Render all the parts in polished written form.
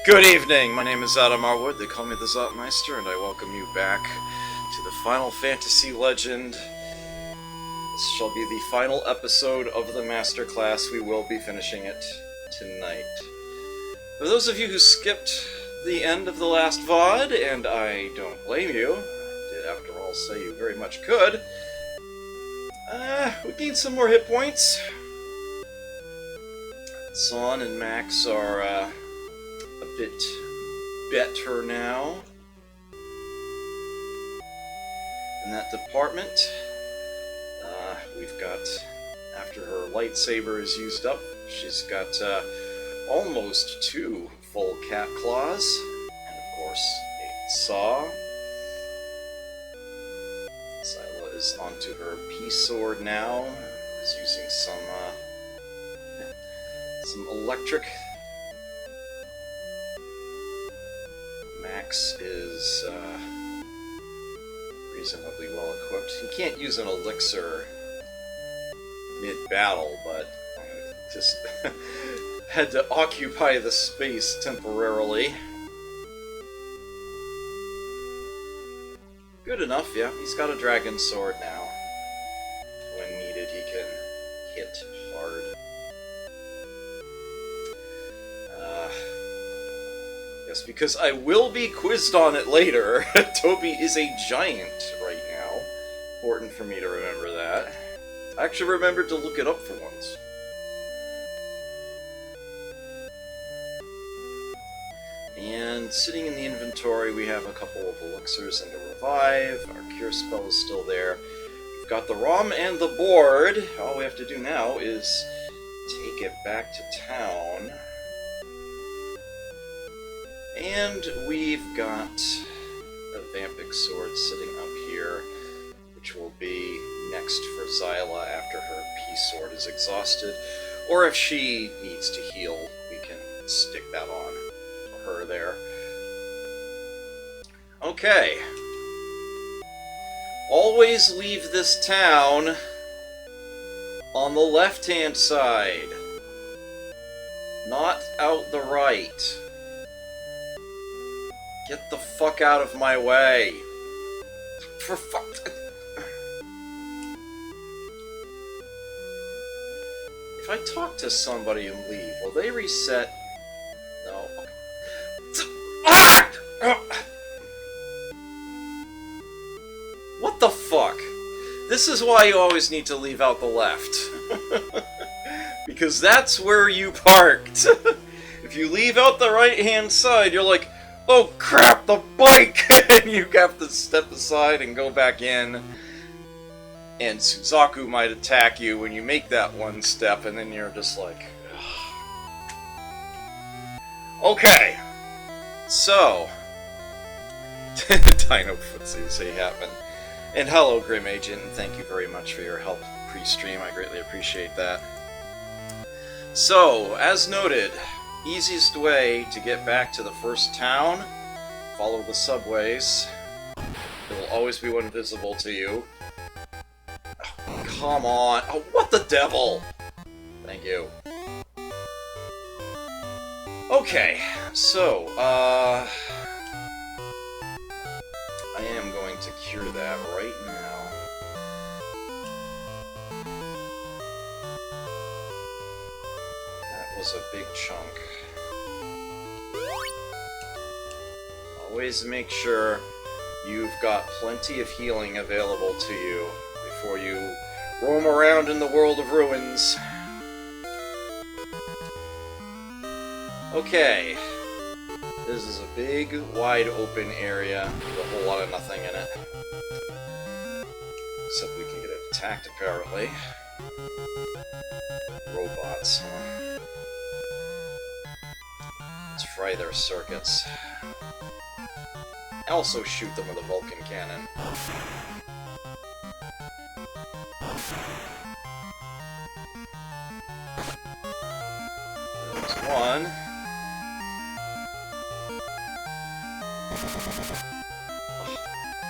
Good evening, my name is Adam Arwood, they call me the Zotmeister, and I welcome you back to the Final Fantasy Legend. This shall be the final episode of the Masterclass. We will be finishing it tonight. For those of you who skipped the end of the last VOD, and I don't blame you, I did after all say you very much could, we gained some more hit points. Son and Max are a bit better now in that department. We've got, after her lightsaber is used up, she's got almost 2 full cat claws, and of course a saw. Zyla is onto her peace sword now, is using some electric. Max is reasonably well equipped. He can't use an elixir mid-battle, but just had to occupy the space temporarily. Good enough, yeah. He's got a dragon sword now. When needed, he can hit hard. Yes, because I will be quizzed on it later. Toby is a giant right now. Important for me to remember that. I actually remembered to look it up for once. And sitting in the inventory, we have a couple of elixirs and a revive. Our cure spell is still there. We've got the ROM and the board. All we have to do now is take it back to town. And we've got a Vampic sword sitting up here, which will be next for Zyla after her peace sword is exhausted. Or if she needs to heal, we can stick that on her there. Okay. Always leave this town on the left-hand side, not out the right. Get the fuck out of my way. For fuck... If I talk to somebody and leave, will they reset? No. What the fuck? This is why you always need to leave out the left. Because that's where you parked. If you leave out the right-hand side, you're like, oh crap, the bike! And you have to step aside and go back in. And Suzaku might attack you when you make that one step, and then you're just like... Okay. So... Dino Footsies, they happen. And hello, Grim Agent, and thank you very much for your help pre-stream. I greatly appreciate that. So, as noted, easiest way to get back to the first town, follow the subways. There will always be one visible to you. Oh, come on. Oh, what the devil? Thank you. Okay, so, I am going to cure that right now. That was a big chunk. Always make sure you've got plenty of healing available to you before you roam around in the world of ruins. Okay. This is a big, wide open area with a whole lot of nothing in it. Except we can get attacked, apparently. Robots, huh? Let's fry their circuits. Also shoot them with a Vulcan cannon. There's one.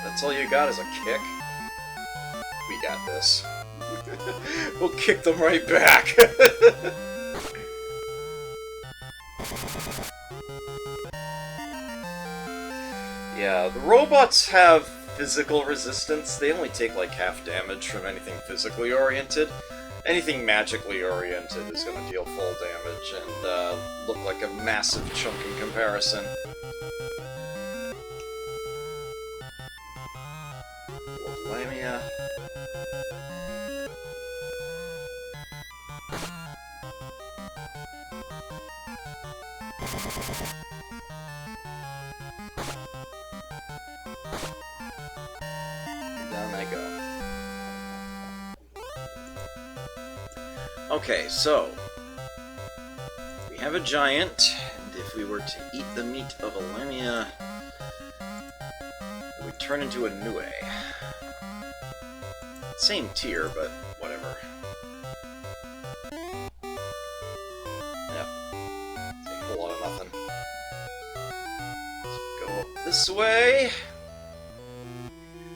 That's all you got is a kick? We got this. We'll kick them right back. Yeah, the robots have physical resistance. They only take like half damage from anything physically oriented. Anything magically oriented is going to deal full damage and look like a massive chunk in comparison. Lamia. Down they go. Okay, so we have a giant, and if we were to eat the meat of a Lamia, it would turn into a Nue. Same tier, but whatever. Yep. Take a whole lot of nothing. Let's go up this way.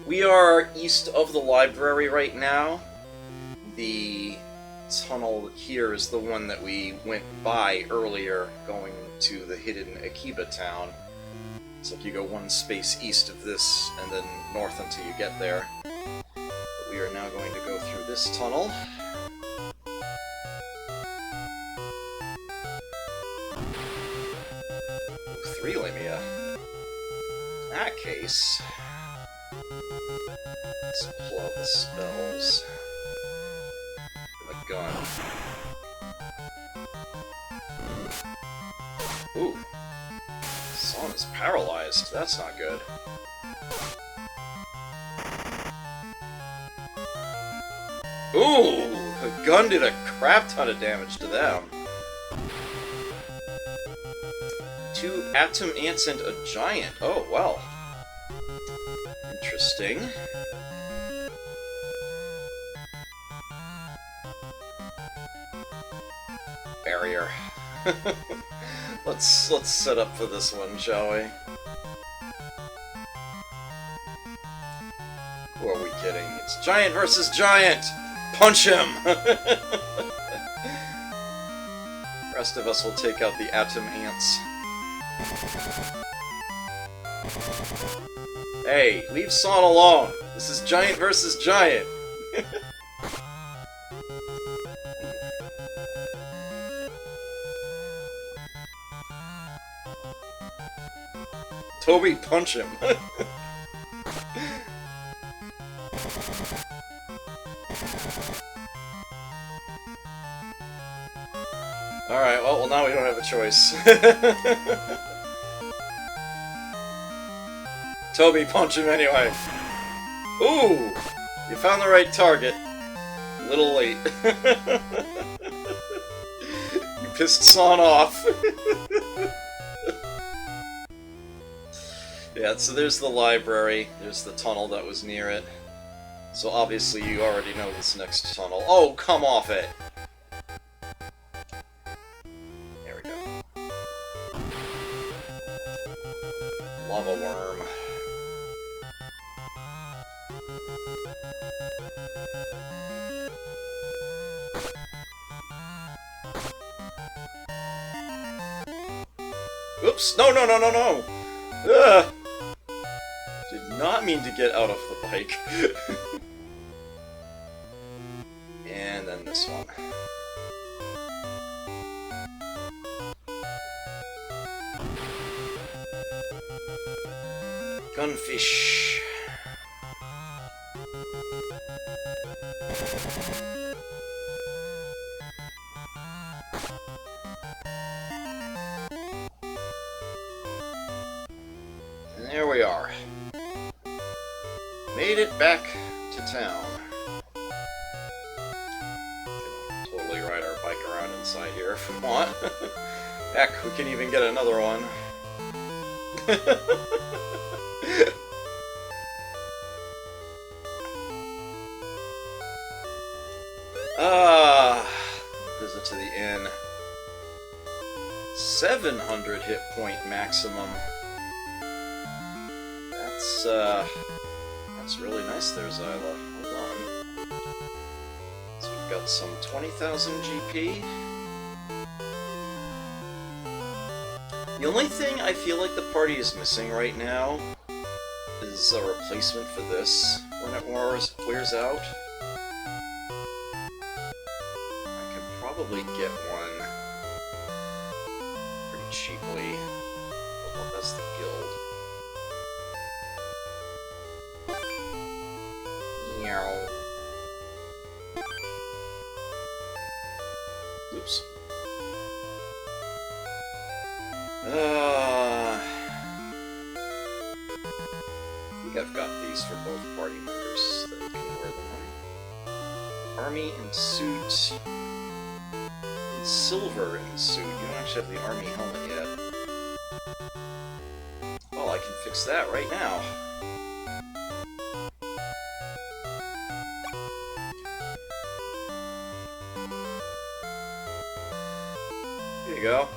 We are east of the library right now. The tunnel here is the one that we went by earlier, going to the hidden Akiba town. It's like you go one space east of this, and then north until you get there. But we are now going to go through this tunnel. Ooh, 3 Lamia. In that case, let's pull out the spells. A gun. Ooh. Son is paralyzed. That's not good. Ooh! A gun did a crap ton of damage to them. 2 atom ants and a giant. Oh, well. Interesting. Barrier. Let's set up for this one, shall we? Who are we kidding? It's giant versus giant! Punch him! The rest of us will take out the atom ants. Hey, leave Son alone! This is giant versus giant! Toby, punch him! Alright, well, now we don't have a choice. Toby, punch him anyway. Ooh! You found the right target. A little late. You pissed Son off. Yeah, so there's the library. There's the tunnel that was near it. So obviously you already know this next tunnel. Oh, come off it! There we go. Lava worm. Oops! No, no, no, no, no! Ugh! Did not mean to get out of the bike. And then this one. Gunfish. And there we are. Made it back to town. Can totally ride our bike around inside here if we want. Heck, we can even get another one. Visit to the inn. 700 hit point maximum. That's really nice there, Zyla. Hold on. So we've got some 20,000 GP. The only thing I feel like the party is missing right now is a replacement for this when it wears out. I can probably get one pretty cheaply. Well, that's the guild. Meow. Oops. I think I've got these for both party members that can wear them on. Army in suit. In silver in suit. You don't actually have the army helmet yet. Well, I can fix that right now. Here you go.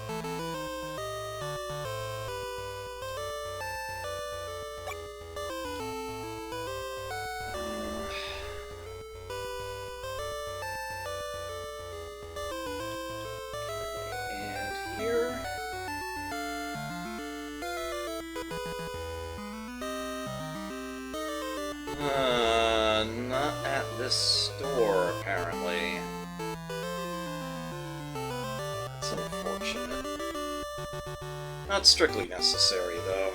And here. Not at this store, apparently. It's unfortunate. Not strictly necessary, though.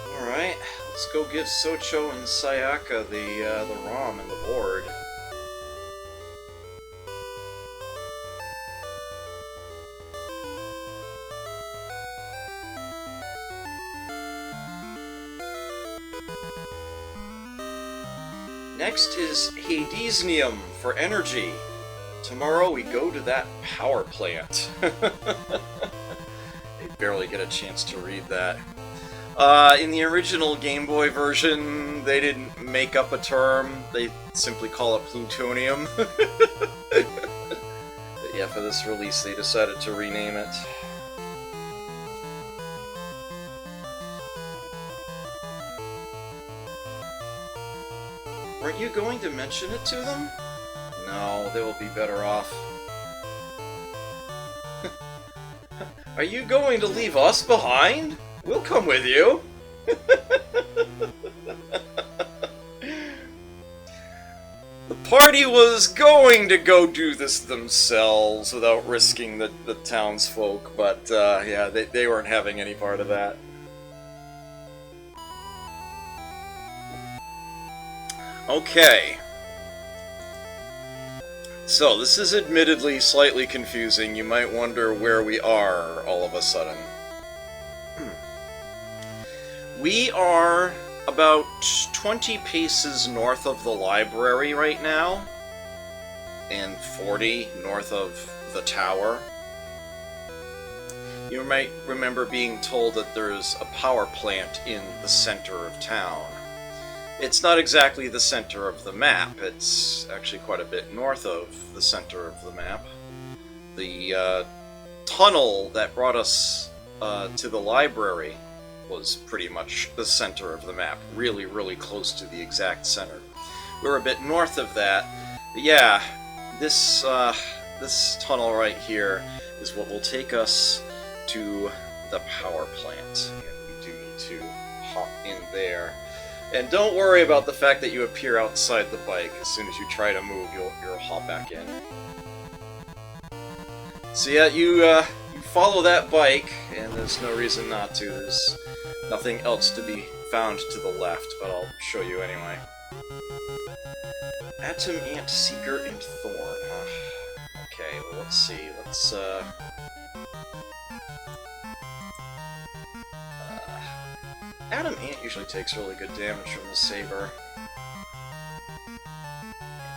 Alright, let's go give Socho and Sayaka the ROM and the board. Next is Hadesium for energy. Tomorrow we go to that power plant. I barely get a chance to read that. In the original Game Boy version, they didn't make up a term. They simply call it plutonium. But yeah, for this release, they decided to rename it. Weren't you going to mention it to them? No, they will be better off. Are you going to leave us behind? We'll come with you. The party was going to go do this themselves without risking the townsfolk, but yeah, they weren't having any part of that. Okay. So, this is admittedly slightly confusing. You might wonder where we are all of a sudden. We are about 20 paces north of the library right now, and 40 north of the tower. You might remember being told that there's a power plant in the center of town. It's not exactly the center of the map, it's actually quite a bit north of the center of the map. The tunnel that brought us to the library was pretty much the center of the map, really, really close to the exact center. We're a bit north of that, but yeah, this tunnel right here is what will take us to the power plant, and we do need to hop in there. And don't worry about the fact that you appear outside the bike. As soon as you try to move, you'll hop back in. So yeah, you follow that bike, and there's no reason not to. There's nothing else to be found to the left, but I'll show you anyway. Atom, Ant, Seeker, and Thorn, huh? Okay, well, let's see. Let's, Atom Ant usually takes really good damage from the Saber.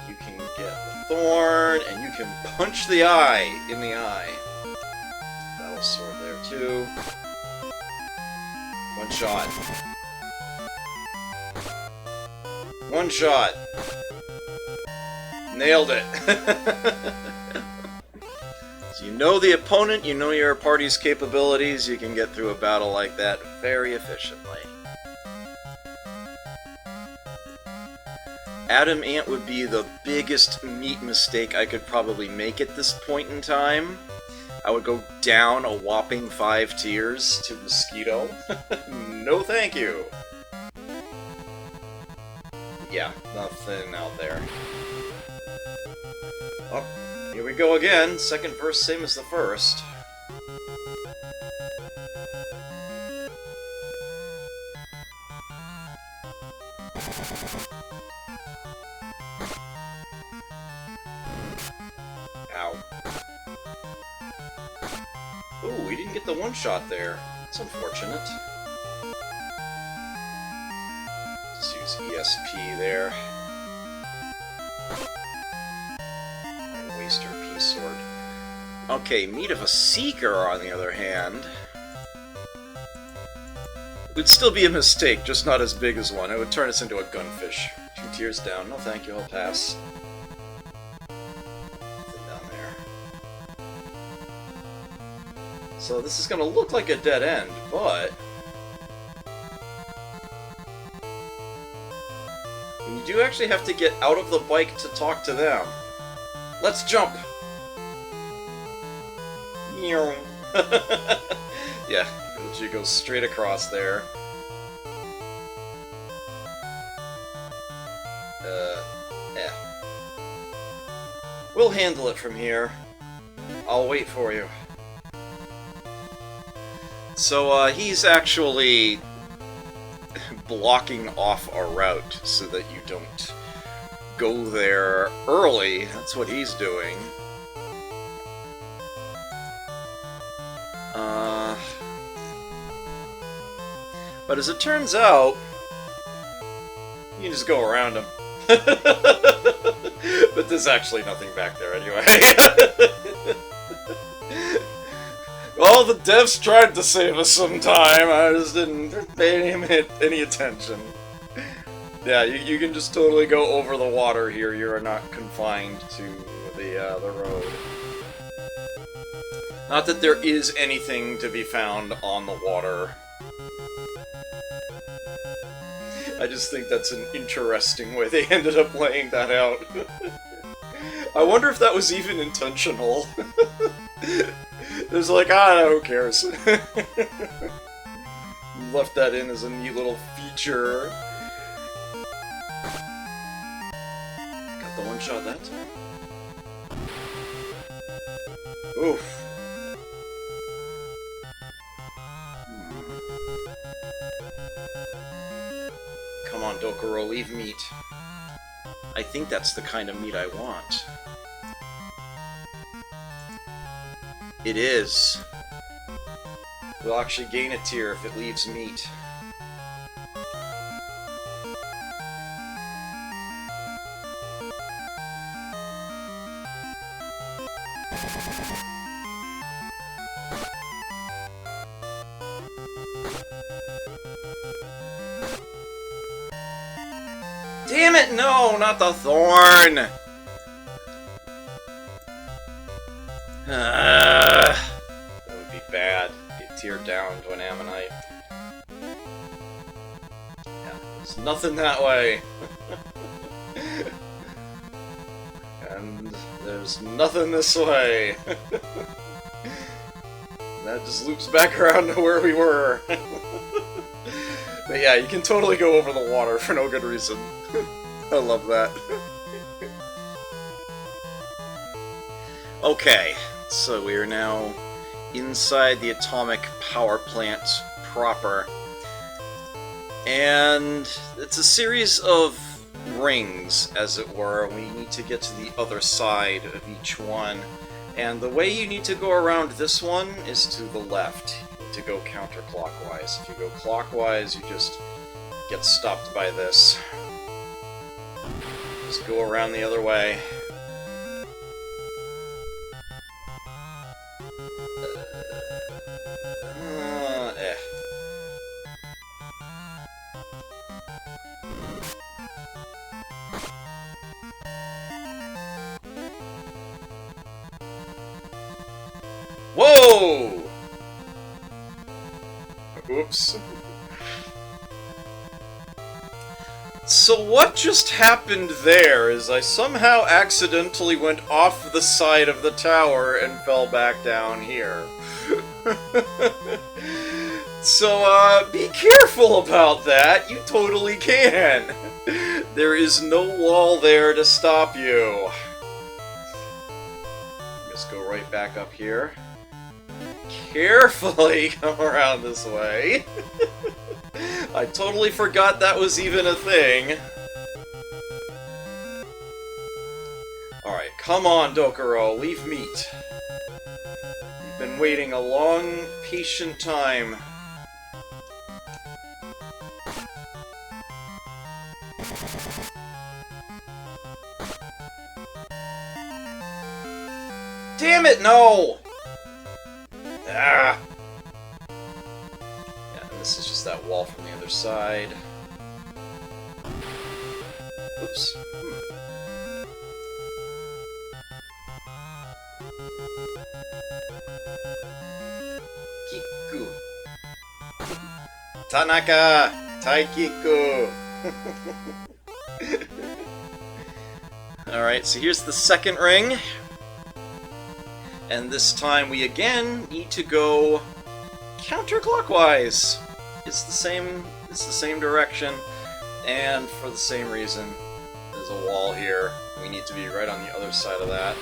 You can get the Thorn, and you can punch the eye in the eye. Battle Sword there, too. One shot. One shot. Nailed it. So you know the opponent, you know your party's capabilities, you can get through a battle like that very efficiently. Adamant would be the biggest meat mistake I could probably make at this point in time. I would go down a whopping 5 tiers to Mosquito. No thank you. Yeah, nothing out there. Oh, here we go again. Second verse, same as the first. Ow. Ooh, we didn't get the one-shot there. That's unfortunate. Just use ESP there. And waste our P-Sword. Okay, Meat of a Seeker, on the other hand, would still be a mistake, just not as big as one. It would turn us into a Gunfish. 2 tiers down. No thank you, I'll pass. So this is going to look like a dead end, but you do actually have to get out of the bike to talk to them. Let's jump! Yeah, she goes straight across there. We'll handle it from here. I'll wait for you. So, he's actually blocking off a route so that you don't go there early. That's what he's doing. But as it turns out, you can just go around him. But there's actually nothing back there anyway. Well, the devs tried to save us sometime, I just didn't pay him any attention. Yeah, you can just totally go over the water here, you're not confined to the road. Not that there is anything to be found on the water. I just think that's an interesting way they ended up laying that out. I wonder if that was even intentional. There's like, who cares? Left that in as a neat little feature. Got the one shot that time. Oof. Come on, Dokuro, leave meat. I think that's the kind of meat I want. It is. We'll actually gain a tier if it leaves meat. Damn it, no, not the thorn! That would be bad. Get tiered down to an Ammonite. Yeah, there's nothing that way. And there's nothing this way. That just loops back around to where we were. But yeah, you can totally go over the water for no good reason. I love that. Okay, so we are now inside the atomic power plant proper. And it's a series of rings, as it were. We need to get to the other side of each one. And the way you need to go around this one is to the left. You need to go counterclockwise. If you go clockwise, you just get stopped by this. Just go around the other way. Whoa! Oops. So what just happened there is I somehow accidentally went off the side of the tower and fell back down here. So, be careful about that. You totally can. There is no wall there to stop you. Just go right back up here. Carefully come around this way. I totally forgot that was even a thing. Alright, come on, Dokuro, leave meat. You've been waiting a long, patient time. Damn it, no! Ah! Yeah, this is just that wall from the other side. Oops. Kiku. Tanaka! Taikiku! Alright, so here's the second ring. And this time we again need to go counterclockwise. It's the same direction, and for the same reason. There's a wall here. We need to be right on the other side of that.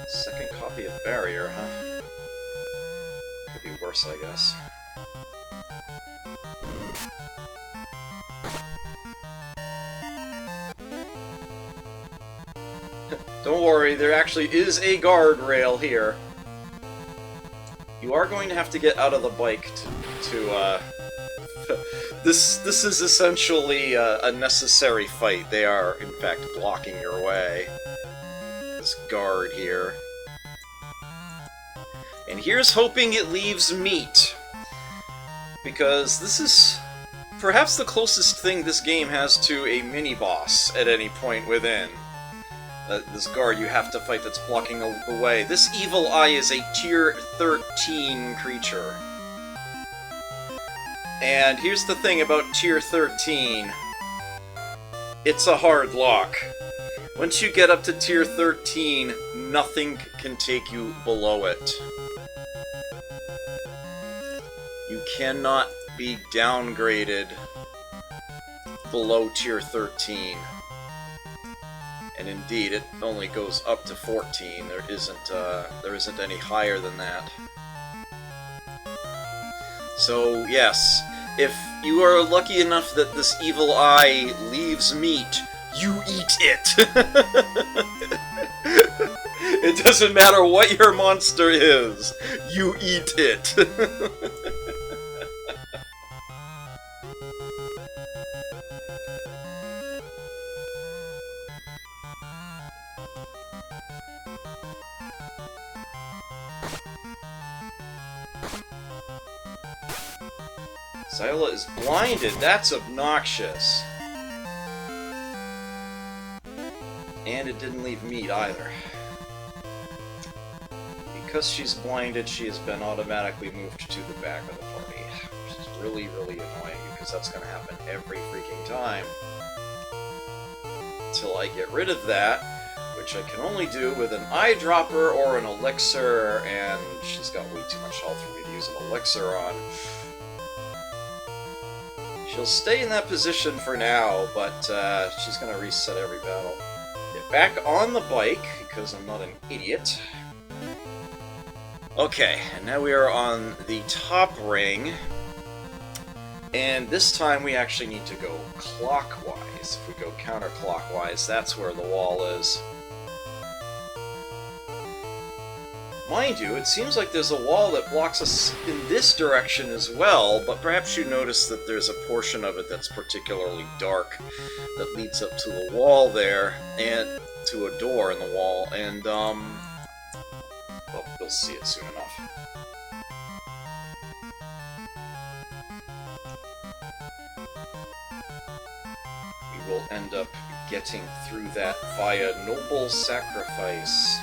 Second copy of Barrier, huh? Could be worse, I guess. Don't worry, there actually is a guardrail here. You are going to have to get out of the bike to This is essentially a necessary fight. They are, in fact, blocking your way. This guard here. And here's hoping it leaves meat. Because this is perhaps the closest thing this game has to a mini-boss at any point within. This guard you have to fight that's blocking the way. This evil eye is a tier 13 creature. And here's the thing about tier 13. It's a hard lock. Once you get up to tier 13, nothing can take you below it. You cannot be downgraded below tier 13. And indeed, it only goes up to 14. There isn't any higher than that. So yes, if you are lucky enough that this evil eye leaves meat, you eat it. It doesn't matter what your monster is, you eat it. Xyla is blinded. That's obnoxious. And it didn't leave meat either. Because she's blinded, she has been automatically moved to the back of the party. Which is really, really annoying, because that's going to happen every freaking time. Until I get rid of that, which I can only do with an eyedropper or an elixir, and she's got way too much health for me to use an elixir on. She'll stay in that position for now, but she's going to reset every battle. Get back on the bike, because I'm not an idiot. Okay, and now we are on the top ring. And this time we actually need to go clockwise. If we go counterclockwise, that's where the wall is. Mind you, it seems like there's a wall that blocks us in this direction as well, but perhaps you notice that there's a portion of it that's particularly dark that leads up to the wall there, and to a door in the wall, and, well, you'll see it soon enough. We will end up getting through that via noble sacrifice.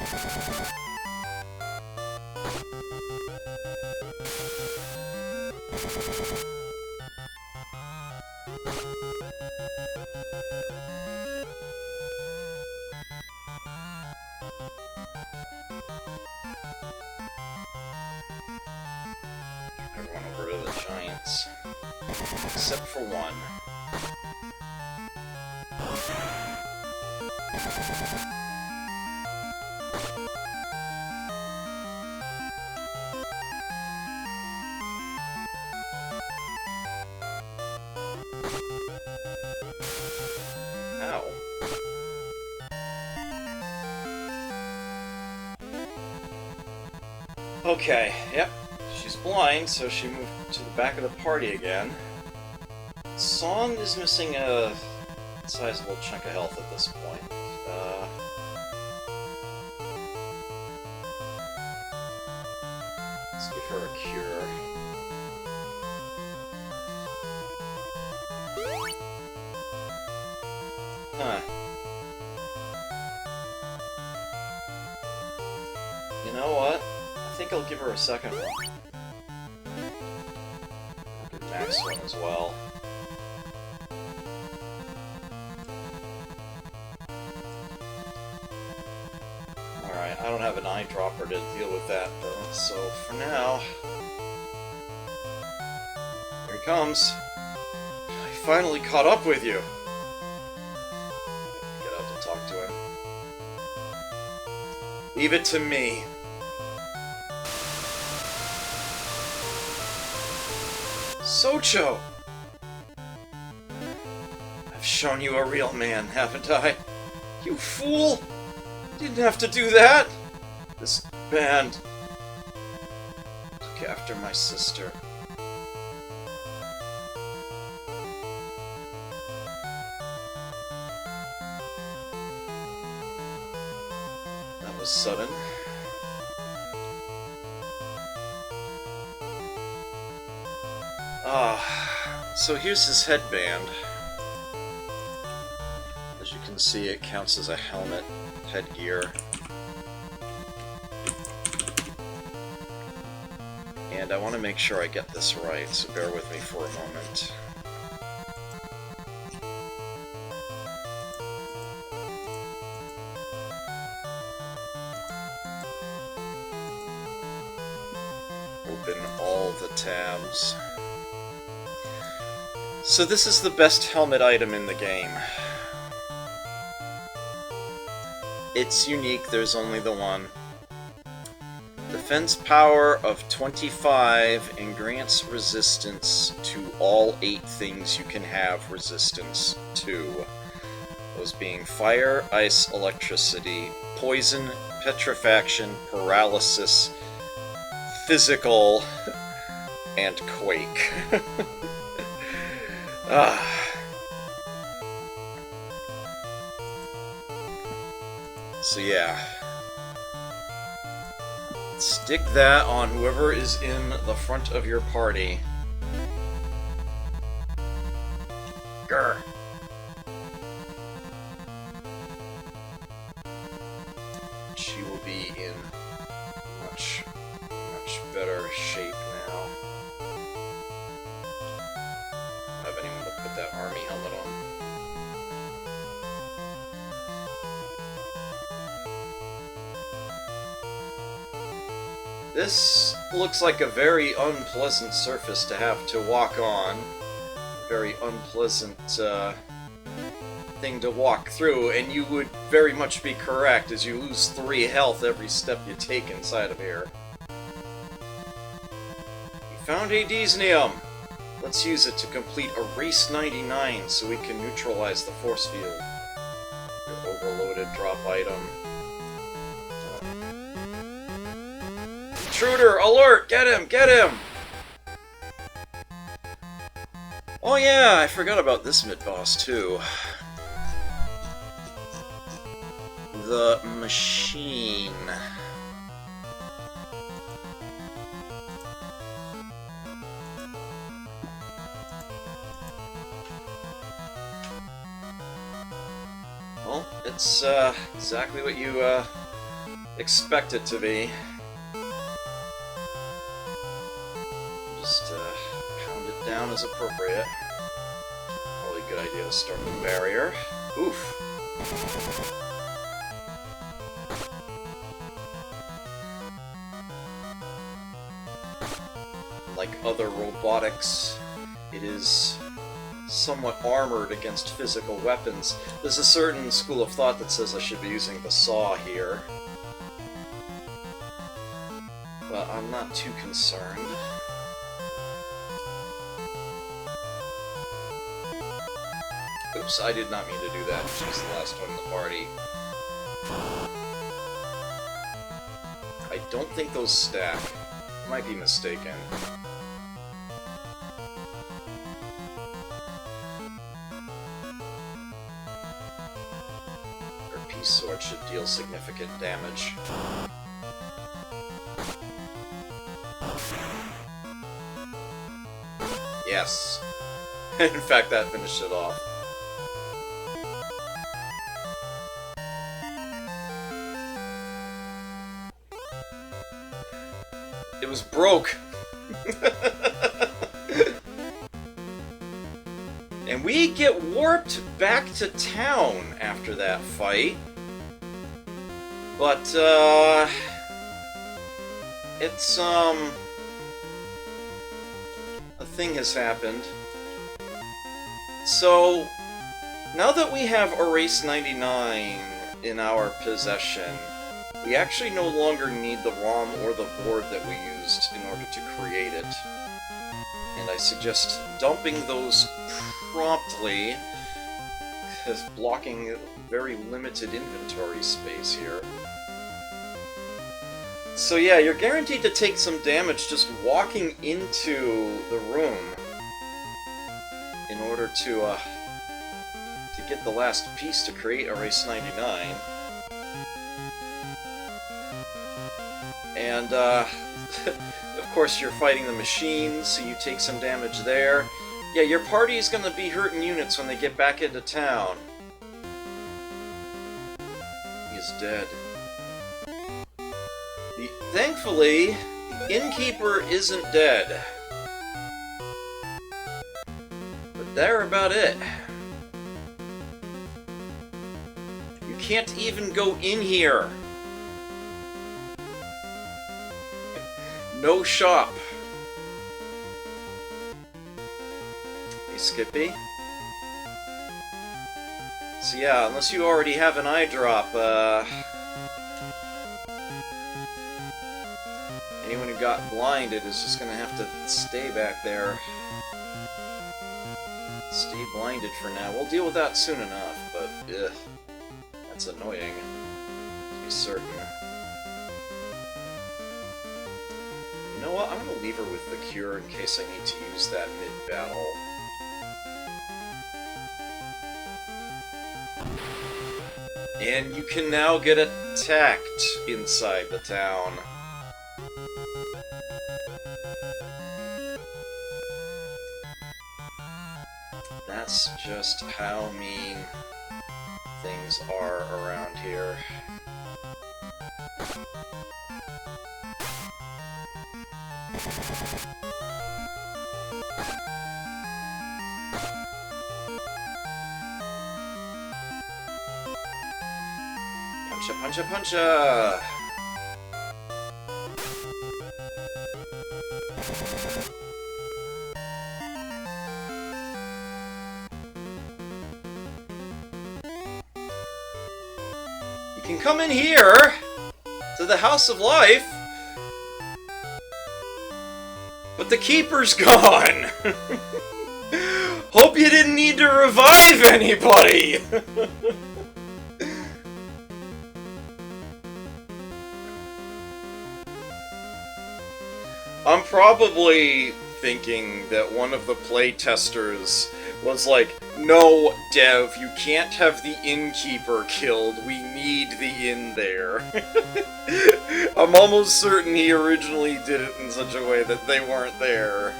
Everyone over to the Giants. Except for one. Ow. Okay, yep. She's blind, so she moved to the back of the party again. Song is missing a sizable chunk of health at this point. Let's give her a cure. Huh. You know what? I think I'll give her a second one. I'll give Max one as well. Alright, I don't have an eyedropper to deal with that, though, so for now... Here he comes. I finally caught up with you! Get out to talk to him. Leave it to me. Socho! I've shown you a real man, haven't I? You fool! You didn't have to do that! This band took after my sister. That was sudden. So here's his headband. As you can see, it counts as a helmet, headgear. And I want to make sure I get this right, so bear with me for a moment. Open all the tabs. So this is the best helmet item in the game. It's unique, there's only the one. Defense power of 25 and grants resistance to all 8 things you can have resistance to. Those being fire, ice, electricity, poison, petrifaction, paralysis, physical, and quake. So yeah. Stick that on whoever is in the front of your party. Grr. She will be in much better shape now. I don't have anyone to put that army helmet on. This looks like a very unpleasant surface to have to walk on. Very unpleasant thing to walk through, and you would very much be correct as you lose 3 health every step you take inside of here. We found Adesium! Let's use it to complete Erase 99 so we can neutralize the force field. Your overloaded drop item. Intruder! Alert! Get him! Get him! Oh yeah, I forgot about this mid-boss too. The Machine. Well, it's exactly what you expect it to be. Just pound it down as appropriate. Probably a good idea to start with the barrier. Oof. Like other robotics, it is somewhat armored against physical weapons. There's a certain school of thought that says I should be using the saw here, but I'm not too concerned. Oops, I did not mean to do that. She's the last one in the party. I don't think those stack. I might be mistaken. Her peace sword should deal significant damage. Yes. In fact, that finished it off. It was broke. And we get warped back to town after that fight. But, it's, a thing has happened. So, now that we have Erase 99 in our possession, we actually no longer need the ROM or the board that we used in order to create it. And I suggest dumping those promptly, because blocking very limited inventory space here. So yeah, you're guaranteed to take some damage just walking into the room in order to get the last piece to create Erase 99. And, of course, you're fighting the machines, so you take some damage there. Yeah, your party is gonna be hurting units when they get back into town. He's dead. Thankfully, the innkeeper isn't dead. But they're about it. You can't even go in here. No shop. Hey, Skippy. So yeah, unless you already have an eye drop, anyone who got blinded is just gonna have to stay back there. Stay blinded for now. We'll deal with that soon enough, but ugh, that's annoying, to be certain. You know what? I'm gonna leave her with the cure in case I need to use that mid-battle. And you can now get attacked inside the town. That's just how mean things are around here. Puncha, puncha, puncha! You can come in here to the House of Life, but the Keeper's gone! Hope you didn't need to revive anybody! I'm probably thinking that one of the playtesters was like, no, Dev, you can't have the innkeeper killed, we need the inn there. I'm almost certain he originally did it in such a way that they weren't there.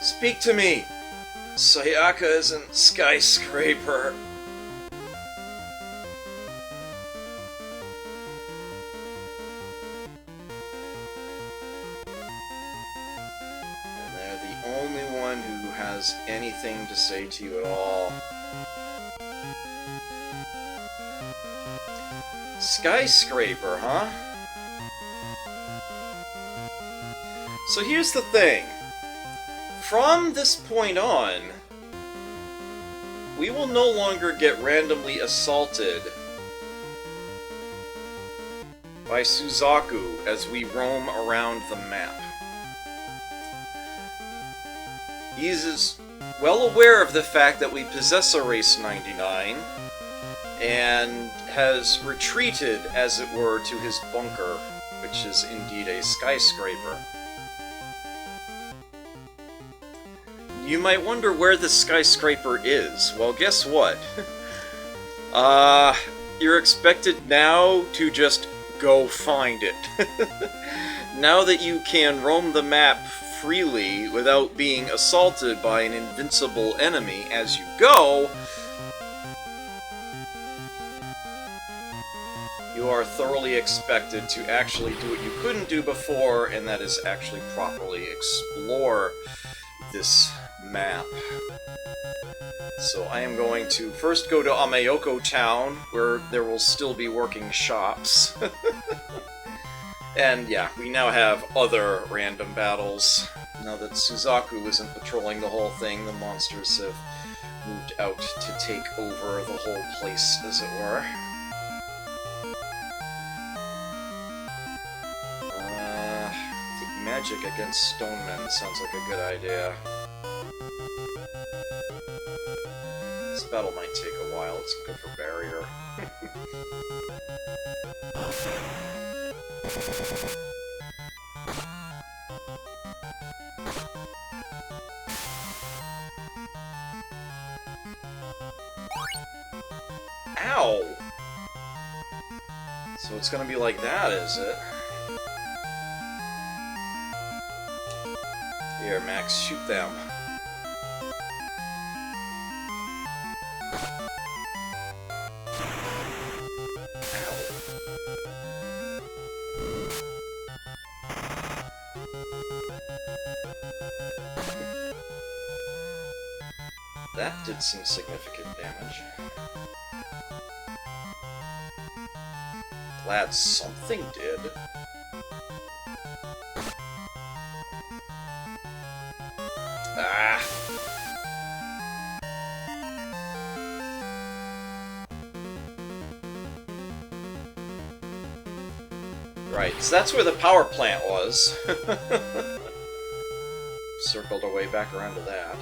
Speak to me! Sayaka isn't Skyscraper. has anything to say to you at all. Skyscraper, huh? So here's the thing. From this point on, we will no longer get randomly assaulted by Suzaku as we roam around the map. He is well aware of the fact that we possess a Race 99, and has retreated, as it were, to his bunker, which is indeed a skyscraper. You might wonder where this skyscraper is. Well, guess what? You're expected now to just go find it. Now that you can roam the map freely without being assaulted by an invincible enemy as you go, you are thoroughly expected to actually do what you couldn't do before, and that is actually properly explore this map. So I am going to first go to Amayoko Town, where there will still be working shops. And yeah, we now have other random battles. Now that Suzaku isn't patrolling the whole thing, the monsters have moved out to take over the whole place, as it were. I think magic against stonemen sounds like a good idea. This battle might take a while, it's good for barrier. Ow! So it's gonna be like that, is it? Here, Max, shoot them. That did some significant damage. Glad something did. Ah! Right, so that's where the power plant was. Circled our way back around to that.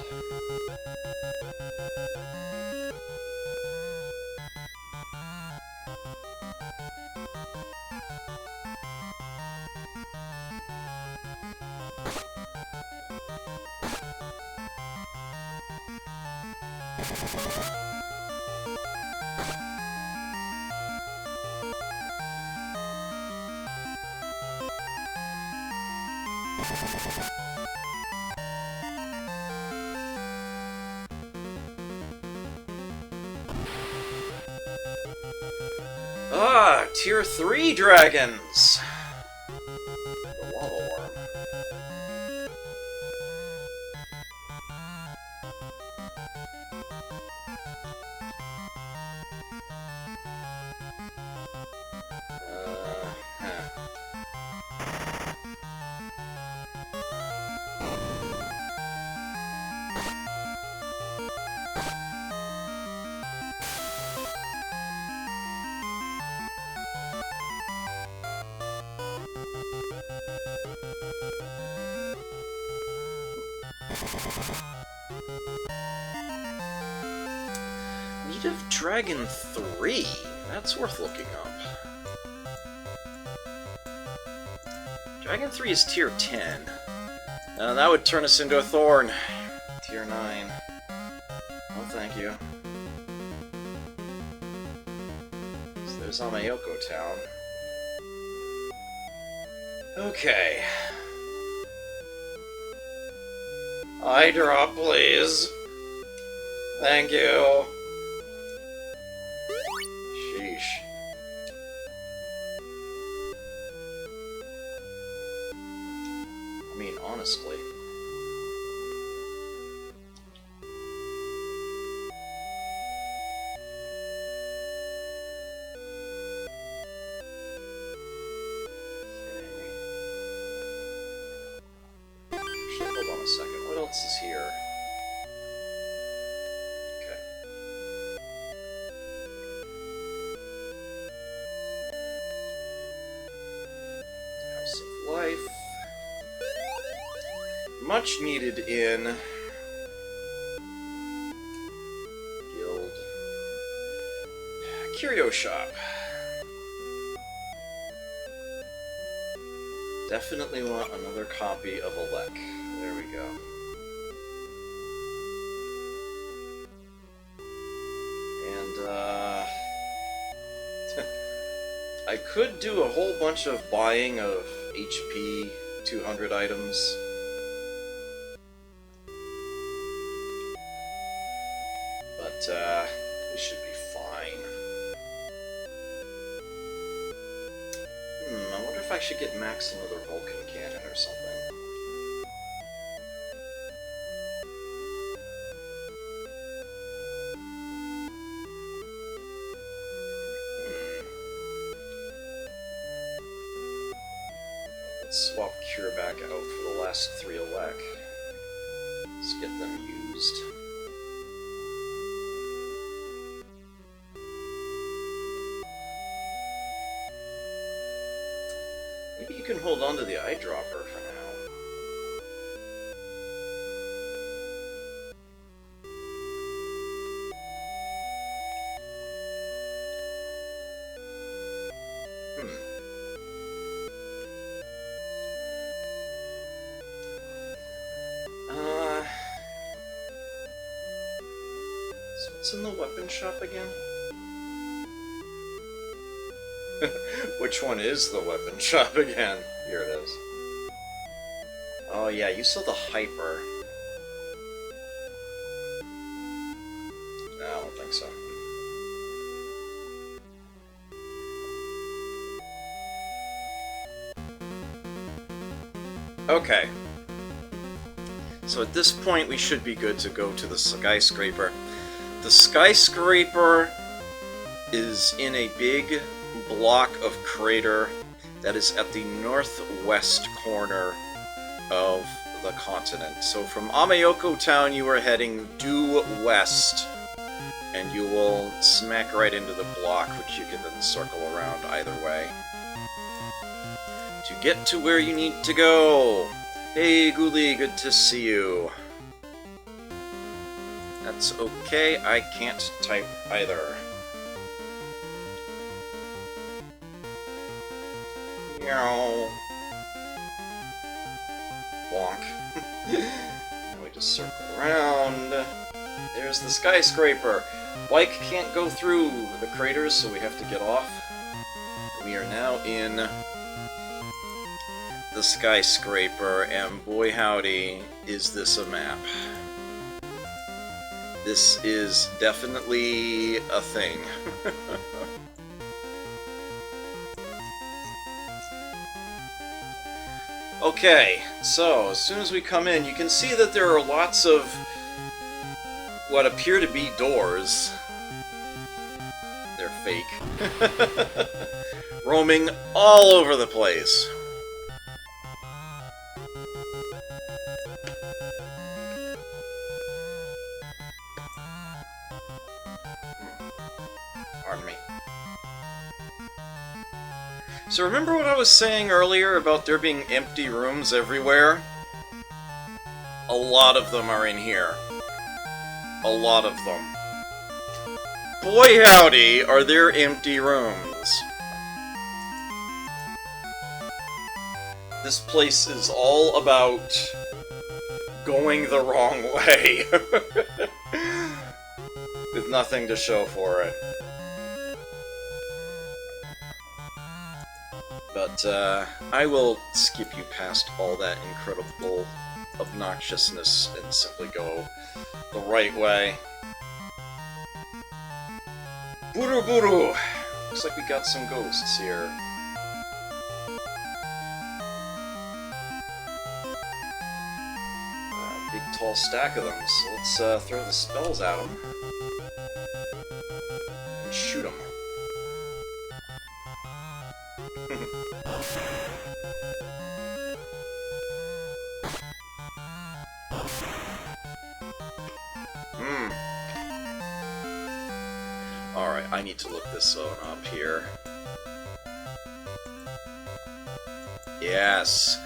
Ah, Tier 3 dragons! The lava worm. Need of Dragon 3? That's worth looking up. Dragon 3 is Tier 10. That would turn us into a Thorn. Tier 9. Oh, thank you. So there's Amayoko Town. Okay. Hydra, please. Thank you. Sheesh. I mean, honestly. much needed in Guild Curio Shop. Definitely want another copy of Alec. There we go. And, I could do a whole bunch of buying of HP 200 items. But, we should be fine. I wonder if I should get Max another Vulcan cannon or something. Let's swap Cure back out for the last 3 Elec. Let's get them used. Maybe you can hold on to the eyedropper for now. So what's in the weapon shop again? Which one is the weapon shop again? Here it is. Oh yeah, you saw the Hyper. No, I don't think so. Okay. So at this point we should be good to go to the Skyscraper. The Skyscraper is in a big block of crater that is at the northwest corner of the continent. So from Amayoko Town you are heading due west, and you will smack right into the block, which you can then circle around either way to get to where you need to go. Hey Ghoulie, good to see you. That's okay, I can't type either. Meow. Bonk. Now we just circle around. There's the Skyscraper. Bike can't go through the craters, so we have to get off. We are now in the Skyscraper, and boy howdy, is this a map. This is definitely a thing. Okay, so as soon as we come in, you can see that there are lots of what appear to be doors. They're fake. Roaming all over the place. Pardon me. So remember what I was saying earlier about there being empty rooms everywhere? A lot of them are in here. A lot of them. Boy howdy, are there empty rooms. This place is all about going the wrong way. With nothing to show for it. But, I will skip you past all that incredible obnoxiousness and simply go the right way. Buru Buru! Looks like we got some ghosts here. Big tall stack of them, so let's throw the spells at them. And shoot them. Alright, I need to look this one up here. Yes.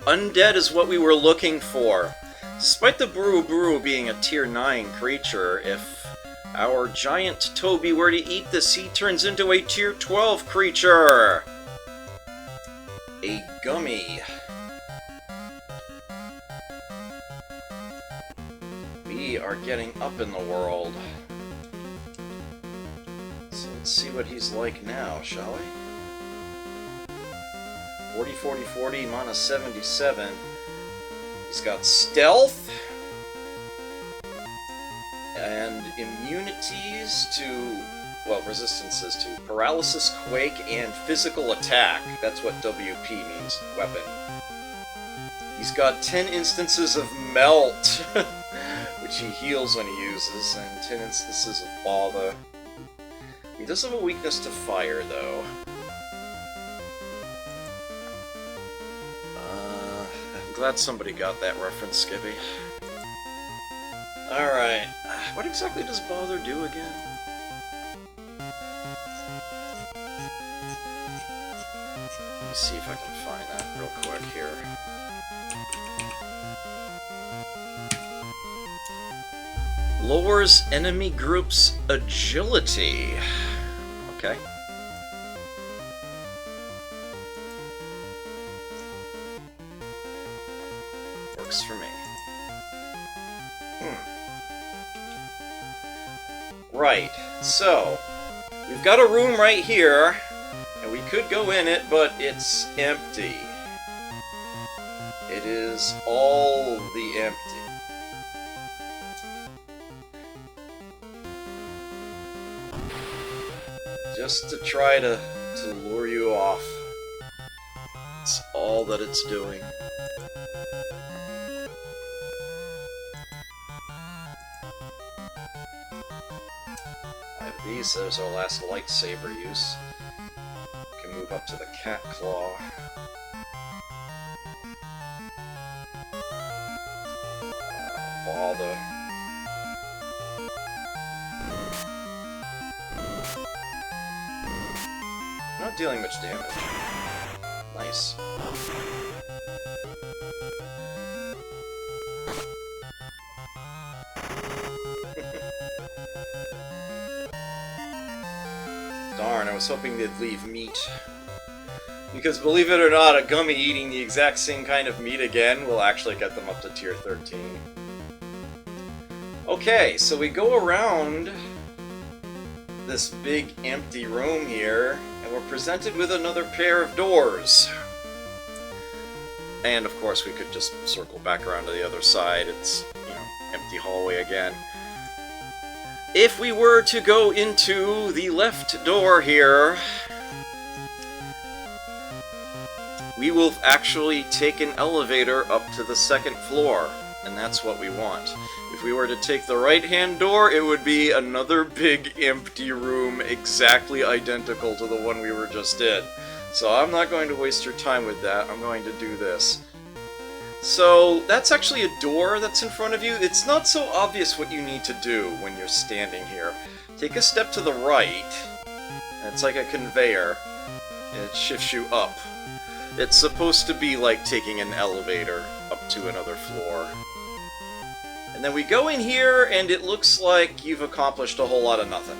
Undead is what we were looking for. Despite the Buru being a tier 9 creature, if our giant Toby were to eat this, he turns into a tier 12 creature! A gummy. We are getting up in the world. So let's see what he's like now, shall we? 40, 40, 40, mana 77. He's got stealth and immunities to, well, resistances to paralysis, quake, and physical attack. That's what WP means, weapon. He's got 10 instances of melt, which he heals when he uses, and 10 instances of bother. He does have a weakness to fire, though. I'm glad somebody got that reference, Skippy. Alright, what exactly does bother do again? Let me see if I can find that real quick here. Lowers enemy group's agility. Okay. Works for me. Right, so we've got a room right here, and we could go in it, but it's empty. It is all the empty. Just to try to lure you off. It's all that it's doing. These, there's our last lightsaber use. We can move up to the cat claw. Bother. Not dealing much damage. Nice. Darn, I was hoping they'd leave meat. Because believe it or not, a gummy eating the exact same kind of meat again will actually get them up to tier 13. Okay, so we go around this big empty room here, and we're presented with another pair of doors. And of course we could just circle back around to the other side. It's, you know, empty hallway again. If we were to go into the left door here, we will actually take an elevator up to the second floor, and that's what we want. If we were to take the right-hand door, it would be another big empty room exactly identical to the one we were just in. So I'm not going to waste your time with that. I'm going to do this. So that's actually a door that's in front of you. It's not so obvious what you need to do when you're standing here. Take a step to the right, and it's like a conveyor, and it shifts you up. It's supposed to be like taking an elevator up to another floor. And then we go in here, and it looks like you've accomplished a whole lot of nothing.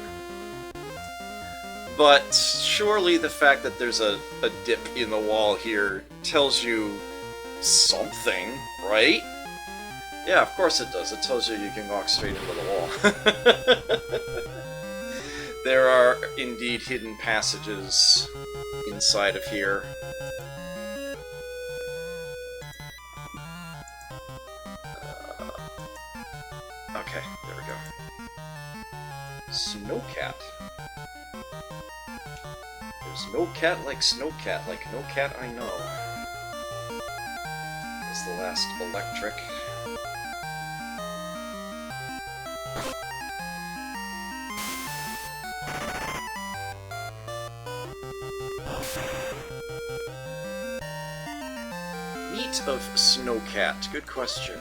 But surely the fact that there's a dip in the wall here tells you something, right? Yeah, of course it does. It tells you you can walk straight into the wall. There are indeed hidden passages inside of here. Okay, there we go. Snowcat. There's no cat like Snowcat, like no cat I know. Is the last electric. Meat of Snowcat. Good question.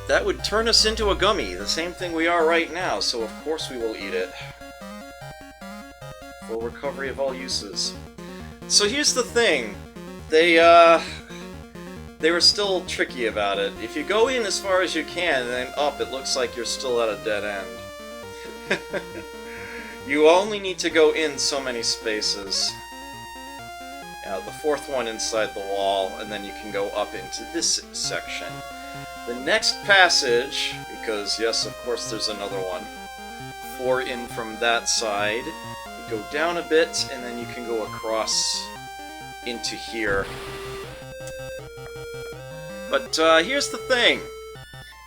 That would turn us into a gummy, the same thing we are right now, so of course we will eat it. For Full recovery of all uses. So here's the thing. They were still tricky about it. If you go in as far as you can and then up, it looks like you're still at a dead end. You only need to go in so many spaces. The fourth one inside the wall, and then you can go up into this section. The next passage, because yes, of course there's another one, 4 in from that side, you go down a bit, and then you can go across into here. But here's the thing.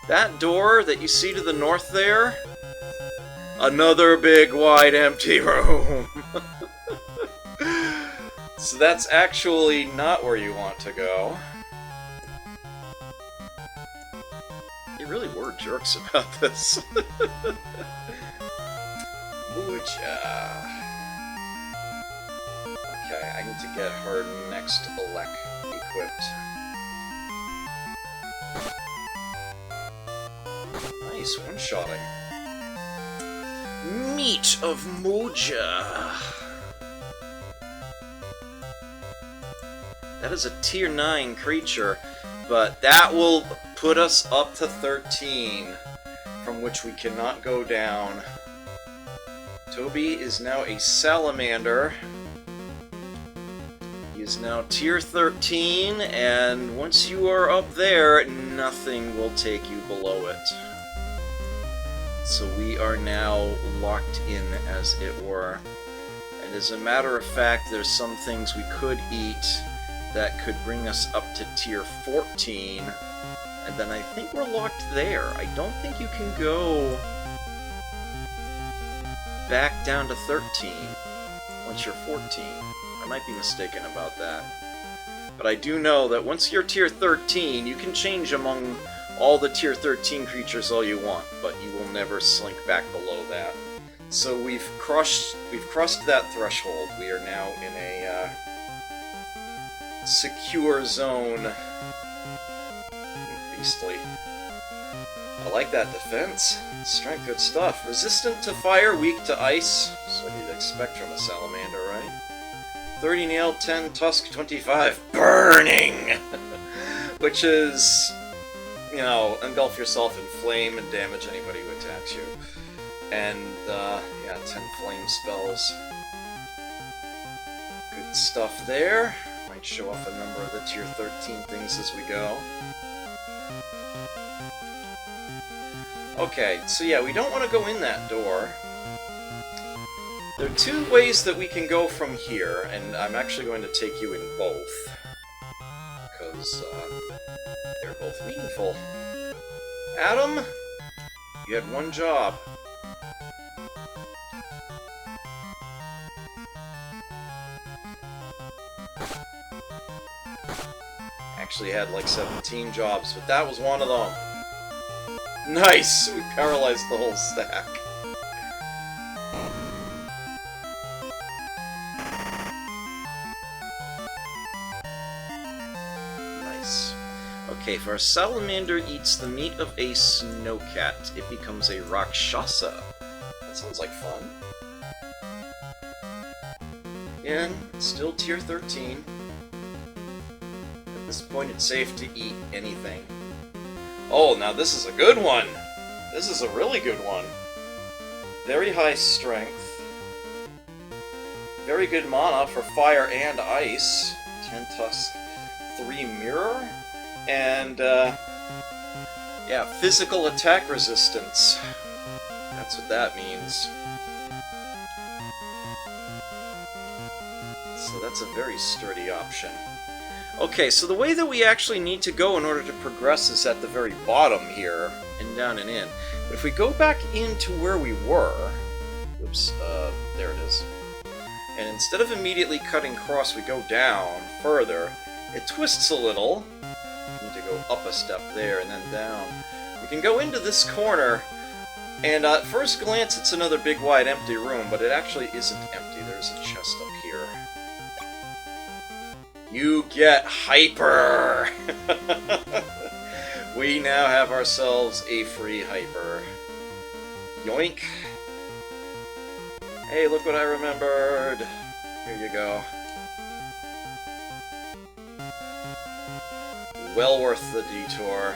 That door that you see to the north there, another big, wide, empty room. So that's actually not where you want to go. You really were jerks about this. Muja. Okay, I need to get her next elect equipped. Nice, one-shotting. Meat of Muja. That is a tier 9 creature, but that will put us up to 13, from which we cannot go down. Toby is now a salamander. He is now tier 13, and once you are up there, nothing will take you below it. So we are now locked in, as it were. And as a matter of fact, there's some things we could eat that could bring us up to tier 14, and then I think we're locked there. I don't think you can go back down to 13 once you're 14. I might be mistaken about that. But I do know that once you're tier 13, you can change among all the tier 13 creatures all you want, but you will never slink back below that. So we've crossed that threshold. We are now in a secure zone. Beastly. I like that defense. Strength, good stuff. Resistant to fire, weak to ice. So what you'd expect from a salamander, right? 30 nail, 10 tusk, 25 burning! Which is, you know, engulf yourself in flame and damage anybody who attacks you. And, yeah, 10 flame spells. Good stuff there. Might show off a number of the tier 13 things as we go. Okay, so yeah, we don't want to go in that door. There are 2 ways that we can go from here, and I'm actually going to take you in both. Because, they're both meaningful. Adam, you had one job. Actually had like 17 jobs, but that was one of them. Nice! We paralyzed the whole stack. Nice. Okay, if our salamander eats the meat of a snowcat, it becomes a Rakshasa. That sounds like fun. Again, still tier 13. At this point, it's safe to eat anything. Oh, now this is a good one! This is a really good one. Very high strength. Very good mana for fire and ice. 10 tusk, 3 mirror. And, yeah, physical attack resistance. That's what that means. So that's a very sturdy option. Okay, so the way that we actually need to go in order to progress is at the very bottom here, and down and in. But if we go back into where we were... Oops, there it is. And instead of immediately cutting across, we go down further. It twists a little. We need to go up a step there, and then down. We can go into this corner, and at first glance it's another big, wide, empty room, but it actually isn't empty. There's a chest up here. You get hyper! We now have ourselves a free hyper. Yoink. Hey, look what I remembered! Here you go. Well worth the detour.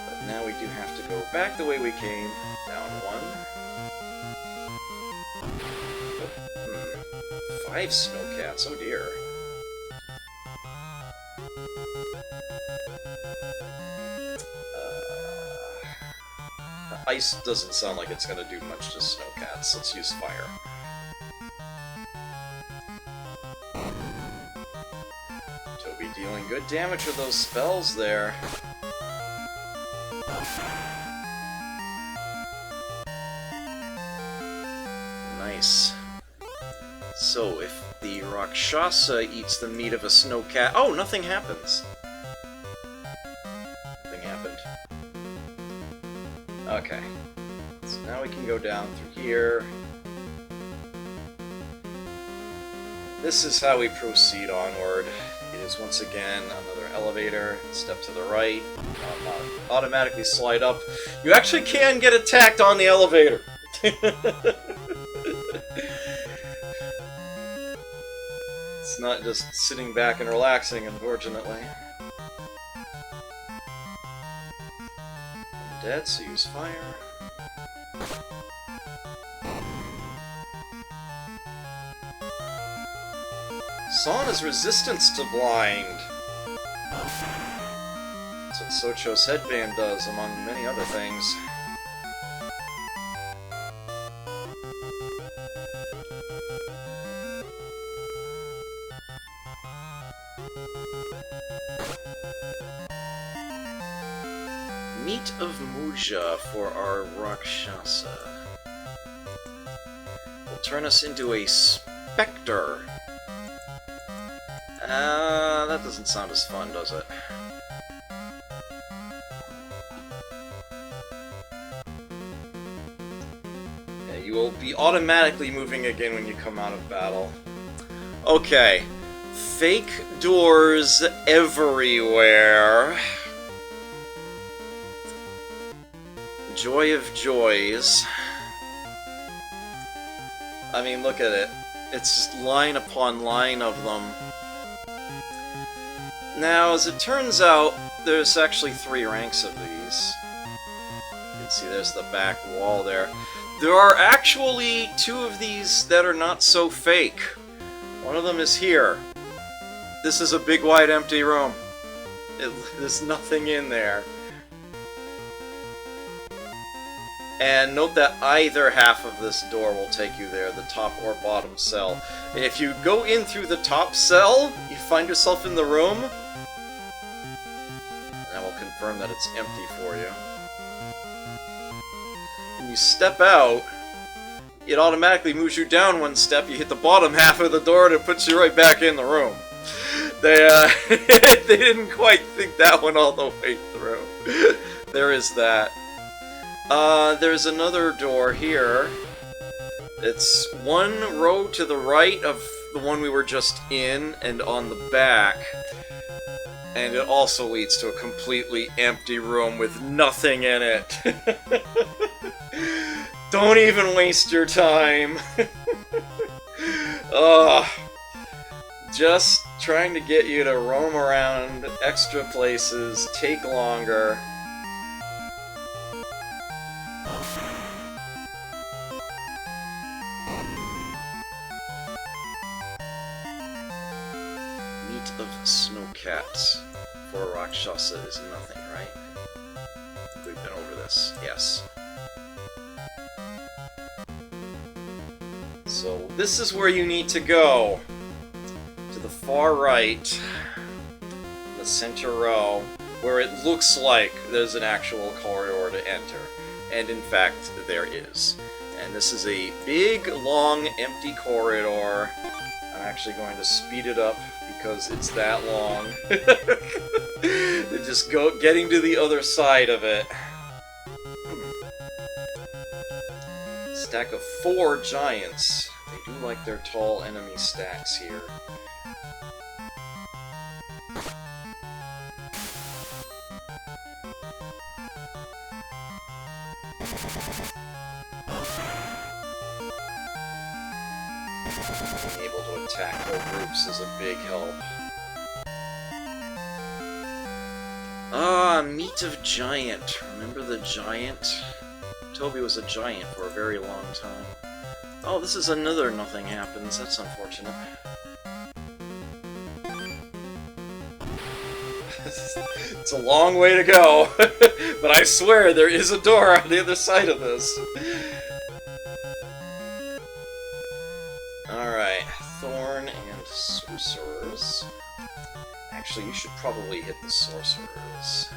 But now we do have to go back the way we came. Down one. 5 snowcats, oh dear. Ice doesn't sound like it's gonna do much to snowcats. Let's use fire. Toby dealing good damage with those spells there. Nice. So, if the Rakshasa eats the meat of a snowcat... Oh, nothing happens! Nothing happened. Okay. So now we can go down through here. This is how we proceed onward. It is once again another elevator. Step to the right. Automatically slide up. You actually can get attacked on the elevator! It's not just sitting back and relaxing, unfortunately. I'm dead, so use fire. Sauna's resistance to blind! That's what Socho's headband does, among many other things. Meat of Muja for our Rakshasa. Will turn us into a specter. That doesn't sound as fun, does it? Yeah, you will be automatically moving again when you come out of battle. Okay. Fake doors everywhere. Joy of joys. I mean, look at it. It's just line upon line of them. Now, as it turns out, there's actually 3 ranks of these. You can see there's the back wall there. There are actually 2 of these that are not so fake. One of them is here. This is a big, wide, empty room. There's nothing in there. And note that either half of this door will take you there, the top or bottom cell. And if you go in through the top cell, you find yourself in the room, and I will confirm that it's empty for you. And you step out, it automatically moves you down 1 step, you hit the bottom half of the door, and it puts you right back in the room. They, they didn't quite think that one all the way through. There is that. There's another door here. It's 1 row to the right of the one we were just in, and on the back. And it also leads to a completely empty room with nothing in it. Don't even waste your time. Just trying to get you to roam around extra places, take longer. Of snowcats for Rakshasa is nothing, right? We've been over this, yes. So this is where you need to go. To the far right, the center row, where it looks like there's an actual corridor to enter. And in fact, there is. And this is a big, long, empty corridor. I'm actually going to speed it up because it's that long. Just getting to the other side of it. Stack of 4 giants. They do like their tall enemy stacks here. Being able to attack whole groups is a big help. Ah, Meat of Giant. Remember the giant? Toby was a giant for a very long time. Oh, this is another nothing happens. That's unfortunate. It's a long way to go, but I swear there is a door on the other side of this. Alright, Thorn and Sorcerers. Actually, you should probably hit the Sorcerers.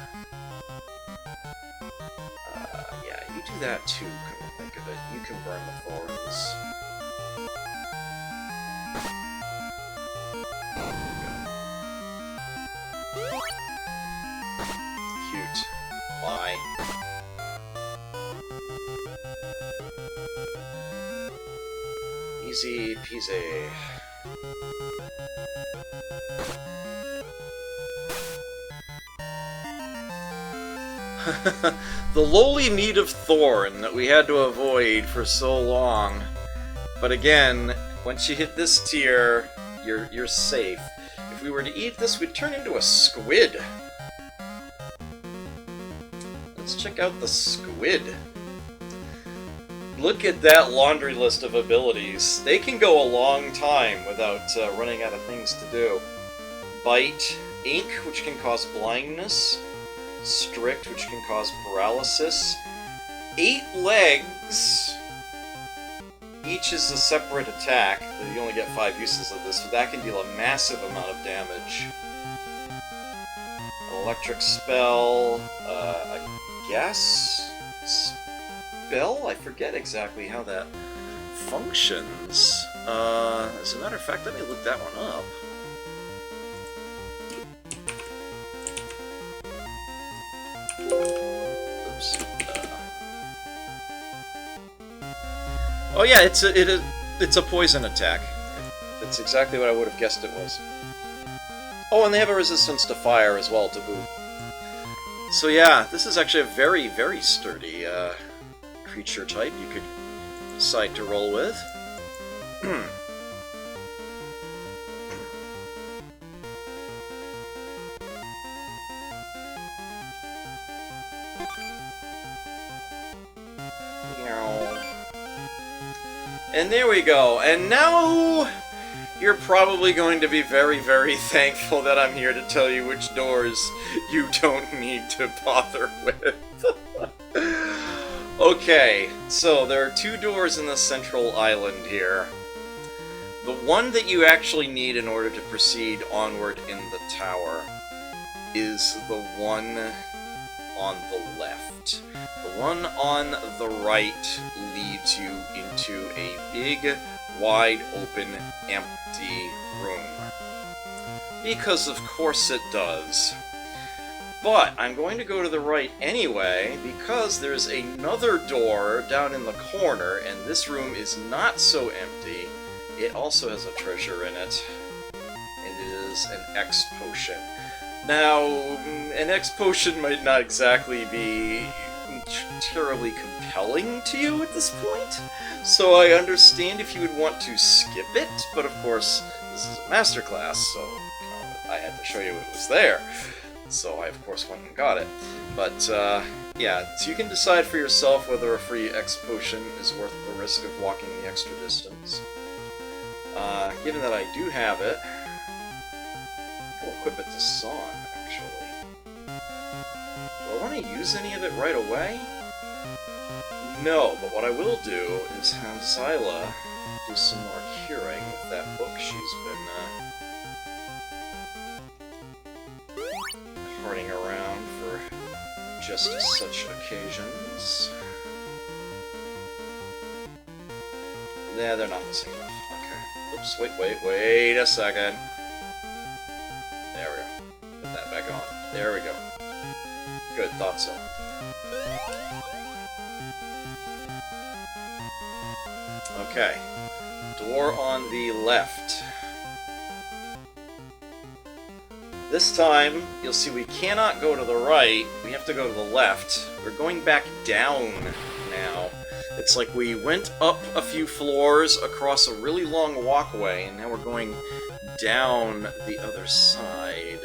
Yeah, you do that too, come to think of it. You can burn the Thorns. Cute. Bye. Easy peasy. The lowly meat of Thorn that we had to avoid for so long. But again, once you hit this tier, you're safe. If we were to eat this, we'd turn into a squid. Let's check out the squid. Look at that laundry list of abilities. They can go a long time without running out of things to do. Bite, Ink, which can cause blindness. Strict, which can cause paralysis. 8 legs. Each is a separate attack. You only get 5 uses of this, but that can deal a massive amount of damage. An electric spell, I guess? Spell? I forget exactly how that functions. As a matter of fact, let me look that one up. Oops. Oh yeah, it's a poison attack. That's exactly what I would have guessed it was. Oh, and they have a resistance to fire as well, to boot. So yeah, this is actually a very, very sturdy creature type you could decide to roll with. And there we go. And now you're probably going to be very, very thankful that I'm here to tell you which doors you don't need to bother with. Okay, so there are 2 doors in the central island here. The one that you actually need in order to proceed onward in the tower is the one on the left. The one on the right leads you into a big, wide open, empty room. Because of course it does. But I'm going to go to the right anyway, because there's another door down in the corner, and this room is not so empty. It also has a treasure in it. It is an X potion. Now, an X potion might not exactly be terribly compelling to you at this point, so I understand if you would want to skip it, but of course, this is a master class, so I had to show you it was there. So I, of course, went and got it. But, yeah, so you can decide for yourself whether a free X potion is worth the risk of walking the extra distance. Given that I do have it, I'll equip it to Son, actually. Do I want to use any of it right away? No, but what I will do is have Zyla do some more curing with that book she's been, hoarding around for just such occasions. Nah, they're not missing enough. Okay. Oops, wait a second. There we go. Put that back on. There we go. Good, thought so. Okay. Door on the left. This time, you'll see we cannot go to the right, we have to go to the left. We're going back down now. It's like we went up a few floors across a really long walkway, and now we're going down the other side.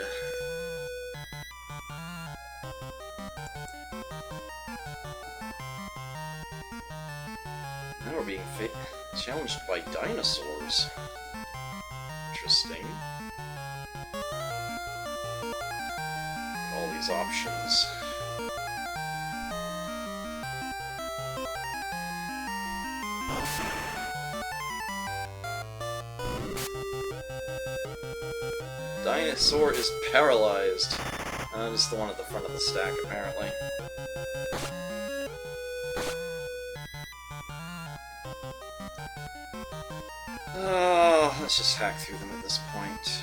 Now we're being challenged by dinosaurs. Interesting. All these options. Dinosaur is paralyzed. It's the one at the front of the stack, apparently. Let's just hack through them at this point.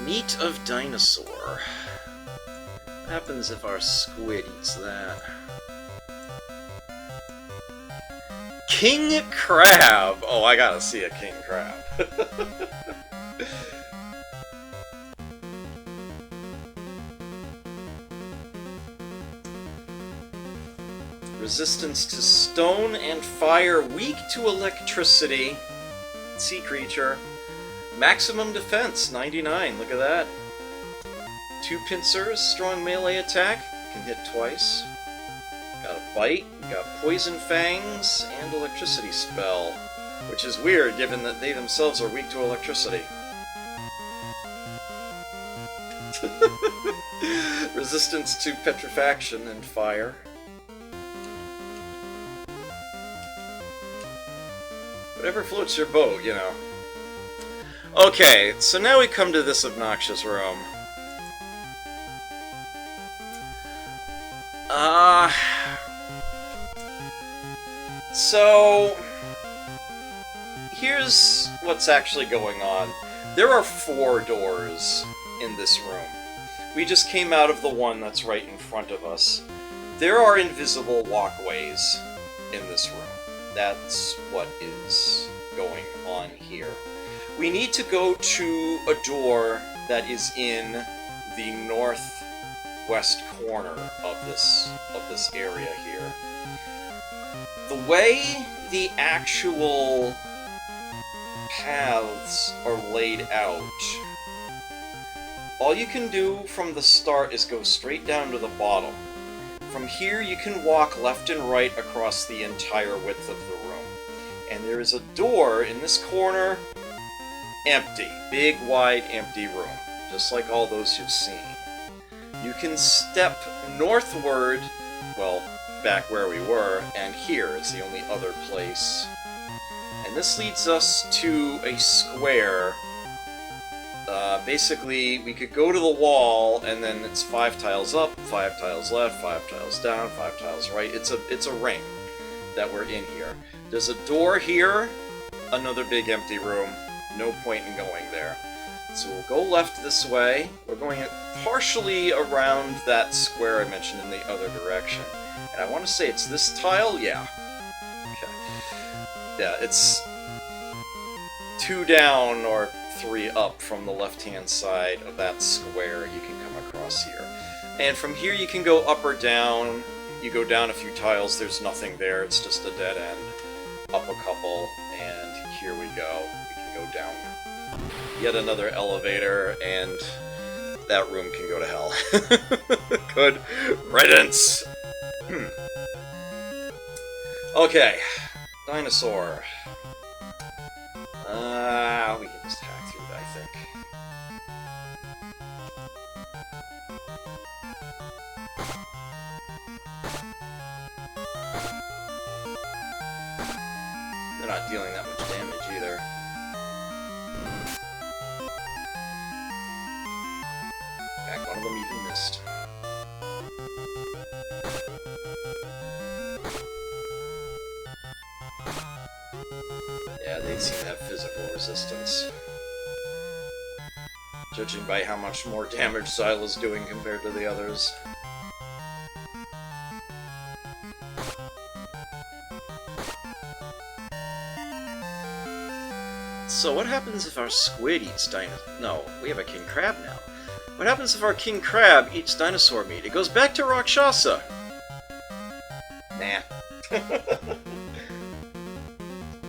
Meat of dinosaur. What happens if our squid eats that? King crab! Oh, I gotta see a king crab. Resistance to stone and fire, weak to electricity. Sea creature. Maximum defense, 99, look at that. 2 pincers, strong melee attack, can hit twice. Got a bite, got poison fangs, and electricity spell. Which is weird, given that they themselves are weak to electricity. Resistance to petrifaction and fire. Whatever floats your boat, you know. Okay, so now we come to this obnoxious room. So here's what's actually going on. There are 4 doors in this room. We just came out of the one that's right in front of us. There are invisible walkways in this room. That's what is going on here. We need to go to a door that is in the northwest corner of this area here. The way the actual paths are laid out, all you can do from the start is go straight down to the bottom. From here you can walk left and right across the entire width of the room. And there is a door in this corner. Empty. Big, wide, empty room. Just like all those you've seen. You can step northward, well, back where we were, and here is the only other place. And this leads us to a square. Basically, we could go to the wall, and then it's 5 tiles up, 5 tiles left, 5 tiles down, 5 tiles right. It's a ring that we're in here. There's a door here, another big empty room. No point in going there. So we'll go left this way. We're going partially around that square I mentioned in the other direction. And I want to say it's this tile? Yeah. Okay. Yeah, it's 2 down or 3 up from the left-hand side of that square you can come across here. And from here you can go up or down. You go down a few tiles, there's nothing there, it's just a dead end. Up a couple, and here we go. Go down yet another elevator, and that room can go to hell. Good riddance. Okay, dinosaur. We can just hack through that, I think. They're not dealing that much damage either. One of them even missed. Yeah, they seem to have physical resistance. Judging by how much more damage Xyla's doing compared to the others. So what happens if our squid eats dinosaur? No, we have a king crab now. What happens if our king crab eats dinosaur meat? It goes back to Rakshasa. Nah.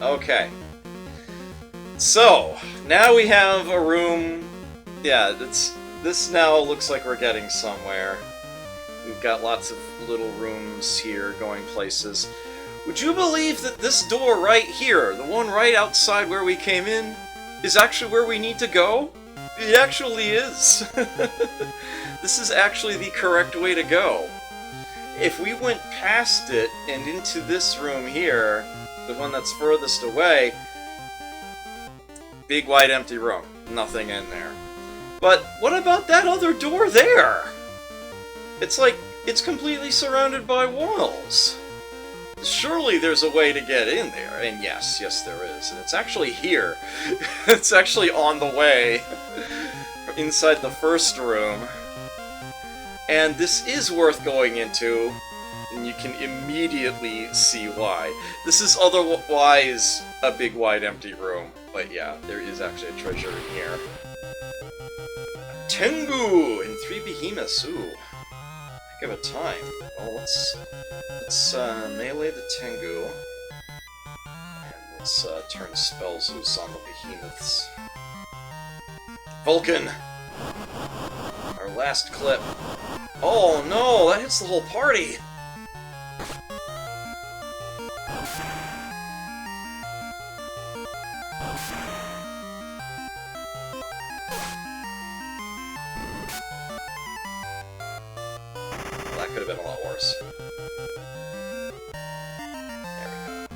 Okay. So, now we have a room. Yeah, this now looks like we're getting somewhere. We've got lots of little rooms here going places. Would you believe that this door right here, the one right outside where we came in, is actually where we need to go? It actually is. This is actually the correct way to go. If we went past it and into this room here, the one that's furthest away, big wide empty room, nothing in there. But what about that other door there? It's like it's completely surrounded by walls. Surely there's a way to get in there, and yes, there is, and it's actually here. It's actually on the way inside the first room. And this is worth going into, and you can immediately see why. This is otherwise a big wide empty room, but yeah, there is actually a treasure in here. Tengu and 3 behemoths, ooh. Give it time. Well, let's melee the Tengu, and let's turn spells loose on the behemoths. Vulcan! Our last clip. Oh no, that hits the whole party! That could have been a lot worse. There we go.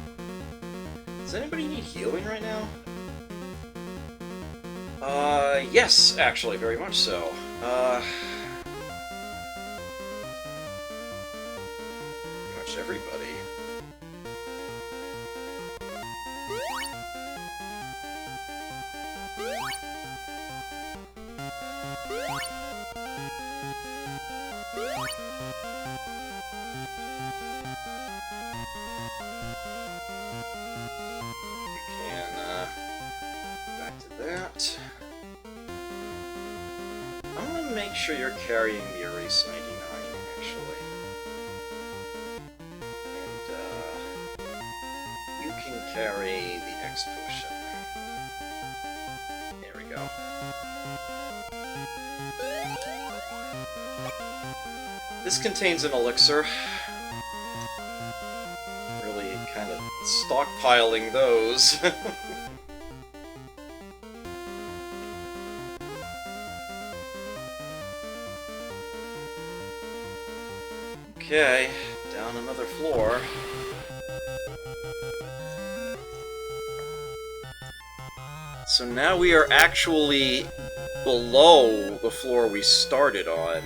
Does anybody need healing right now? Yes, actually, very much so. Pretty much everybody. Back to that. I'm gonna make sure you're carrying the Erase 99, actually. And, you can carry the X Potion. There we go. This contains an elixir. Really kind of stockpiling those. Okay, down another floor. So now we are actually below the floor we started on.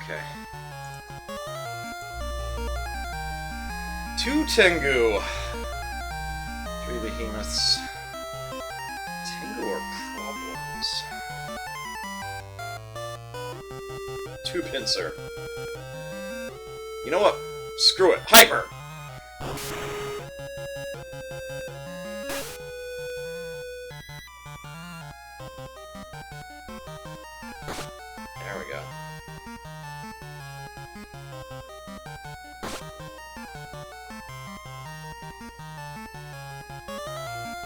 Okay. 2 Tengu! 3 behemoths. Tengu are problems. 2 pincer. You know what? Screw it. Hyper! There we go.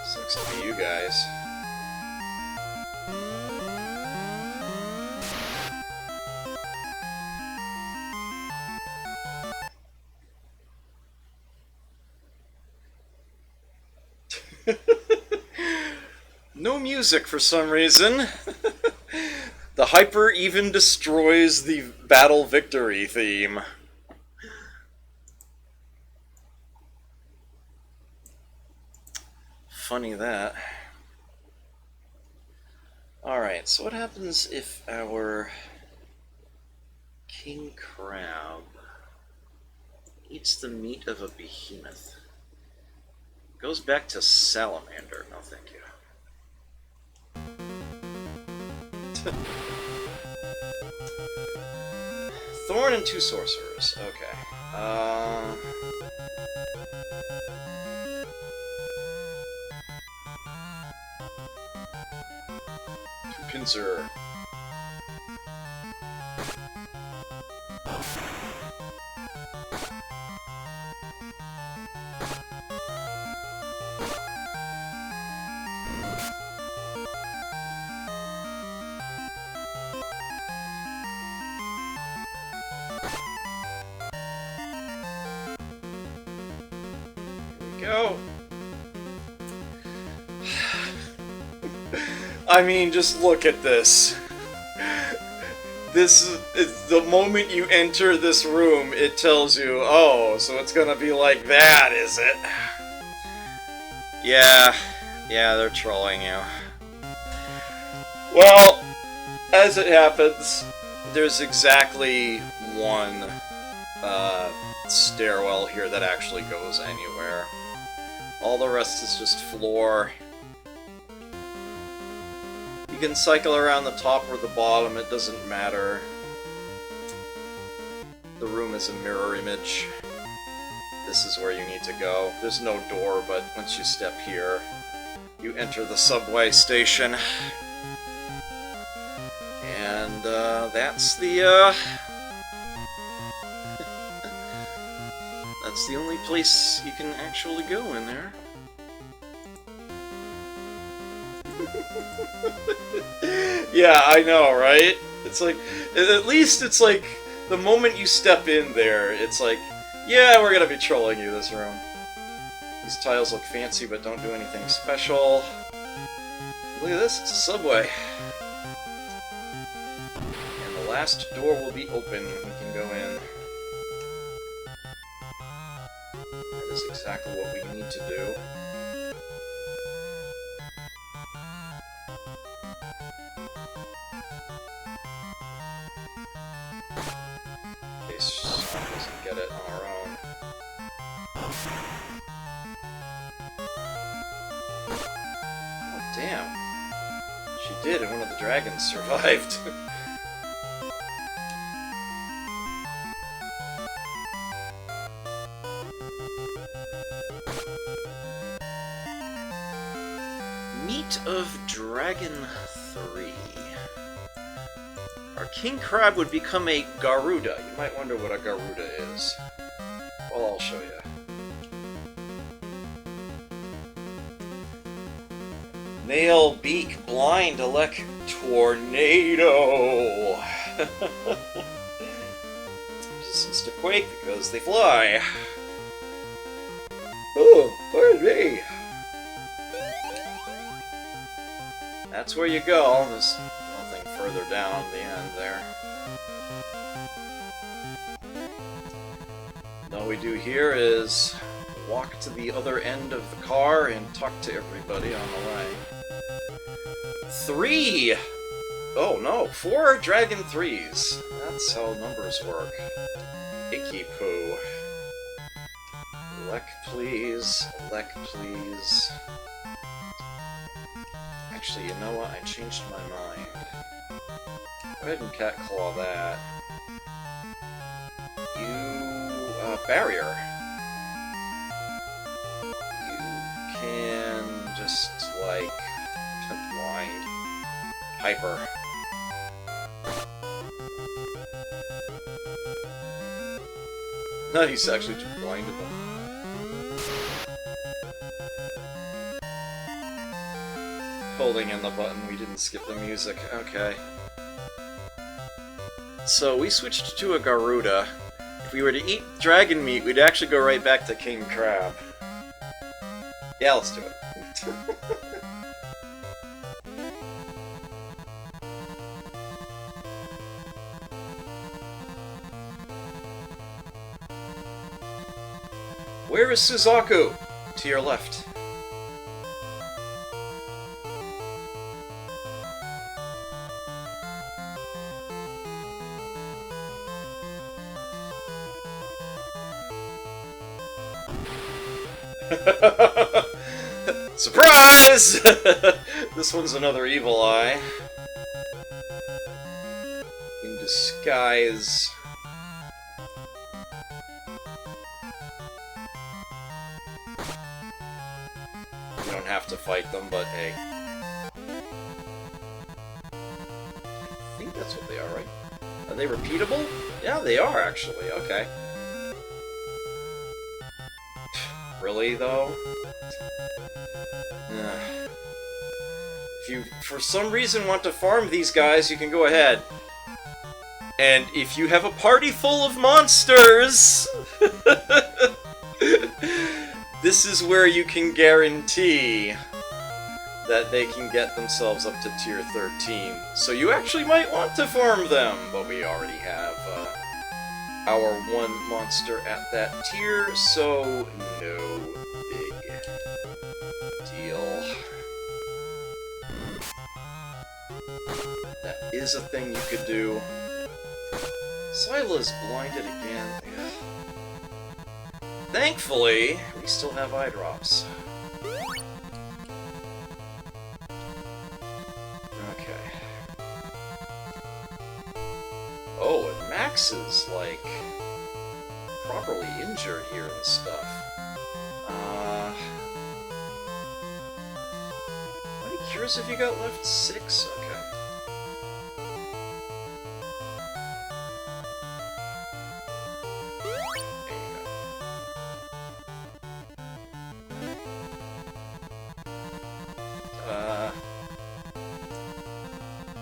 Sucks to be you guys. No music for some reason. The Hyper even destroys the battle victory theme. Funny that. Alright, so what happens if our king crab eats the meat of a behemoth? Goes back to salamander. No, thank you. Thorn and 2 sorcerers. Okay. Pincer. Go. I mean, just look at this. This is the moment you enter this room, it tells you, oh, so it's gonna be like that, is it? Yeah, they're trolling you. Well, as it happens, there's exactly one stairwell here that actually goes anywhere. All the rest is just floor. You can cycle around the top or the bottom, it doesn't matter. The room is a mirror image. This is where you need to go. There's no door, but once you step here, you enter the subway station. And that's the that's the only place you can actually go in there. Yeah, I know, right? It's like, at least it's like, the moment you step in there, it's like, yeah, we're gonna be trolling you this room. These tiles look fancy but don't do anything special. Look at this, it's a subway. And the last door will be open, we can go in. That is exactly what we need to do. In case she doesn't get it on her own. Oh, damn. She did, and one of the dragons survived. Meat of Dragon 3. Our King Crab would become a Garuda. You might wonder what a Garuda is. Well, I'll show you. Nail, Beak, Blind, Elect, Tornado! Resistance to Quake because they fly. Oh, pardon me! That's where you go. There's nothing further down the end there. All we do here is walk to the other end of the car and talk to everybody on the way. 3! Oh no, 4 Dragon 3s. That's how numbers work. Icky poo. Elec, please. Elec, please. Actually, you know what? I changed my mind. Go ahead and cat claw that. You, barrier. You can just, like, blind. Hyper. Nice, actually just blinded them. Holding in the button, we didn't skip the music. Okay. So we switched to a Garuda. If we were to eat dragon meat, we'd actually go right back to King Crab. Yeah, let's do it. Where is Suzaku? To your left. Surprise! This one's another evil eye. In disguise. You don't have to fight them, but hey. I think that's what they are, right? Are they repeatable? Yeah, they are, actually. Okay. Really, though? If you, for some reason, want to farm these guys, you can go ahead. And if you have a party full of monsters, this is where you can guarantee that they can get themselves up to tier 13. So you actually might want to farm them, but we already have our one monster at that tier, so no big deal. That is a thing you could do. Sila's blinded again. Thankfully, we still have eye drops. Okay. Oh, and Max is, like, properly injured here and stuff. How many cures have you got left? 6? Okay.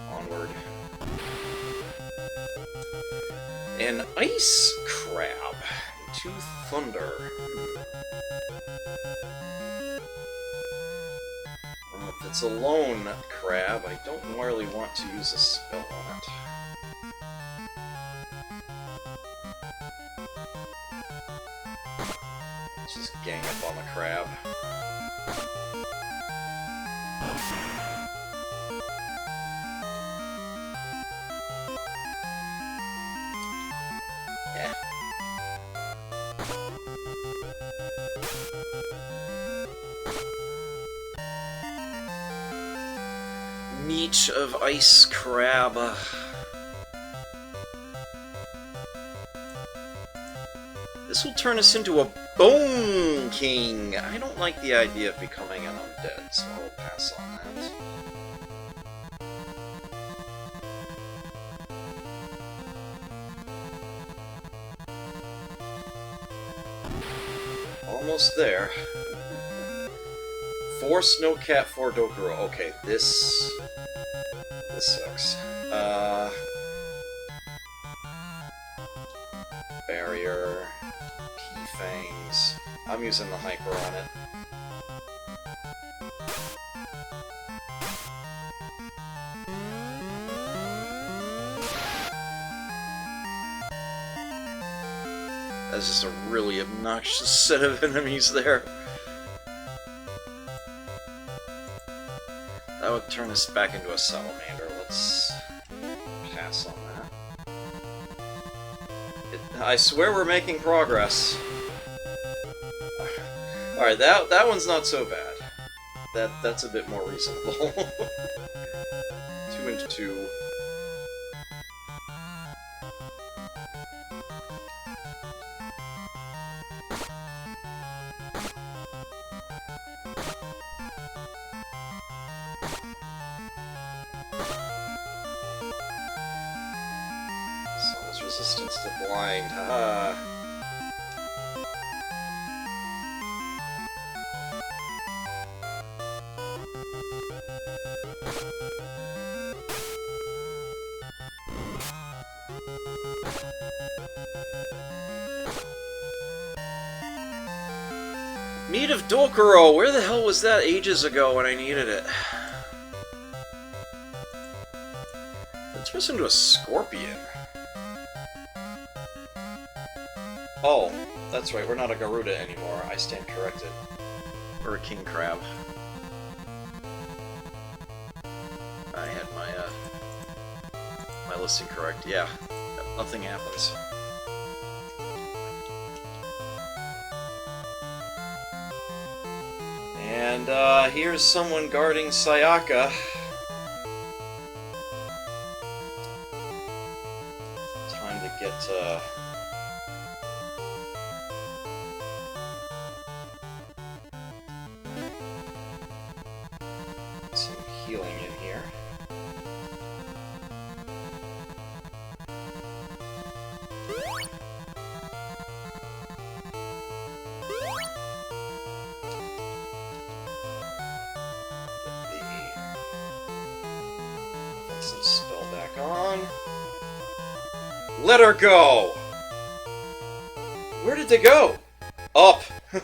Onward. An ice crab into thunder. Well, if it's a lone crab, I don't really want to use a spell on it. Let's just gang up on the crab. Yeah. Meat of ice crab. This will turn us into a Bone King. I don't like the idea of becoming an undead, so I'll pass on that. Almost there. 4 Snowcat, 4 Dokuro. Okay, this sucks. Barrier, P-Fangs. I'm using the Hyper on it. That's just a really obnoxious set of enemies there. That would turn us back into a salamander. Let's pass on that. I swear we're making progress. Alright, that one's not so bad. That's a bit more reasonable. 2 into 2. Resistance to blind, haha. Meat of Dokuro! Where the hell was that ages ago when I needed it? It turns into a scorpion. Oh, that's right, we're not a Garuda anymore. I stand corrected. We're a king crab. I had my listing correct. Yeah, nothing happens. And here's someone guarding Sayaka. Time to get Some healing in here. Some spell back on. Let her go! Where did they go? Up! You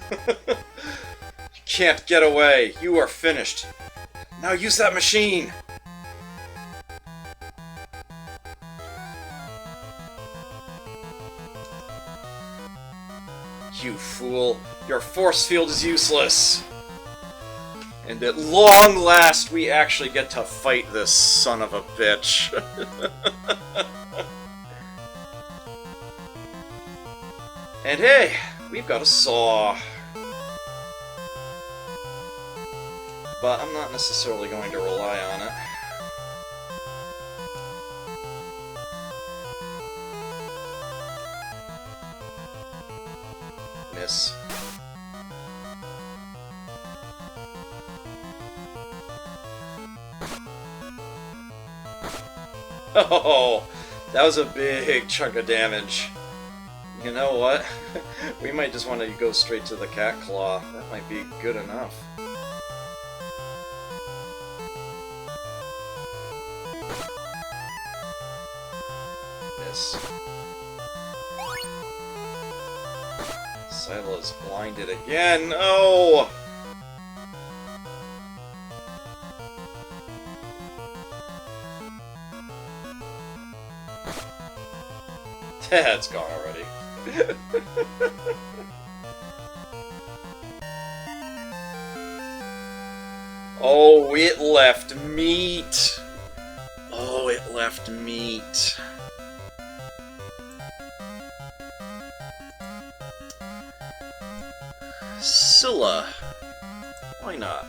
can't get away. You are finished. Now use that machine! You fool. Your force field is useless. And at long last, we actually get to fight this son of a bitch. And hey, we've got a saw. But I'm not necessarily going to rely on it. Miss. Oh, that was a big chunk of damage. You know what? We might just want to go straight to the cat claw. That might be good enough. Miss. Sila's blinded again. Oh! It's gone already. Oh, it left meat. Oh, it left meat. Scylla. Why not?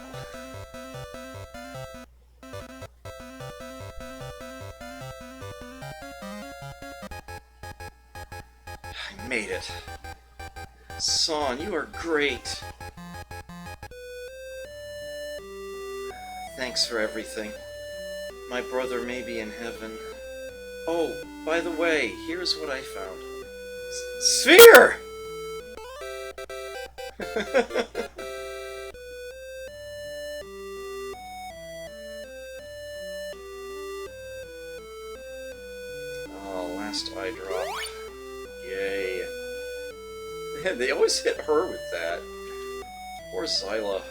I made it. Son, you are great. Thanks for everything. My brother may be in heaven. Oh, by the way, here's what I found. Sphere! Oh, last eye drop. Yay. Man, they always hit her with that. Poor Zyla.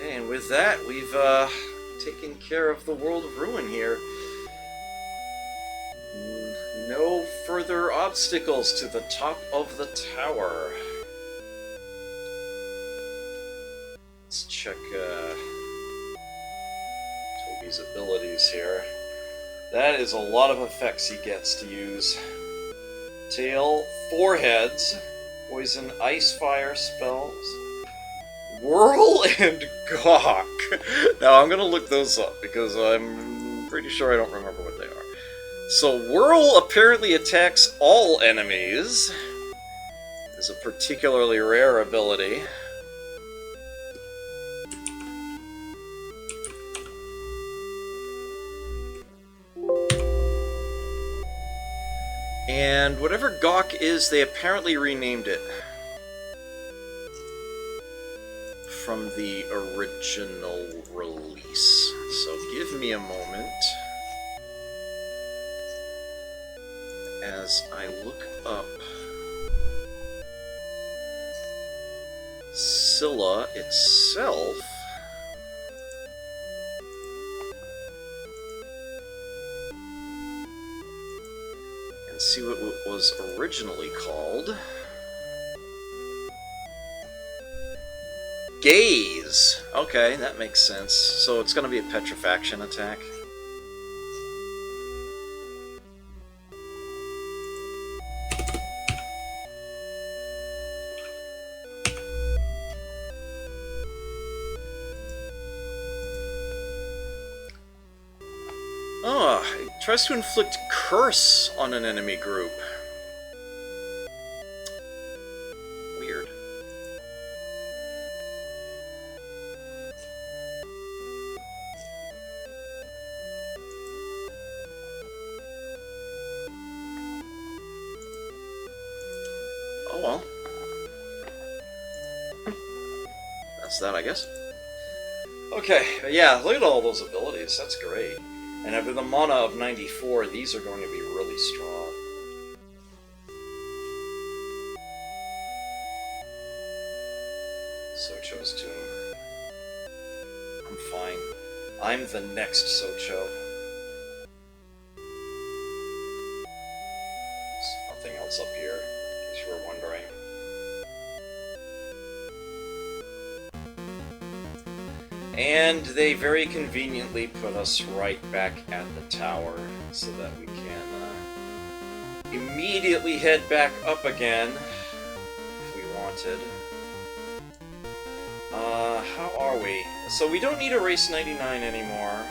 And with that, we've taken care of the World of Ruin here. No further obstacles to the top of the tower. Let's check Toby's abilities here. That is a lot of effects he gets to use. Tail, 4 heads, poison, ice, fire spells, whirl, and gawk. Now I'm gonna look those up because I'm pretty sure I don't remember what they are. So whirl apparently attacks all enemies. It's a particularly rare ability. And whatever gawk is, they apparently renamed it from the original release. So give me a moment as I look up Scylla itself. And see what it was originally called. Gaze! Okay, that makes sense. So it's going to be a petrifaction attack. Ah, it tries to inflict curse on an enemy group. Weird. Oh well. That's that, I guess. Okay, yeah, look at all those abilities. That's great. And with a mana of 94, these are going to be really strong. Socho's Tomb. I'm fine. I'm the next Socho. There's nothing else up here, in case you were wondering. And they very conveniently put us right back at the tower, so that we can immediately head back up again, if we wanted. How are we? So we don't need a race 99 anymore.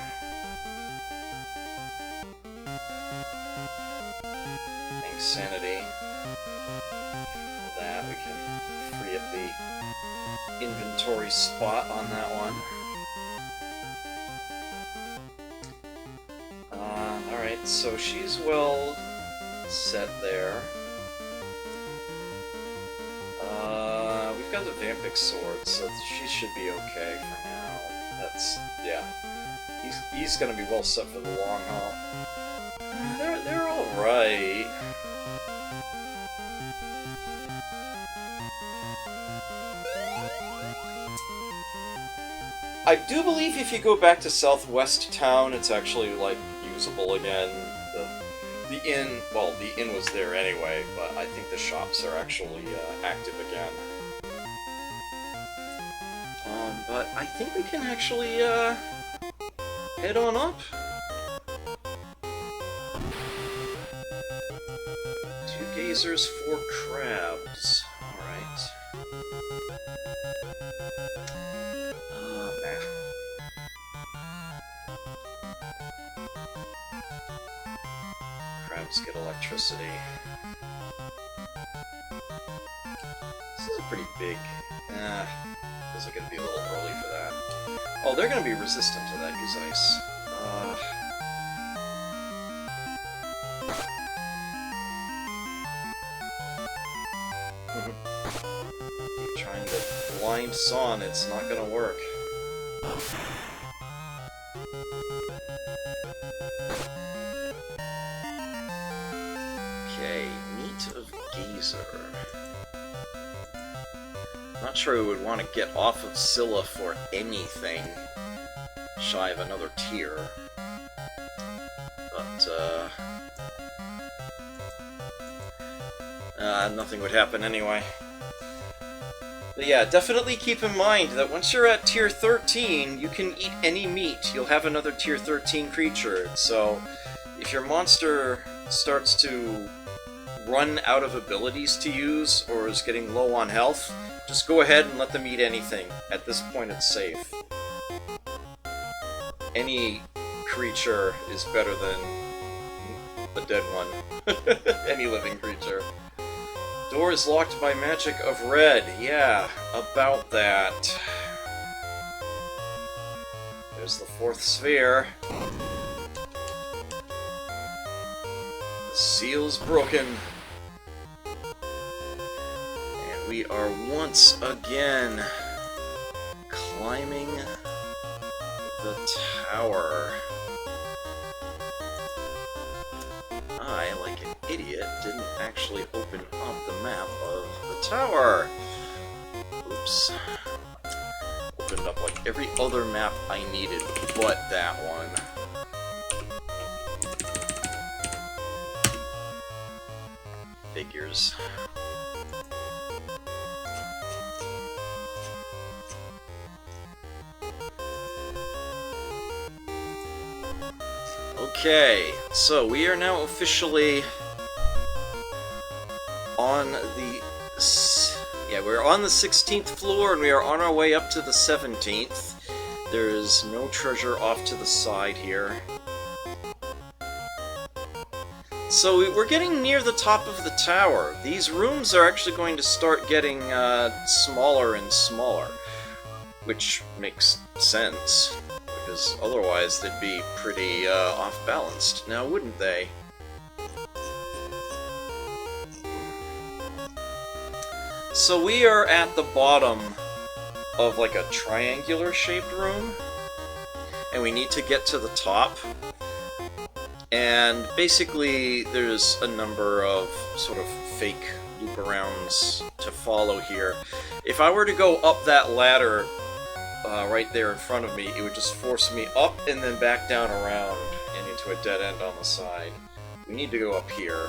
Thanks, Sanity. For that, we can free up the inventory spot on that one. Alright, so she's well set there. We've got the Vampix sword, so she should be okay for now. That's, yeah. He's gonna be well set for the long haul. They're alright. I do believe if you go back to Southwest Town, it's actually, like, usable again. The inn, well, the inn was there anyway, but I think the shops are actually active again. But I think we can actually head on up. 2 geysers, 4 crabs. Alright. Crabs get electricity. This is a pretty big... this is gonna be a little early for that. Oh, they're gonna be resistant to that use ice. Keep trying to blind Son, it's not gonna work. Okay, Meat of Geyser. Not sure we would want to get off of Scylla for anything shy of another tier. But, nothing would happen anyway. But yeah, definitely keep in mind that once you're at tier 13, you can eat any meat. You'll have another tier 13 creature. So, if your monster starts to run out of abilities to use, or is getting low on health, just go ahead and let them eat anything. At this point, it's safe. Any creature is better than the dead one. Any living creature. Door is locked by magic of red. Yeah, about that. There's the 4th sphere. The seal's broken. We are once again climbing the tower. I, like an idiot, didn't actually open up the map of the tower. Oops. Opened up like every other map I needed but that one. Figures. Okay, so we are now officially on the... Yeah, we're on the 16th floor, and we are on our way up to the 17th. There is no treasure off to the side here. So we're getting near the top of the tower. These rooms are actually going to start getting smaller and smaller, which makes sense. Because otherwise they'd be pretty off-balanced, now wouldn't they? So we are at the bottom of like a triangular shaped room, and we need to get to the top. And basically there's a number of sort of fake loop-arounds to follow here. If I were to go up that ladder right there in front of me, it would just force me up and then back down around and into a dead end on the side. We need to go up here.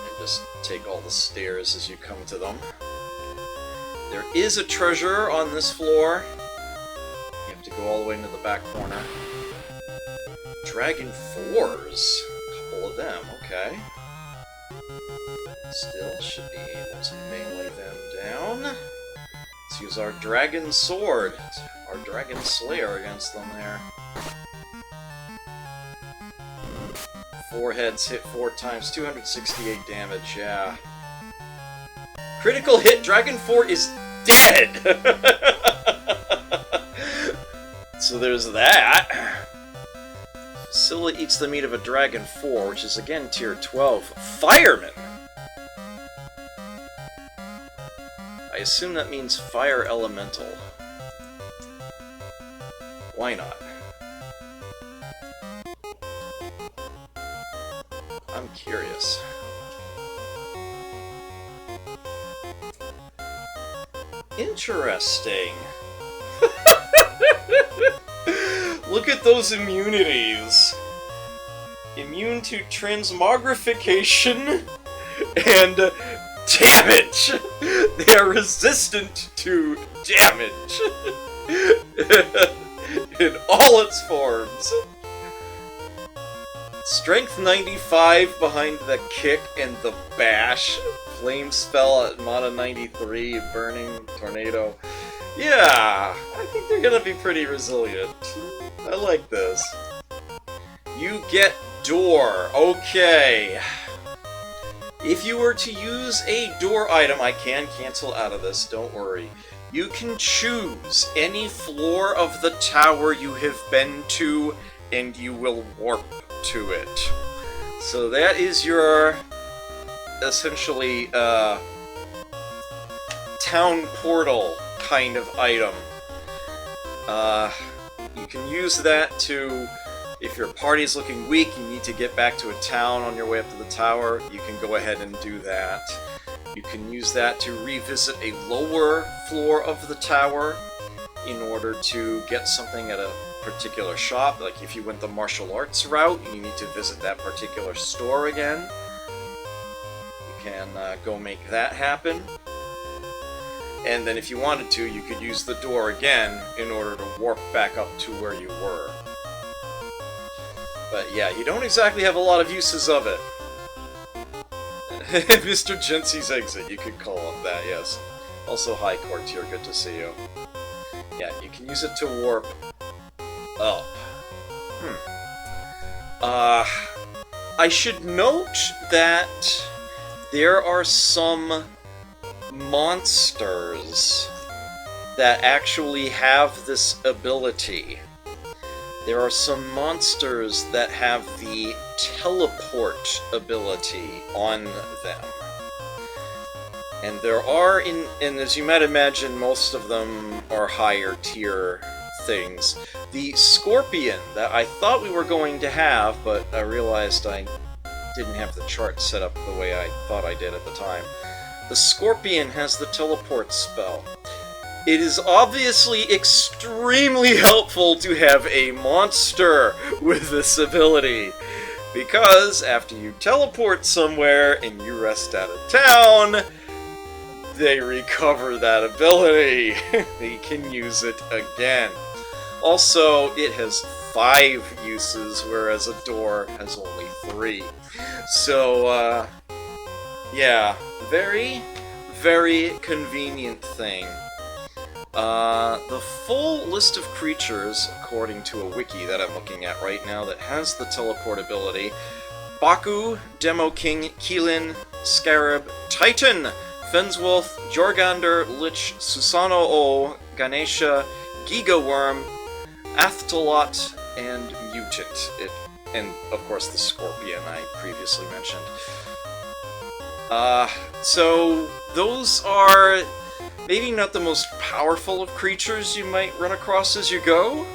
And just take all the stairs as you come to them. There is a treasure on this floor. You have to go all the way into the back corner. Dragon 4s. A couple of them, okay. Still should be able to melee them down. Let's use our Dragon Sword, our Dragon Slayer against them there. 4 heads hit 4 times, 268 damage, yeah. Critical hit, Dragon 4 is dead! So there's that. Scylla eats the meat of a Dragon 4, which is again tier 12. Fireman! I assume that means fire elemental. Why not? I'm curious. Interesting. Look at those immunities. Immune to transmogrification and damage. They are resistant to damage in all its forms. Strength 95 behind the kick and the bash. Flame spell at mana 93, burning tornado. Yeah, I think they're gonna be pretty resilient. I like this. You get door. Okay. If you were to use a door item, I can cancel out of this, don't worry. You can choose any floor of the tower you have been to, and you will warp to it. So that is your, essentially, town portal kind of item. You can use that to, if your party's looking weak, you need to get back to a town on your way up to the tower, you can go ahead and do that. You can use that to revisit a lower floor of the tower in order to get something at a particular shop. Like if you went the martial arts route, you need to visit that particular store again. You can go make that happen. And then if you wanted to, you could use the door again in order to warp back up to where you were. But yeah, you don't exactly have a lot of uses of it. Mr. Jency's exit, you could call it that, yes. Also, hi Courtier, good to see you. Yeah, you can use it to warp up. I should note that there are some monsters that actually have this ability. There are some monsters that have the teleport ability on them. And there are, and as you might imagine, most of them are higher tier things. The Scorpion that I thought we were going to have, but I realized I didn't have the chart set up the way I thought I did at the time. The Scorpion has the teleport spell. It is obviously extremely helpful to have a monster with this ability, because after you teleport somewhere and you rest out of town, they recover that ability. They can use it again. Also, it has 5 uses, whereas a door has only 3. So, yeah, very, very convenient thing. The full list of creatures, according to a wiki that I'm looking at right now that has the teleport ability: Baku, Demo King, Keelan, Scarab, Titan, Fenswolf, Jorgander, Lich, Susanoo, Ganesha, Giga Worm, Athtalot, and Mutant. And of course the Scorpion I previously mentioned. So those are maybe not the most powerful of creatures you might run across as you go,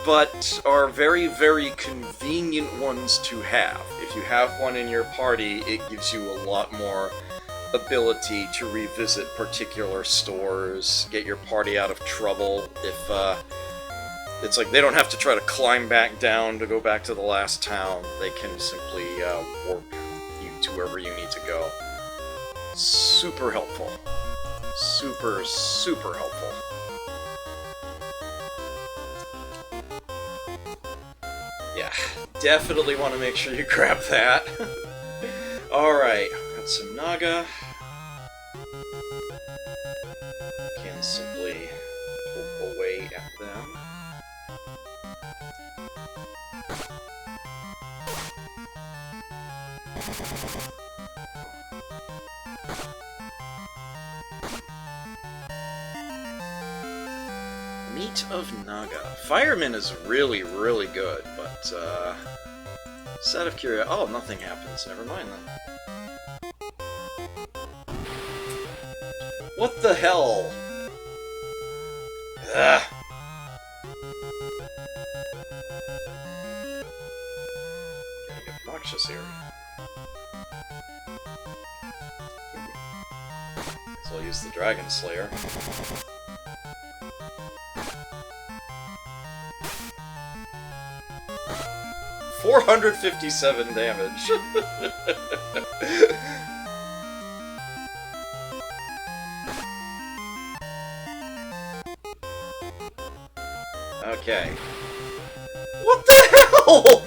but are very, very convenient ones to have. If you have one in your party, it gives you a lot more ability to revisit particular stores, get your party out of trouble. If it's like they don't have to try to climb back down to go back to the last town, they can simply warp you to wherever you need to go. Super helpful. Super, super helpful. Yeah, definitely want to make sure you grab that. Alright, got some Naga. Can simply poke away at them. Meat of Naga. Fireman is really, really good, but, just out of curiosity... Oh, nothing happens. Never mind, then. What the hell? Ugh. Getting obnoxious here. So I'll use the Dragon Slayer. $457 damage. Okay. What the hell?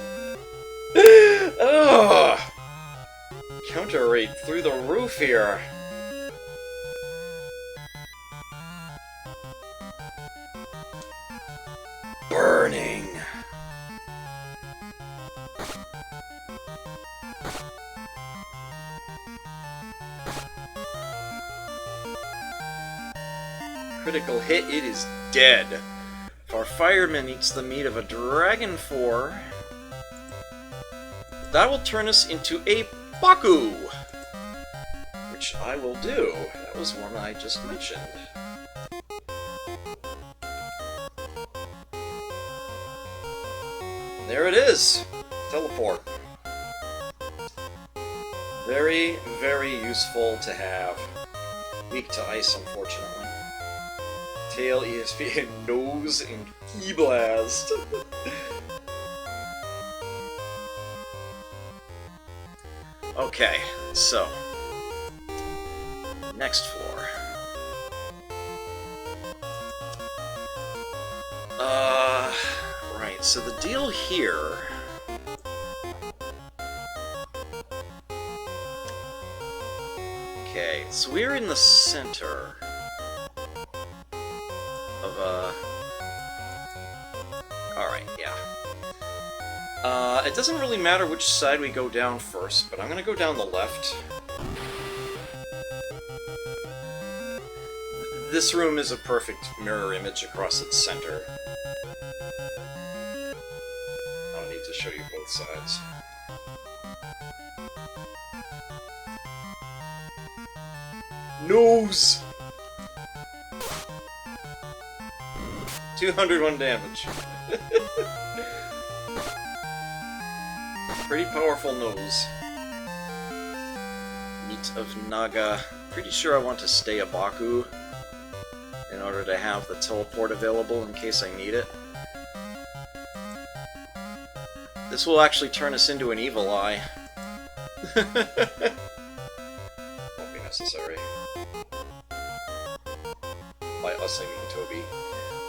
Ugh. Counter rate through the roof here. Burning. Critical hit, it is dead. If our fireman eats the meat of a Dragon 4, that will turn us into a Baku! Which I will do. That was one I just mentioned. There it is! Teleport. Very, very useful to have. Weak to ice, unfortunately. Tail, ESP, and nose, and E-Blast. Okay, so. Next floor. Right, so the deal here... Okay, so we're in the center of Alright, yeah. It doesn't really matter which side we go down first, but I'm gonna go down the left. This room is a perfect mirror image across its center. I don't need to show you both sides. Nose! 201 damage. Pretty powerful nose. Meat of Naga. Pretty sure I want to stay a Baku in order to have the teleport available in case I need it. This will actually turn us into an Evil Eye. Won't be necessary. By us, I mean Toby.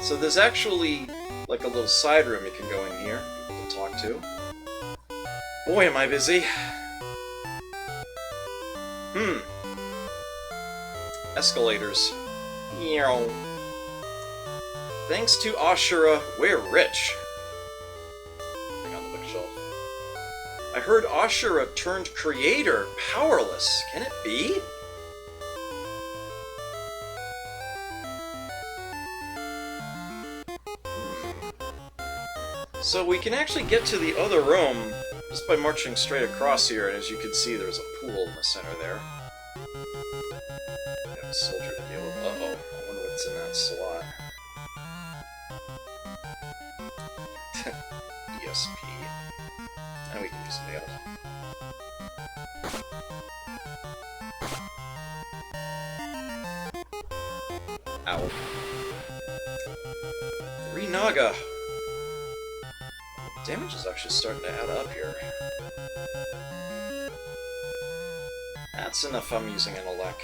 So there's actually like a little side room you can go in here, people to talk to. Boy, am I busy. Escalators. Meow. Thanks to Ashura, we're rich. Hang on the bookshelf. I heard Ashura turned creator powerless. Can it be? So we can actually get to the other room Just by marching straight across here, and as you can see, there's a pool in the center there. We have a soldier to deal with. Uh-oh, I wonder what's in that slot. ESP. And we can just nail it. Ow. 3 Naga! Damage is actually starting to add up here. That's enough I'm using an Elec.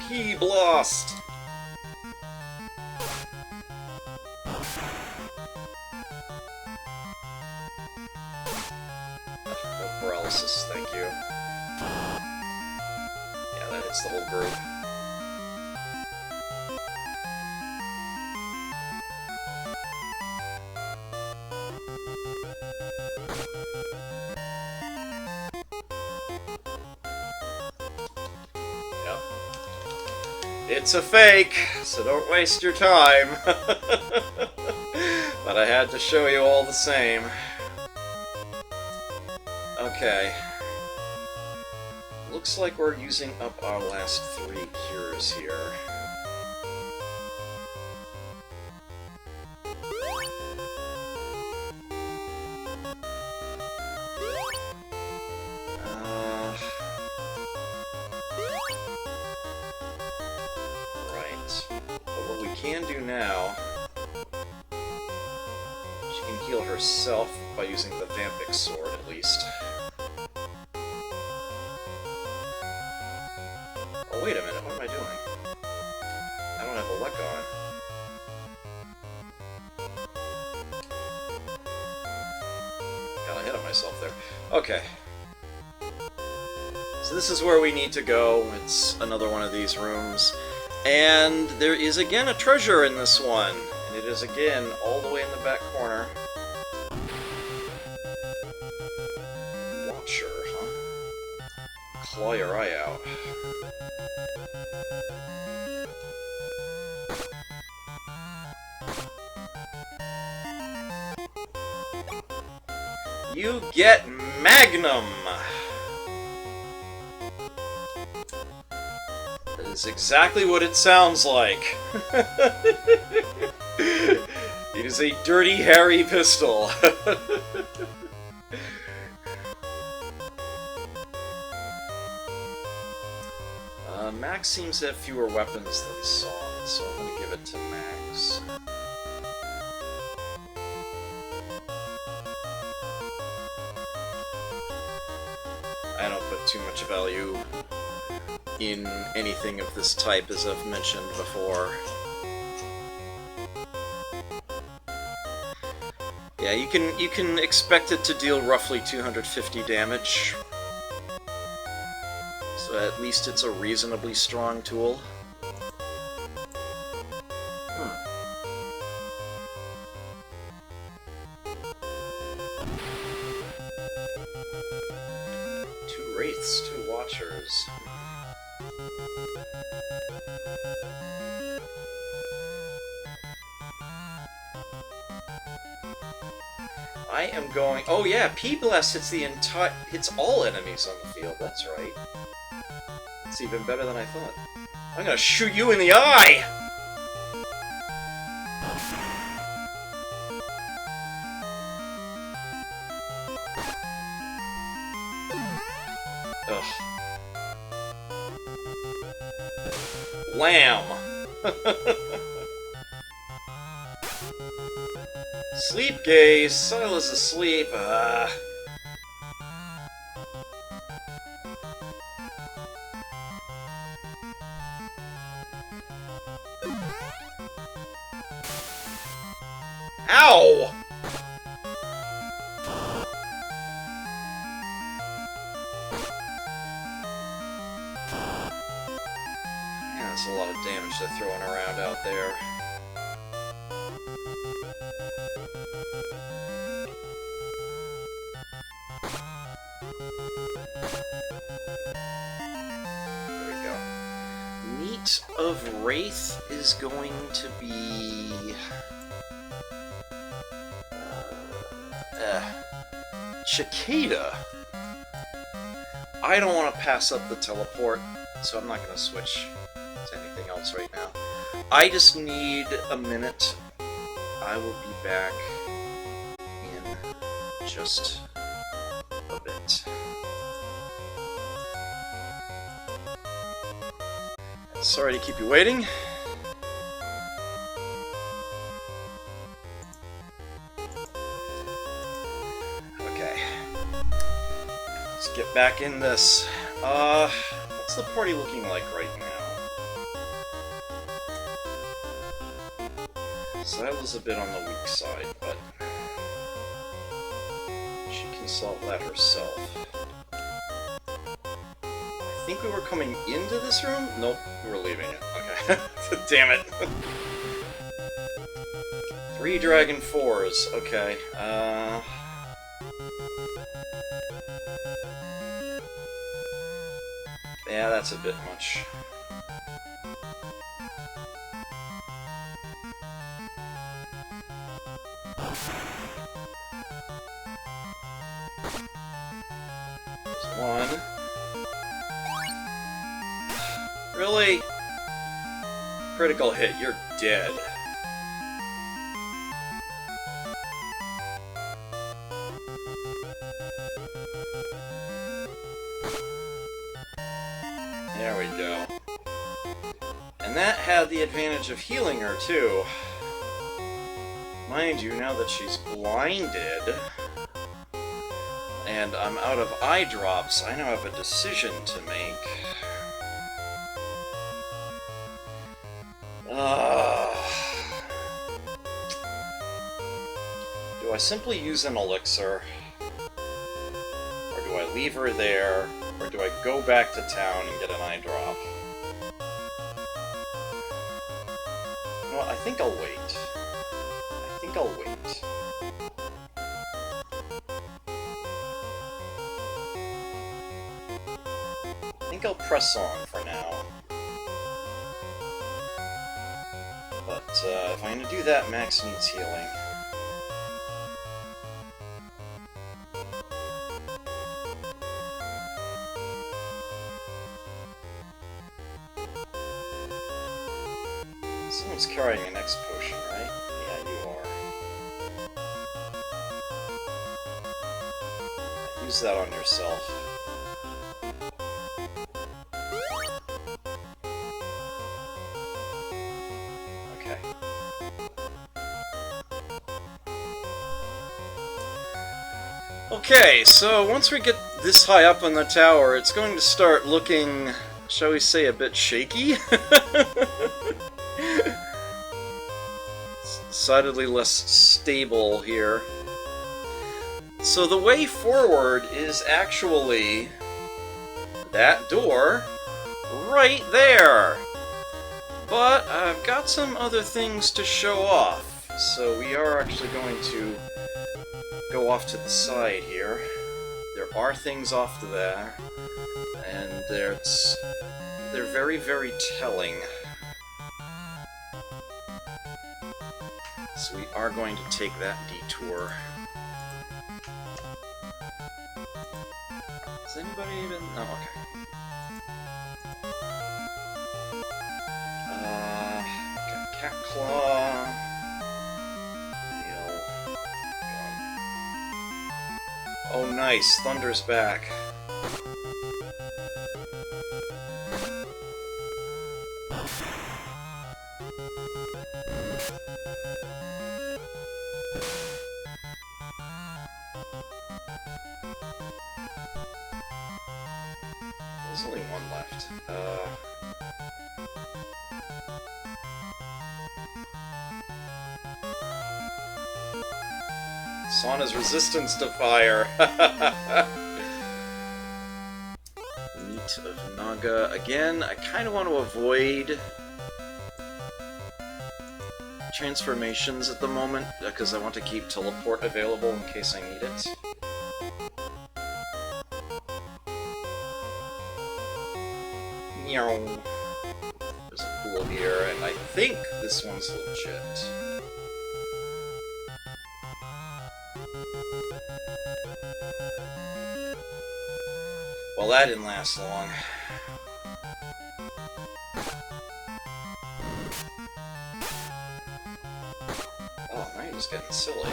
P-Blast! No paralysis, thank you. Yeah, that hits the whole group. It's a fake, so don't waste your time. But I had to show you all the same. Okay. Looks like we're using up our last 3 cures here. Can do now, she can heal herself by using the Vampix sword, at least. Oh, wait a minute, what am I doing? I don't have a Elec on. Got ahead of myself there. Okay. So this is where we need to go. It's another one of these rooms. And there is again a treasure in this one, and it is again all the way in the back corner. Watcher, huh? Claw your eye out. You get Magnum! Is exactly what it sounds like. It is a dirty, hairy pistol. Max seems to have fewer weapons than Song, so I'm gonna give it to Max. I don't put too much value in anything of this type, as I've mentioned before. Yeah, you can expect it to deal roughly 250 damage. So at least it's a reasonably strong tool. Two Wraiths, 2 Watchers. I am going. Oh yeah, P-Blast hits all enemies on the field. That's right. It's even better than I thought. I'm gonna shoot you in the eye. Ugh. Lamb. Sleep gaze. Silas asleep. Ow! Yeah, that's a lot of damage they're throwing around out there. Of Wraith is going to be Cicada. I don't want to pass up the teleport, so I'm not going to switch to anything else right now. I just need a minute. I will be back in just a bit. Sorry to keep you waiting. Okay. Let's get back in this. What's the party looking like right now? Zyla's a bit on the weak side, but she can solve that herself. I think we were coming into this room? Nope, we were leaving it. Okay. Damn it. 3 Dragon 4s. Okay. Yeah, that's a bit much. There's one. Really? Critical hit, you're dead. There we go. And that had the advantage of healing her, too. Mind you, now that she's blinded, and I'm out of eye drops, I now have a decision to make. Do I simply use an elixir? Or do I leave her there? Or do I go back to town and get an eye drop? You know what, I think I'll wait. I think I'll wait. I think I'll press on for now. But if I'm going to do that, Max needs healing. Someone's carrying an X potion, right? Yeah, you are. Use that on yourself. Okay. Okay, so once we get this high up on the tower, it's going to start looking, shall we say, a bit shaky? Decidedly less stable here. So the way forward is actually that door right there. But I've got some other things to show off, so we are actually going to go off to the side here. There are things off to there, and they're very, very telling. So we are going to take that detour. Does anybody even... Oh, okay. Got Cat Claw. Heal. Oh, nice. Thunder's back. There's only one left. Sauna's resistance to fire. Meat of Naga. Again, I kind of want to avoid transformations at the moment, because I want to keep teleport available in case I need it. There's a pool here, and I think this one's legit. Well, that didn't last long. Oh, now he's getting silly.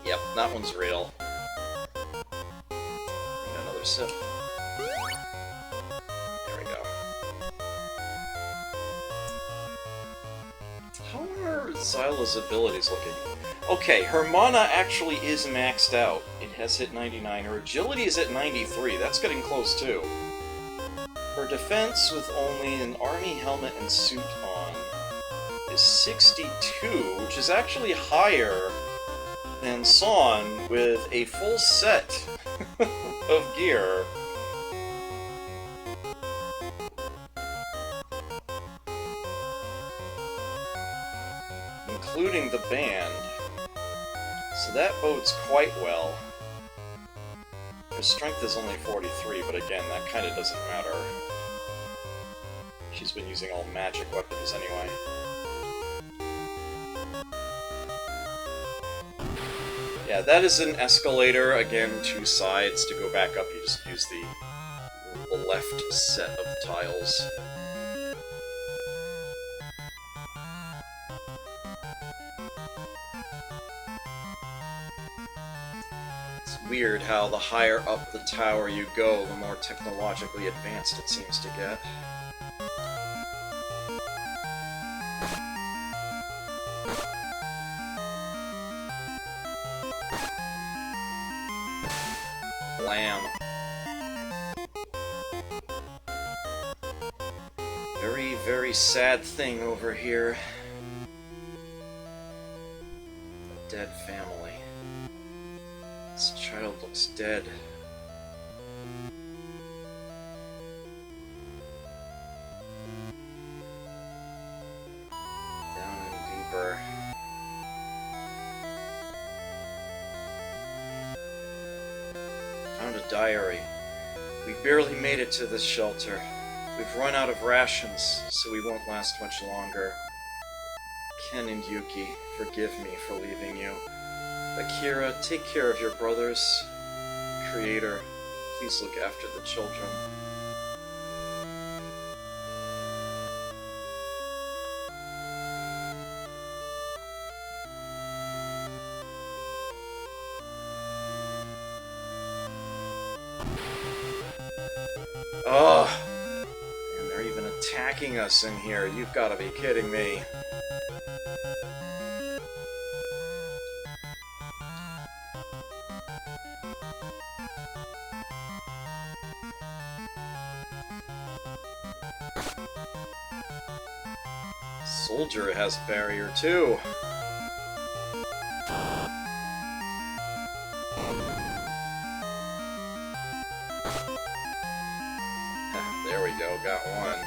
Yep, that one's real. Another sip. There we go. How are Xyla's abilities looking? Okay, her mana actually is maxed out. It has hit 99. Her agility is at 93. That's getting close, too. Her defense, with only an army helmet and suit on, is 62, which is actually higher than Son with a full set of gear. Including the band. So that bodes quite well. Her strength is only 43, but again, that kind of doesn't matter. She's been using all magic weapons anyway. Yeah, that is an escalator. Again, 2 sides. To go back up, you just use the left set of tiles. It's weird how the higher up the tower you go, the more technologically advanced it seems to get. Blam. Very, very sad thing over here. A dead family. This child looks dead. Down and deeper. Found a diary. We barely made it to this shelter. We've run out of rations, so we won't last much longer. Ken and Yuki, forgive me for leaving you. Akira, take care of your brothers. Creator, please look after the children. Oh, and they're even attacking us in here. You've got to be kidding me. Soldier has barrier too. There we go, got one.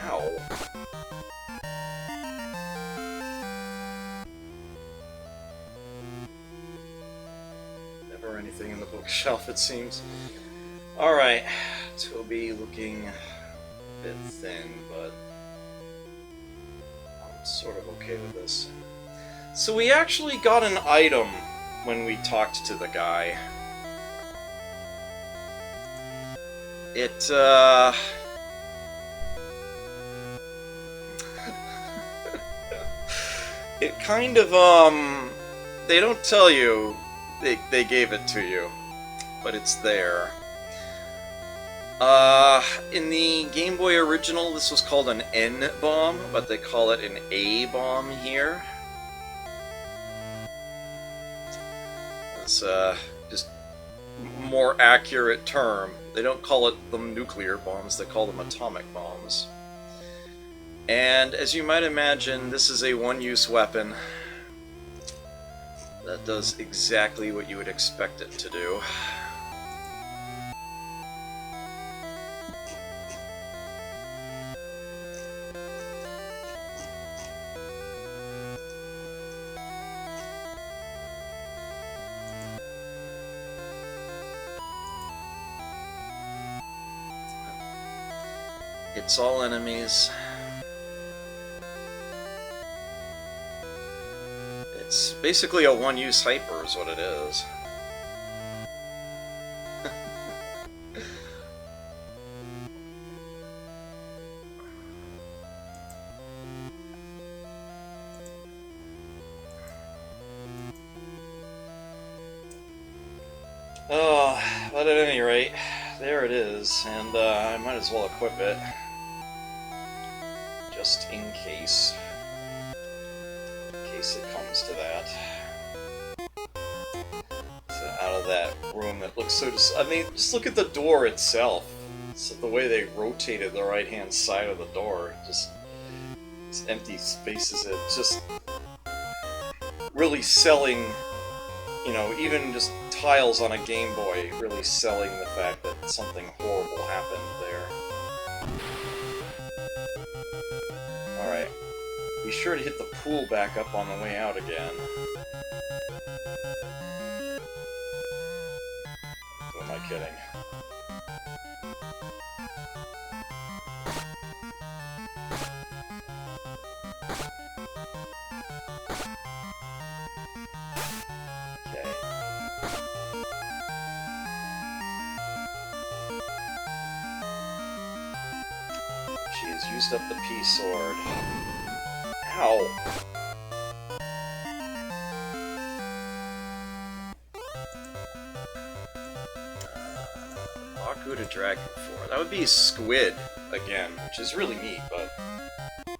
Ow. Never anything in the bookshelf, it seems. Alright, Toby looking a bit thin, but I'm sort of okay with this. So we actually got an item when we talked to the guy. It, it kind of, they don't tell you they gave it to you, but it's there. In the Game Boy original, this was called an N-bomb, but they call it an A-bomb here. It's, just more accurate term. They don't call it them nuclear bombs, they call them atomic bombs. And as you might imagine, this is a one-use weapon that does exactly what you would expect it to do. Hits all enemies. It's basically a one-use hyper is what it is. Oh, but at any rate, there it is, and I might as well equip it, just in case it comes to that. So out of that room that looks so I mean, just look at the door itself. It's the way they rotated the right-hand side of the door, just empty spaces. It's just really selling, you know, even just tiles on a Game Boy, really selling the fact that something horrible happened there. Alright. Be sure to hit the pool back up on the way out again. Who am I kidding? Okay. She has used up the P-sword. Ow! Baku to Dragon 4. That would be Squid again, which is really neat, but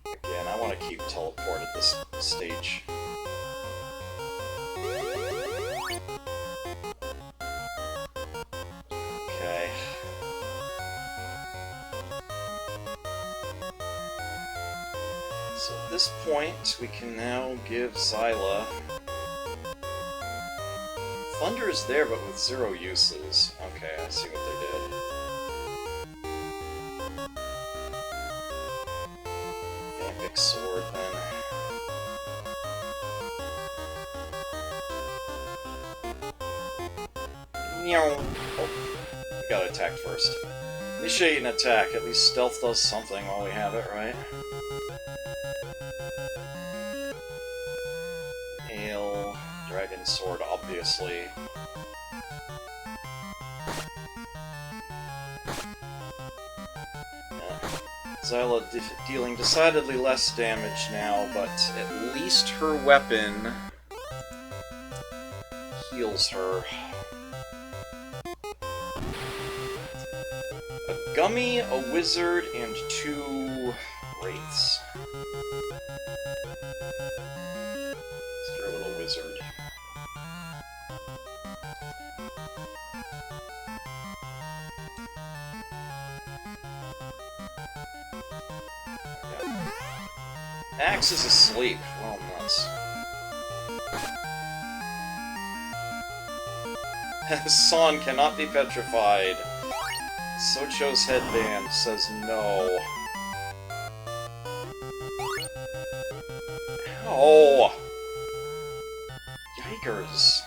again, I want to keep teleport at this stage. Okay. So at this point, we can now give Xyla... Thunder is there, but with 0 uses. Okay, I see what they did. Vampix Sword, then. Meow. Oh, we gotta attack first. Initiate an attack. At least stealth does something while we have it, right? Hail. Dragon Sword, obviously. Xyla dealing decidedly less damage now, but at least her weapon heals her. A Gummy, a Wizard, and 2 Wraiths. Let's throw a little Wizard. Axe is asleep. Well, nuts. San cannot be petrified. Socho's headband says no. Oh! Yikers.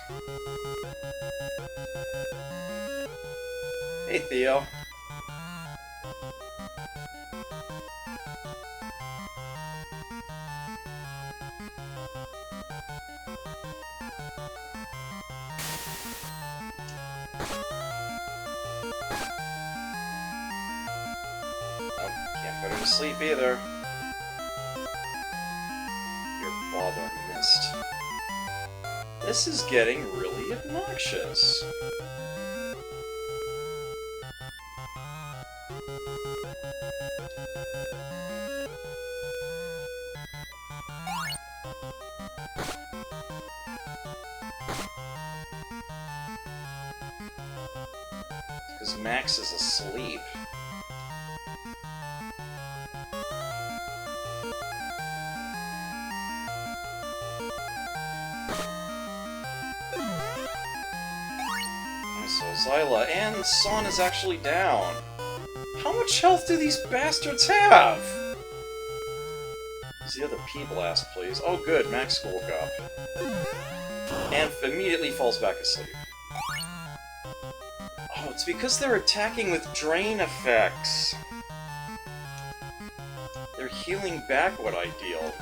Hey, Theo. Can't put her to sleep either. Your father missed. This is getting really obnoxious. Because Max is asleep. Zyla, and Son is actually down. How much health do these bastards have? Use the other P-Blast, please. Oh good, Max woke up. And immediately falls back asleep. Oh, it's because they're attacking with drain effects. They're healing back what I deal.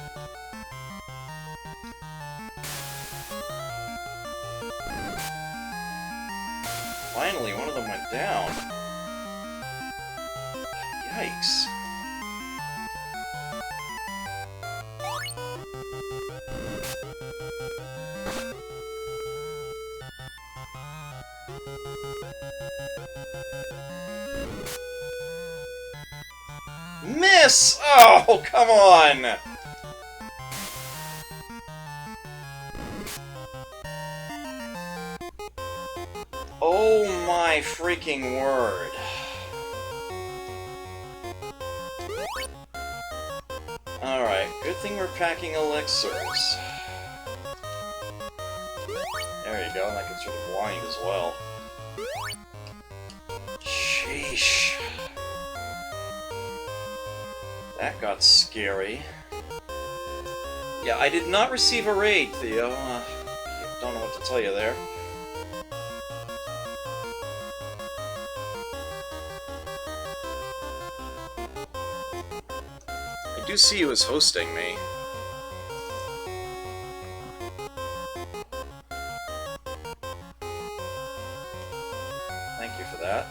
Finally, one of them went down. Yikes. Miss! Oh, come on! Oh my freaking word. Alright, good thing we're packing elixirs. There you go, and that gets rid of blind as well. Sheesh. That got scary. Yeah, I did not receive a raid, Theo. Don't know what to tell you there. I do see you as hosting me. Thank you for that.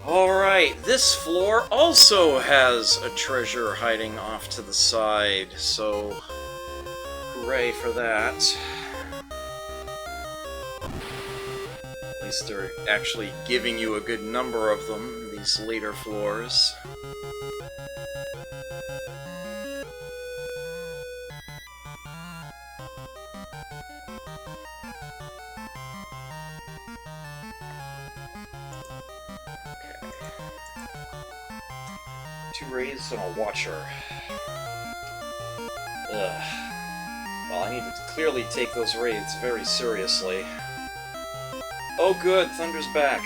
Alright, this floor also has a treasure hiding off to the side, so hooray for that. At least they're actually giving you a good number of them, these later floors. Two raids and a watcher. Ugh. Well, I need to clearly take those raids very seriously. Oh good, Thunder's back.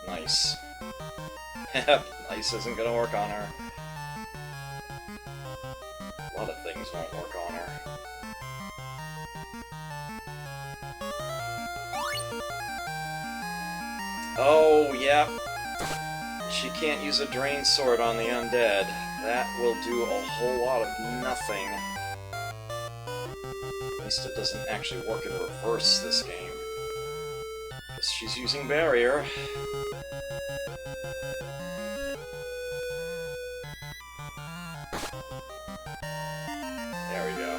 Nice. Nice isn't gonna work on her. A lot of things won't work on her. Oh, yeah. She can't use a Drain Sword on the undead. That will do a whole lot of nothing. At least it doesn't actually work in reverse this game. Because she's using Barrier. There we go.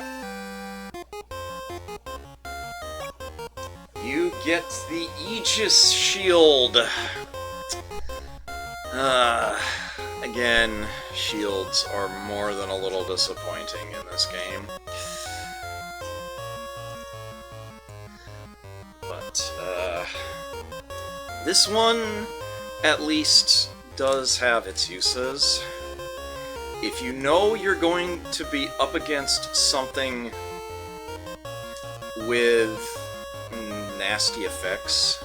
You get the Aegis Shield! Again, shields are more than a little disappointing in this game. But, this one, at least, does have its uses. If you know you're going to be up against something with nasty effects,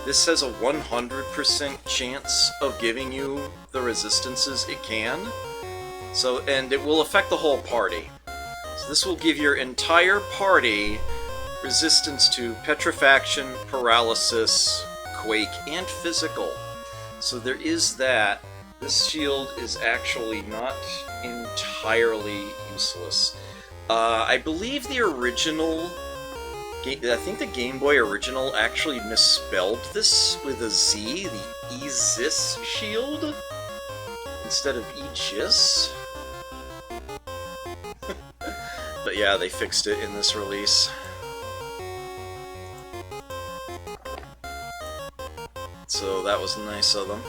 this has a 100% chance of giving you the resistances it can. So, and it will affect the whole party. So this will give your entire party resistance to petrifaction, paralysis, quake, and physical. So there is that. This shield is actually not entirely useless. I believe the original... I think the Game Boy original actually misspelled this with a Z, the Aegis Shield, instead of Aegis. But yeah, they fixed it in this release. So that was nice of them.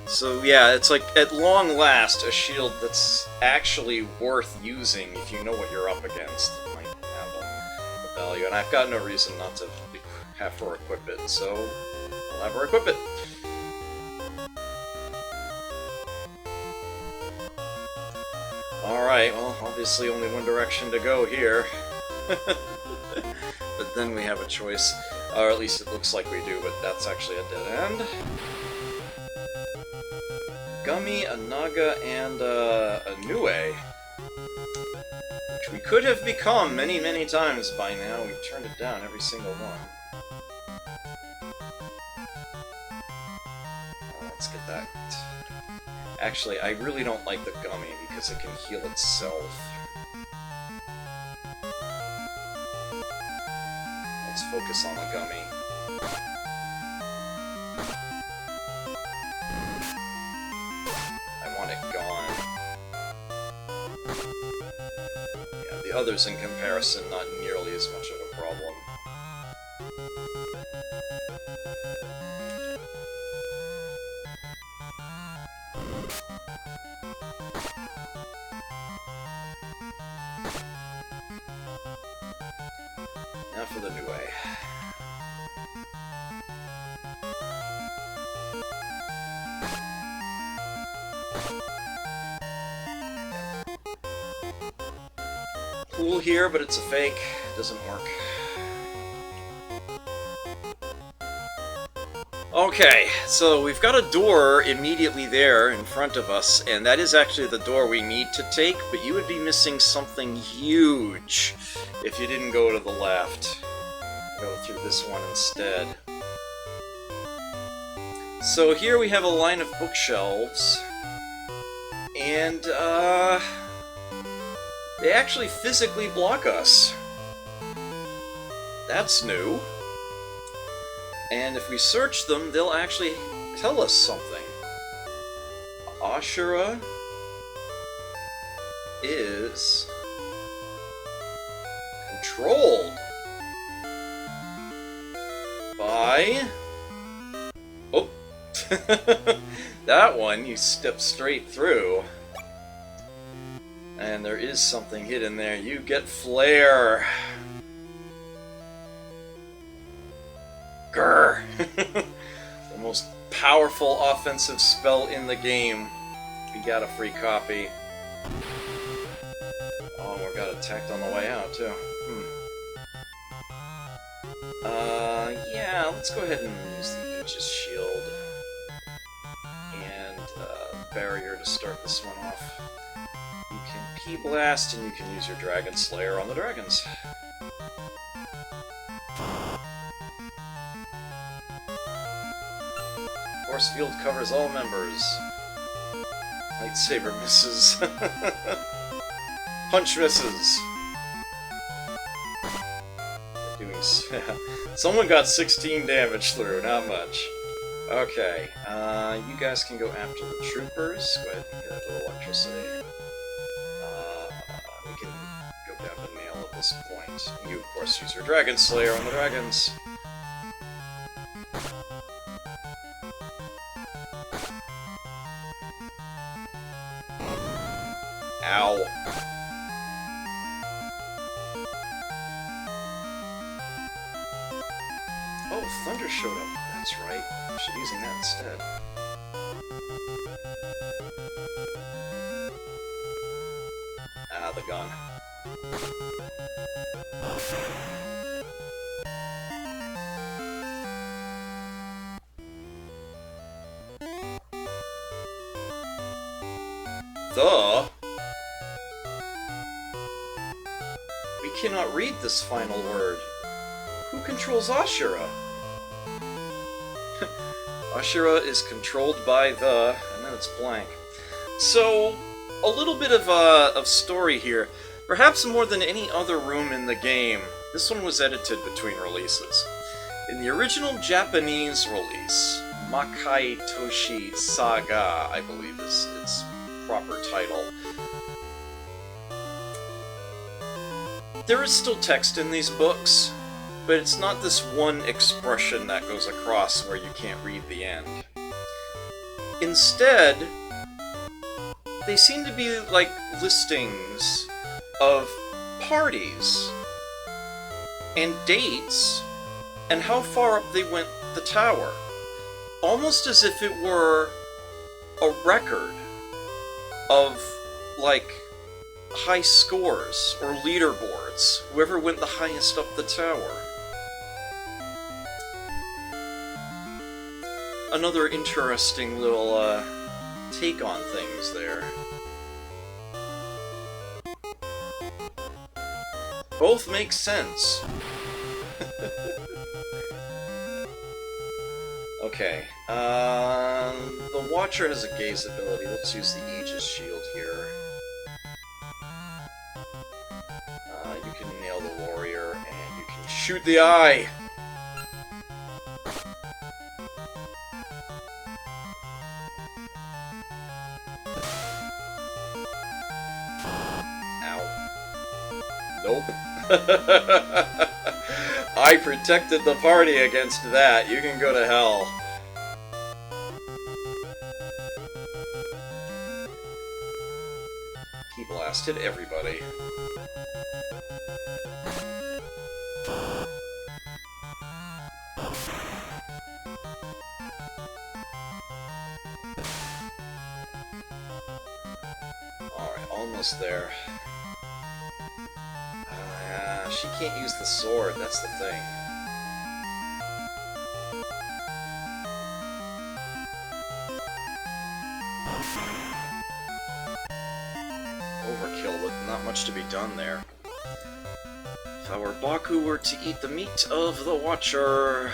So yeah, it's like, at long last, a shield that's actually worth using if you know what you're up against. It might have a value, and I've got no reason not to have her equip it, so I'll have her equip it. Alright, well, obviously only one direction to go here. But then we have a choice, or at least it looks like we do, but that's actually a dead end. Gummy, a Naga, and a Nue, which we could have become many, many times by now. We've turned it down every single one. Let's get that. Actually, I really don't like the Gummy because it can heal itself. Let's focus on the Gummy. I want it gone. Yeah, the others in comparison, not nearly as much of a problem. Now for the Nue. Cool here, but it's a fake. Doesn't work. Okay, so we've got a door immediately there in front of us, and that is actually the door we need to take, but you would be missing something huge if you didn't go to the left. Go through this one instead. So here we have a line of bookshelves, and they actually physically block us. That's new. And if we search them, they'll actually tell us something. Ashura is controlled by... Oh! That one you step straight through. And there is something hidden there. You get Flare. Grr. The most powerful offensive spell in the game. We got a free copy. Oh, and we got attacked on the way out, too. Yeah, let's go ahead and use the Aegis Shield. And, Barrier to start this one off. You can P-Blast, and you can use your Dragon Slayer on the dragons. Force Field covers all members. Lightsaber misses. Punch misses. Someone got 16 damage through, not much. Okay, you guys can go after the troopers. Go ahead and hit it with electricity. We can go down to nail at this point. You, of course, use your Dragon Slayer on the dragons. Ow. Oh, Thunder showed up. That's right. I should be using that instead. Ah, the gun. We cannot read this final word. Who controls Ashura? Ashura is controlled by the... and then it's blank. So, a little bit of story here. Perhaps more than any other room in the game, this one was edited between releases. In the original Japanese release, Makai Toshi Saga, I believe is its proper title, there is still text in these books, but it's not this one expression that goes across where you can't read the end. Instead, they seem to be like listings of parties and dates and how far up they went the tower. Almost as if it were a record of, like, high scores or leaderboards. Whoever went the highest up the tower. Another interesting little, take on things there. Both make sense. Okay, the Watcher has a gaze ability. Let's use the Aegis Shield here. You can nail the warrior, and you can shoot the eye! Nope. I protected the party against that. You can go to hell. Key Blast hit everybody. Alright, almost there. She can't use the sword, that's the thing. Overkill, but not much to be done there. If our Baku were to eat the meat of the Watcher,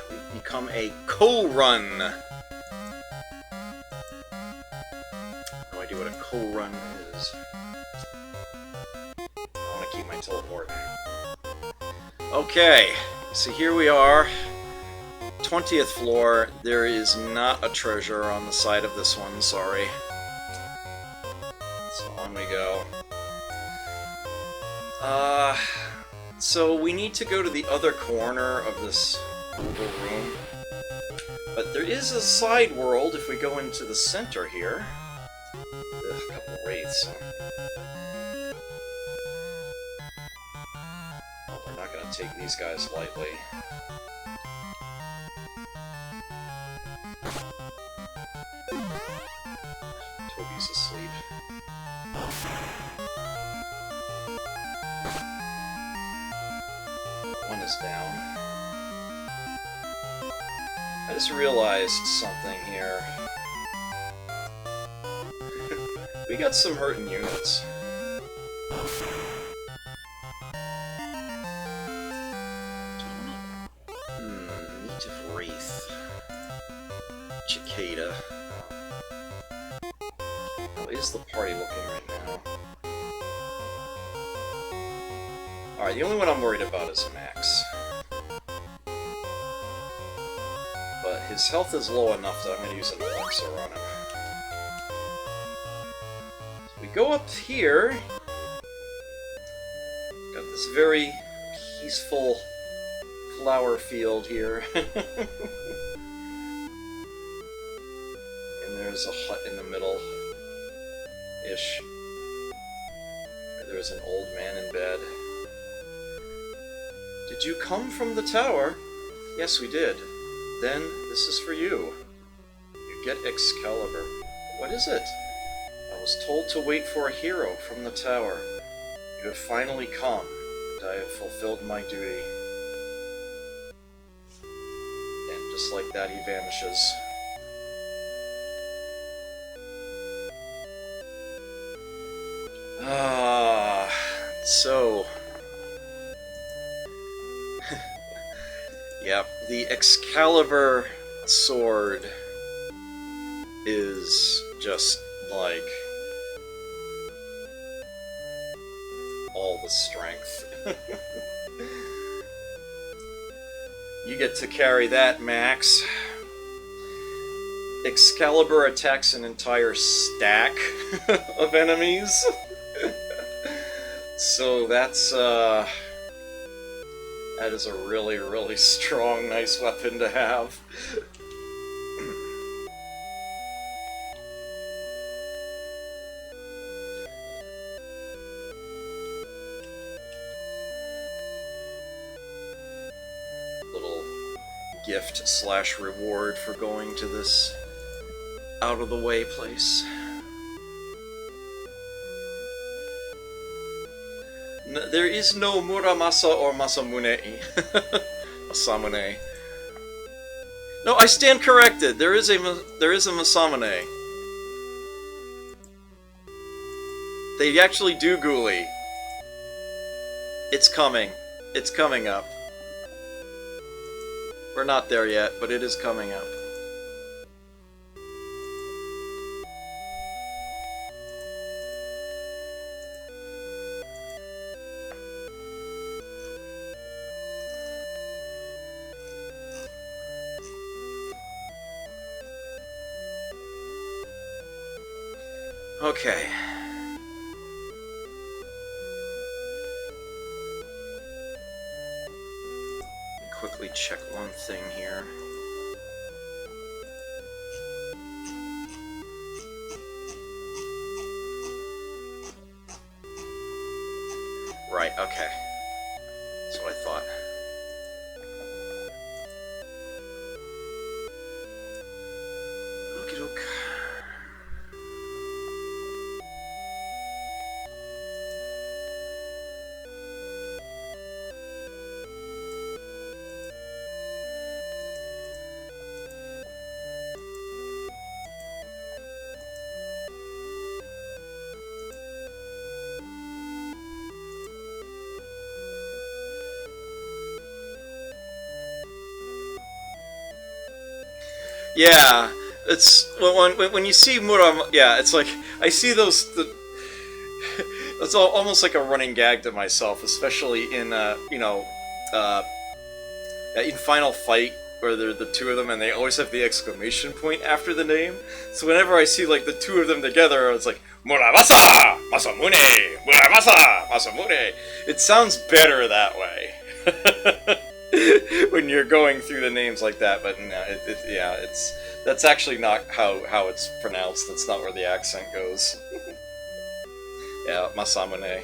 we'd become a Ko-Run. No idea what a Ko-Run is. I want to keep my teleport. Okay, so here we are. 20th floor. There is not a treasure on the side of this one, sorry. So on we go. So we need to go to the other corner of this little room. But there is a side world if we go into the center here. Ugh, a couple wraiths. Well, we're not going to take these guys lightly. Toby's asleep. One is down. I just realized something here. We got some hurting units. Meat of Wraith. Cicada. How is the party looking right now? Alright, the only one I'm worried about is Max. But his health is low enough that I'm going to use an elixir on him. So we go up here. Got this very peaceful flower field here. And there's a hut in the middle-ish. There's an old man in bed. Did you come from the tower? Yes, we did. Then, this is for you. You get Excalibur. What is it? I was told to wait for a hero from the tower. You have finally come, and I have fulfilled my duty. And just like that, he vanishes. So... Yep, the Excalibur sword is just, like, all the strength. You get to carry that, Max. Excalibur attacks an entire stack of enemies. So that's, that is a really, really strong, nice weapon to have. gift slash reward for going to this out-of-the-way place. There is no Muramasa or Masamune. Masamune. No, I stand corrected. There is a Masamune. They actually do ghoulie. It's coming. It's coming up. We're not there yet, but it is coming up. Okay. Quickly check one thing here. Right, okay. That's what I thought. Okie doke. Yeah, it's when you see Muram. Yeah, it's like I see those. It's almost like a running gag to myself, especially in in Final Fight where they're the two of them and they always have the exclamation point after the name. So whenever I see like the two of them together, it's like Muramasa Masamune, Muramasa Masamune. It sounds better that way. When you're going through the names like that, but no, that's actually not how it's pronounced. That's not where the accent goes. Yeah, Masamune.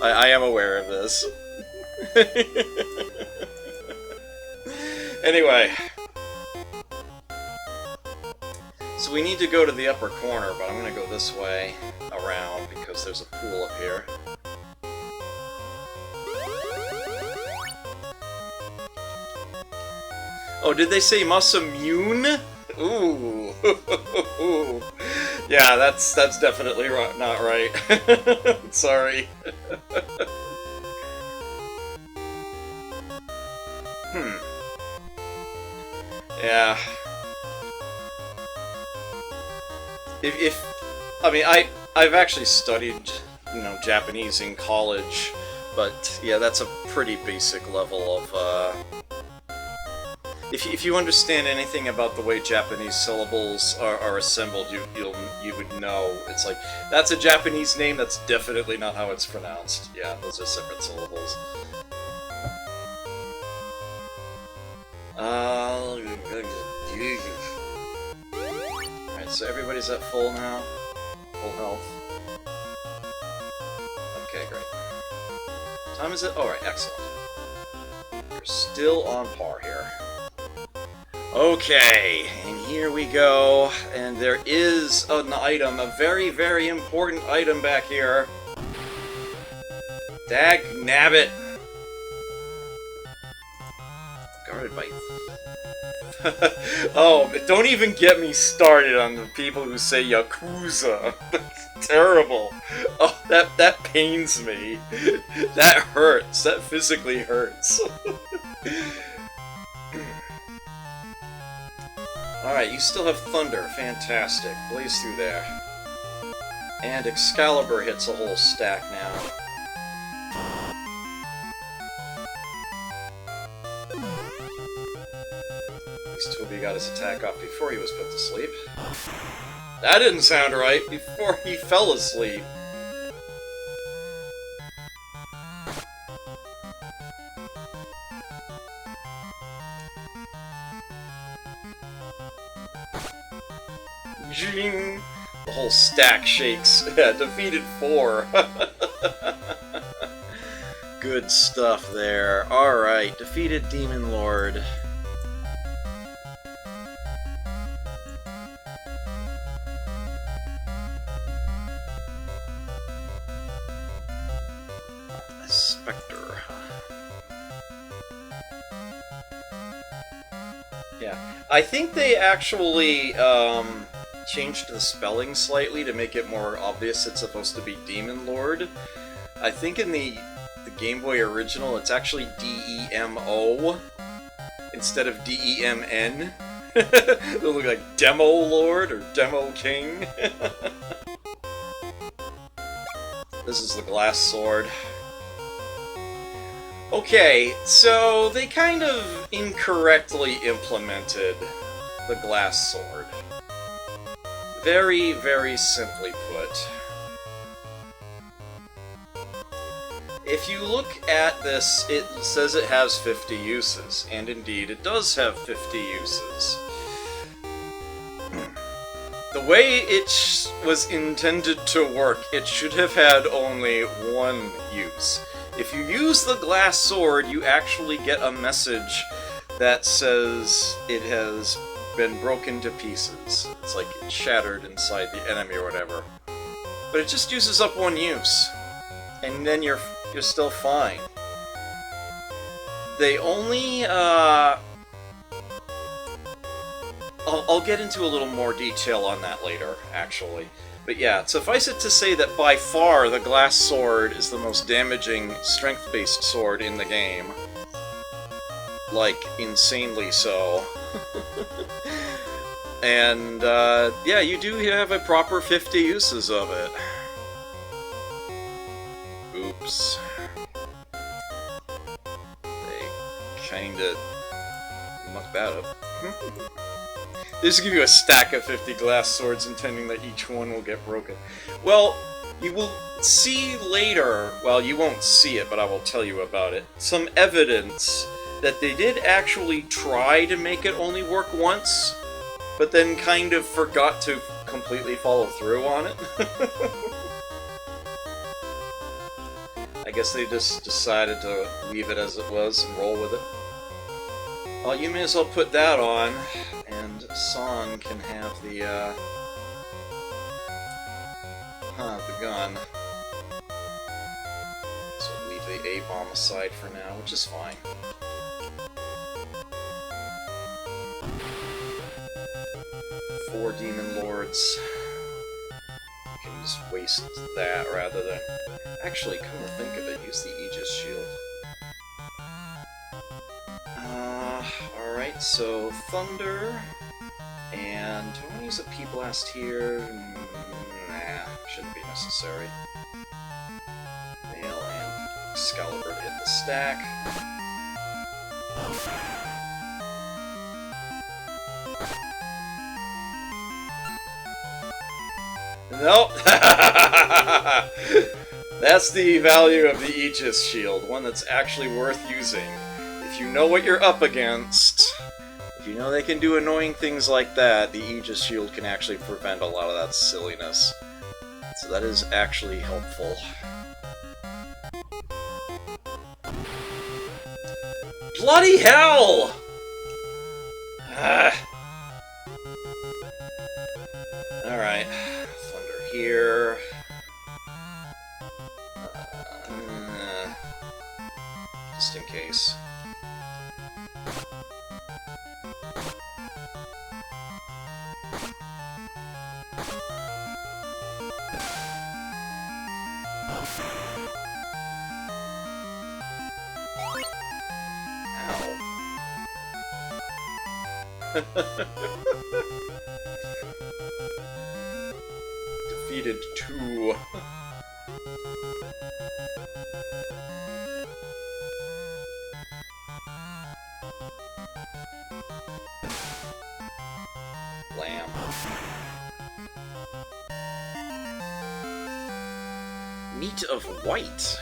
I am aware of this. Anyway. So we need to go to the upper corner, but I'm gonna go this way around because there's a pool up here. Oh, did they say Masamune? Ooh. Yeah, that's definitely not right. Sorry. Yeah. I mean, I've actually studied, Japanese in college, but yeah, that's a pretty basic level of, if you understand anything about the way Japanese syllables are assembled, you would know. It's like, that's a Japanese name, that's definitely not how it's pronounced. Yeah, those are separate syllables. Alright, so everybody's at full now? Full health. Okay, great. What time is it? Alright, excellent. We're still on par here. Okay, and here we go. And there is an item, a very, very important item back here. Dag-nabbit. Guarded by... Oh, don't even get me started on the people who say Yakuza. That's terrible. Oh, that pains me. That hurts. That physically hurts. Alright, you still have Thunder. Fantastic. Blaze through there. And Excalibur hits a whole stack now. Toby got his attack off before he was put to sleep. That didn't sound right, before he fell asleep. Jing! The whole stack shakes. Yeah, defeated 4. Good stuff there. Alright, defeated Demon Lord. Spectre. Yeah, I think they actually changed the spelling slightly to make it more obvious it's supposed to be Demon Lord. I think in the Game Boy original it's actually D-E-M-O instead of D-E-M-N. They look like Demo Lord or Demo King. This is the glass sword. Okay, so they kind of incorrectly implemented the glass sword. Very, very simply put. If you look at this, it says it has 50 uses, and indeed it does have 50 uses. The way it was intended to work, it should have had only one use. If you use the glass sword, you actually get a message that says it has been broken to pieces. It's like it's shattered inside the enemy or whatever. But it just uses up one use. And then you're still fine. They only, I'll get into a little more detail on that later, actually. But yeah, suffice it to say that by far the glass sword is the most damaging strength-based sword in the game. Like, insanely so. And, yeah, you do have a proper 50 uses of it. Oops. They kinda mucked that up. They just give you a stack of 50 glass swords intending that each one will get broken. Well, you will see later, well, you won't see it, but I will tell you about it, some evidence that they did actually try to make it only work once, but then kind of forgot to completely follow through on it. I guess they just decided to leave it as it was and roll with it. Well, you may as well put that on, and San can have the gun. So leave the A-bomb aside for now, which is fine. Four Demon Lords. You can just waste that rather than... Actually, come to think of it, use the Aegis Shield. Alright, so Thunder, and do I want to use a P-Blast here? Nah, shouldn't be necessary. Nail and Excalibur hit the stack. Nope! That's the value of the Aegis Shield, one that's actually worth using. If you know what you're up against, if you know they can do annoying things like that, the Aegis Shield can actually prevent a lot of that silliness. So that is actually helpful. Bloody hell! Alright. Thunder here. Just in case. Defeated 2. Lamb. Meat of White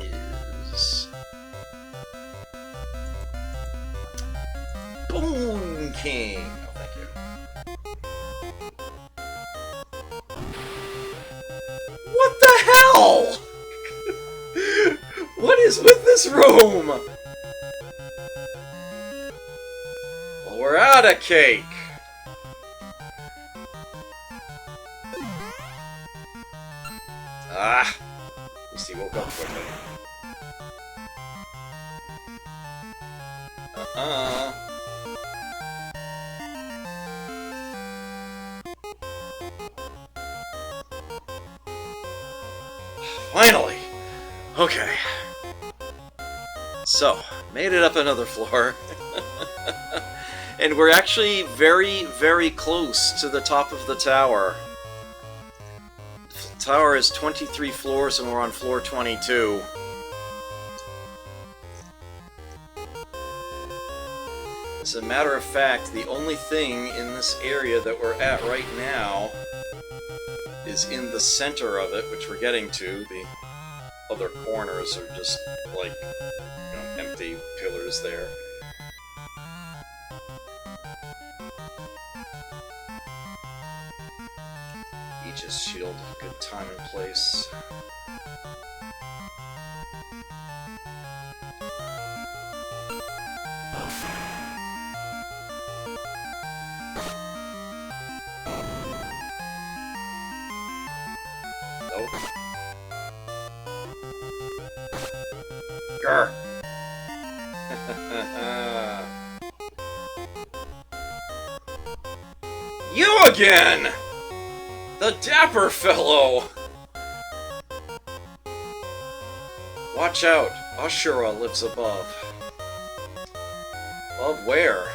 is Bone King. Oh, thank you. this room! Well, we're out of cake! Ah! At least he woke up quickly. Finally! Okay. So, made it up another floor. And we're actually very, very close to the top of the tower. The tower is 23 floors and we're on floor 22. As a matter of fact, the only thing in this area that we're at right now is in the center of it, which we're getting to. The other corners are just like, empty pillars there. Aegis shield, good time and place. Nope. Grr. You again! The dapper fellow! Watch out, Ashura lives above. Above where?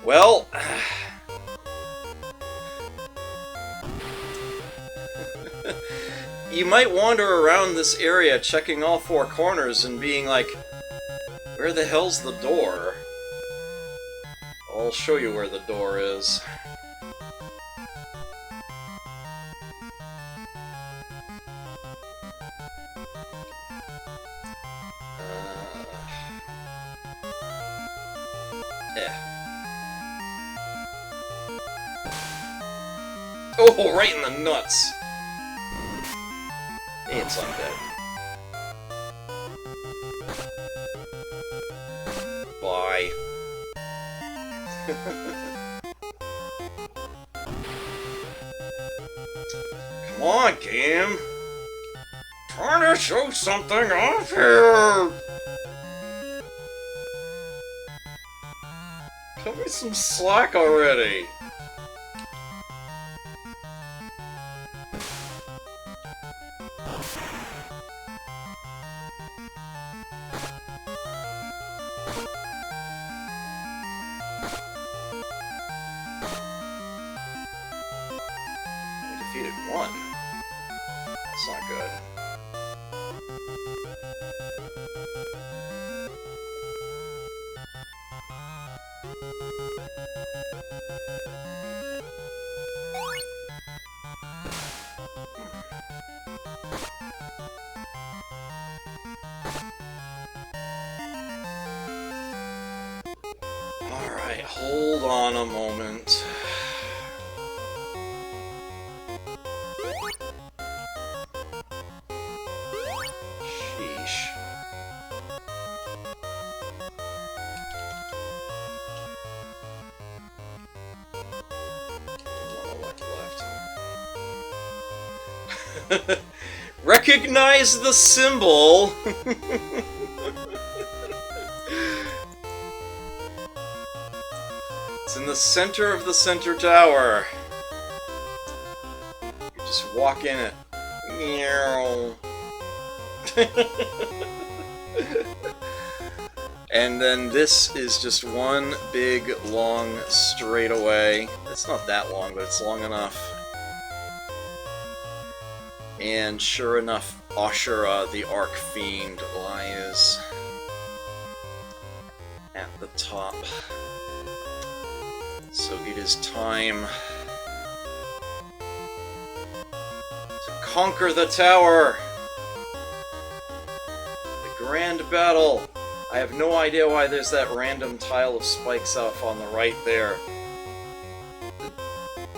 Well... you might wander around this area checking all four corners and being like, where the hell's the door? I'll show you where the door is. Oh, right in the nuts! It's undead. Bye. Come on, game! Trying to show something off here! Cut me some slack already! Defeated one. That's not good. Alright, hold on a moment. Recognize the symbol! It's in the center of the center tower. You just walk in it. And then this is just one big, long straightaway. It's not that long, but it's long enough. And sure enough, Ashura, the Archfiend, lies at the top. So it is time to conquer the tower! The grand battle! I have no idea why there's that random tile of spikes off on the right there.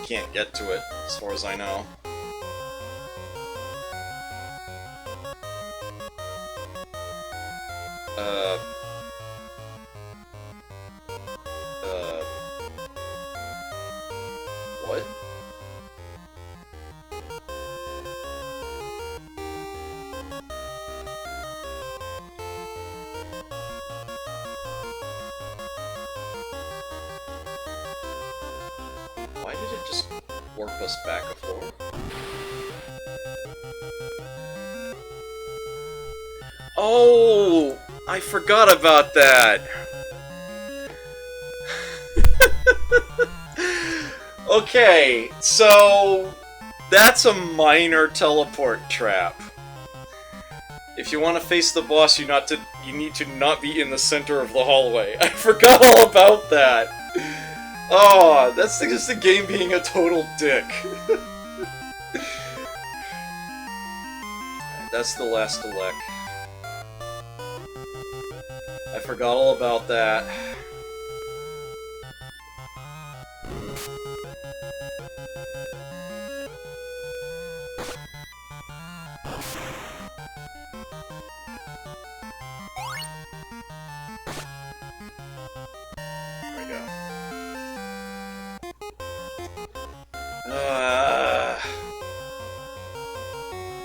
Can't get to it, as far as I know. Uh... What? Why did it just warp us back a floor? Oh! I forgot about that! Okay, so... that's a minor teleport trap. If you want to face the boss, you need to not be in the center of the hallway. I forgot all about that! Oh, that's just the game being a total dick. That's the last elect. I forgot all about that. There we go.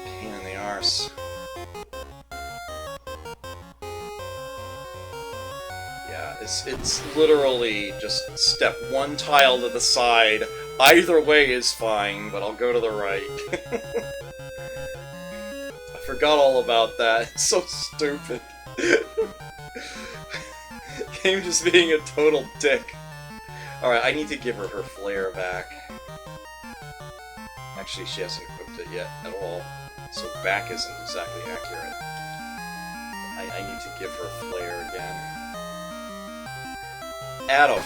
Pain in the arse. Yeah, it's literally just step one tile to the side. Either way is fine, but I'll go to the right. I forgot all about that. It's so stupid. Game just being a total dick. Alright, I need to give her flare back. Actually, she hasn't equipped it yet at all, so back isn't exactly accurate. I need to give her flare again. Adam!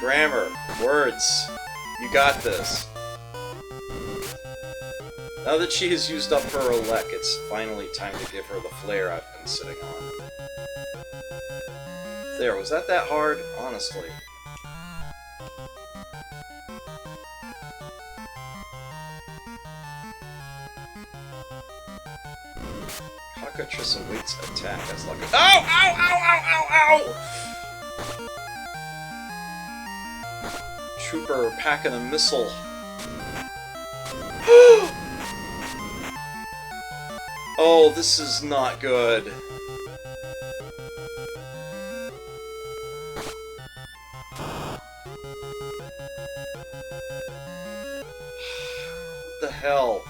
Grammar! Words! You got this. Now that she has used up her elect, it's finally time to give her the flare I've been sitting on. There, was that hard? Honestly. Cockatrice awaits attack as luck. Ow! Ow! Ow! Ow! Ow! Ow! Trooper packing a missile. Oh, this is not good. What the hell?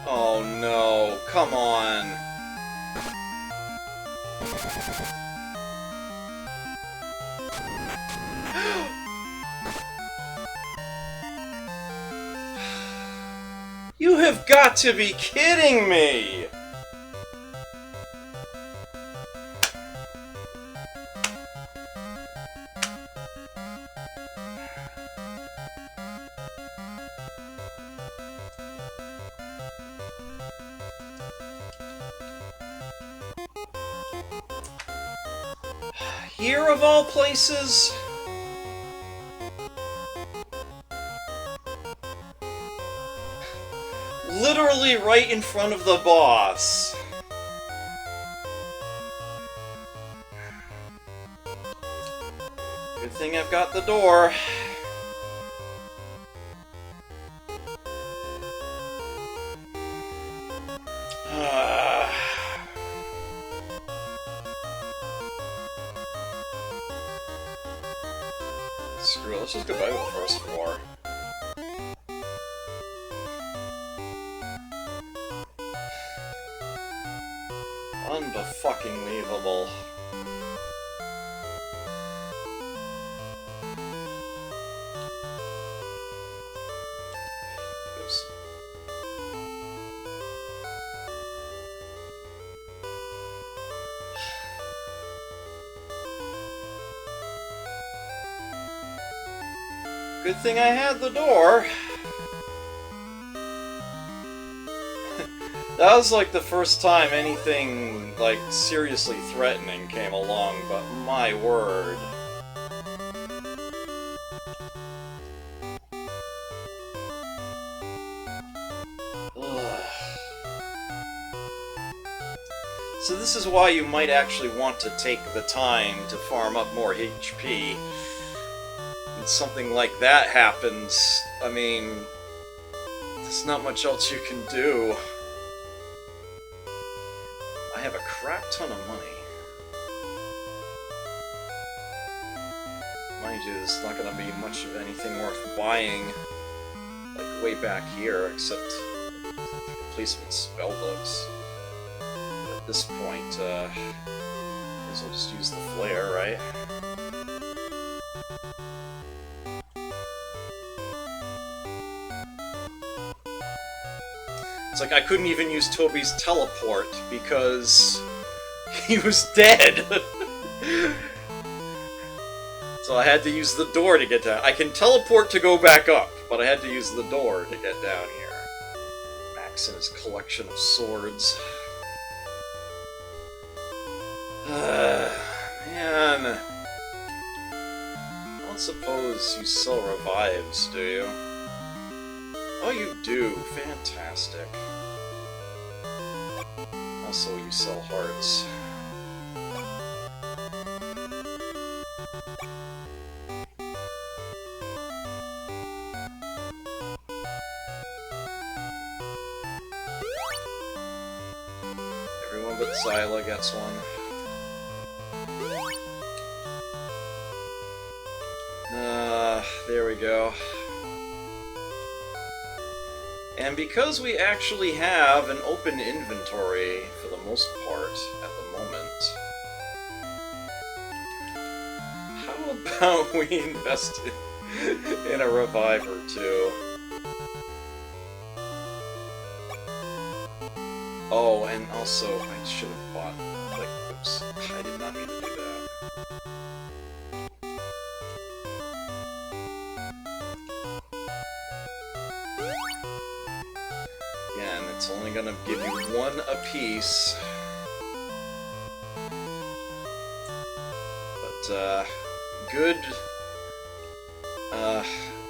Oh no, come on. You have got to be kidding me! Here of all places? Literally right in front of the boss. Good thing I've got the door. Screw it, let's just go back to the first floor. Unfucking-leavable. Oops. Good thing I had the door. That was like the first time anything, like, seriously threatening came along, but my word. this is why you might actually want to take the time to farm up more HP. When something like that happens, I mean, there's not much else you can do. I have a crap ton of money. Mind you, there's not going to be much of anything worth buying, like, way back here, except replacement spell books. But at this point, I guess I'll just use the flare, right? It's like I couldn't even use Toby's teleport because he was dead! So I had to use the door to get down. I can teleport to go back up, but I had to use the door to get down here. Max and his collection of swords. Man. I don't suppose you sell revives, do you? Oh, you do. Fantastic. Also, you sell hearts. Everyone but Zyla gets one. There we go. And because we actually have an open inventory, for the most part, at the moment, how about we invest in a revive or two? Oh, and also, I should have bought, like, oops, I did not mean to do that. Again, it's only gonna give you one apiece. But,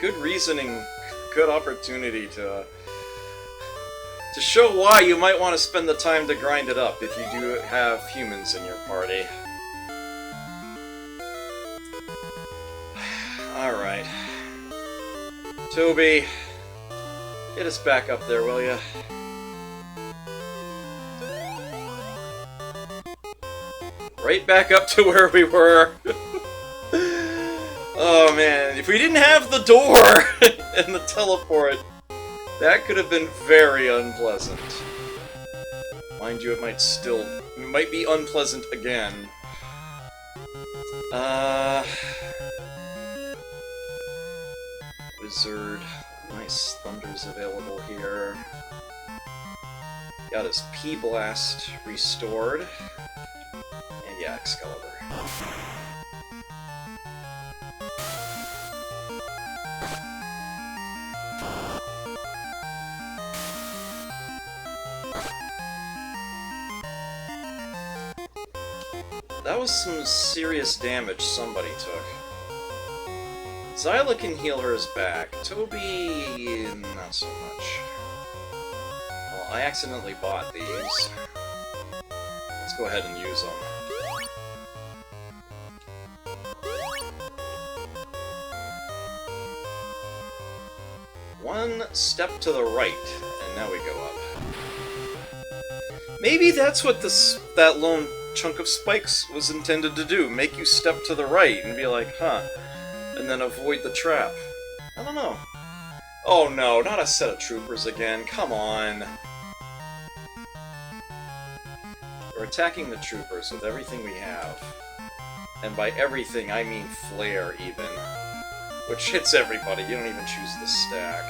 good reasoning, good opportunity to show why you might want to spend the time to grind it up if you do have humans in your party. Alright. Toby, get us back up there, will ya? Right back up to where we were. Oh man, if we didn't have the door and the teleport, that could have been very unpleasant. Mind you, it might be unpleasant again. Wizard. Nice thunders available here. Got his P-Blast restored. And yeah, Excalibur. That was some serious damage somebody took. Zyla can heal hers back. Toby, not so much. Well, I accidentally bought these. Let's go ahead and use them. One step to the right, and now we go up. Maybe that's what that lone chunk of spikes was intended to do. Make you step to the right and be like, huh. And then avoid the trap. I don't know. Oh no, not a set of troopers again. Come on. We're attacking the troopers with everything we have. And by everything, I mean flare, even. Which hits everybody. You don't even choose the stack.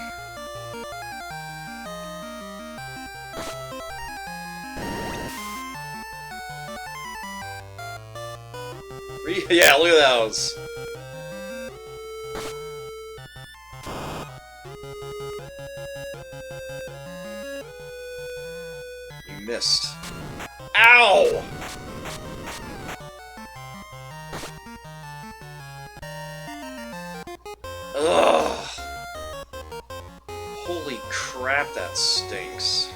Yeah, look at those. You missed. Ow! Ugh. Holy crap, that stinks.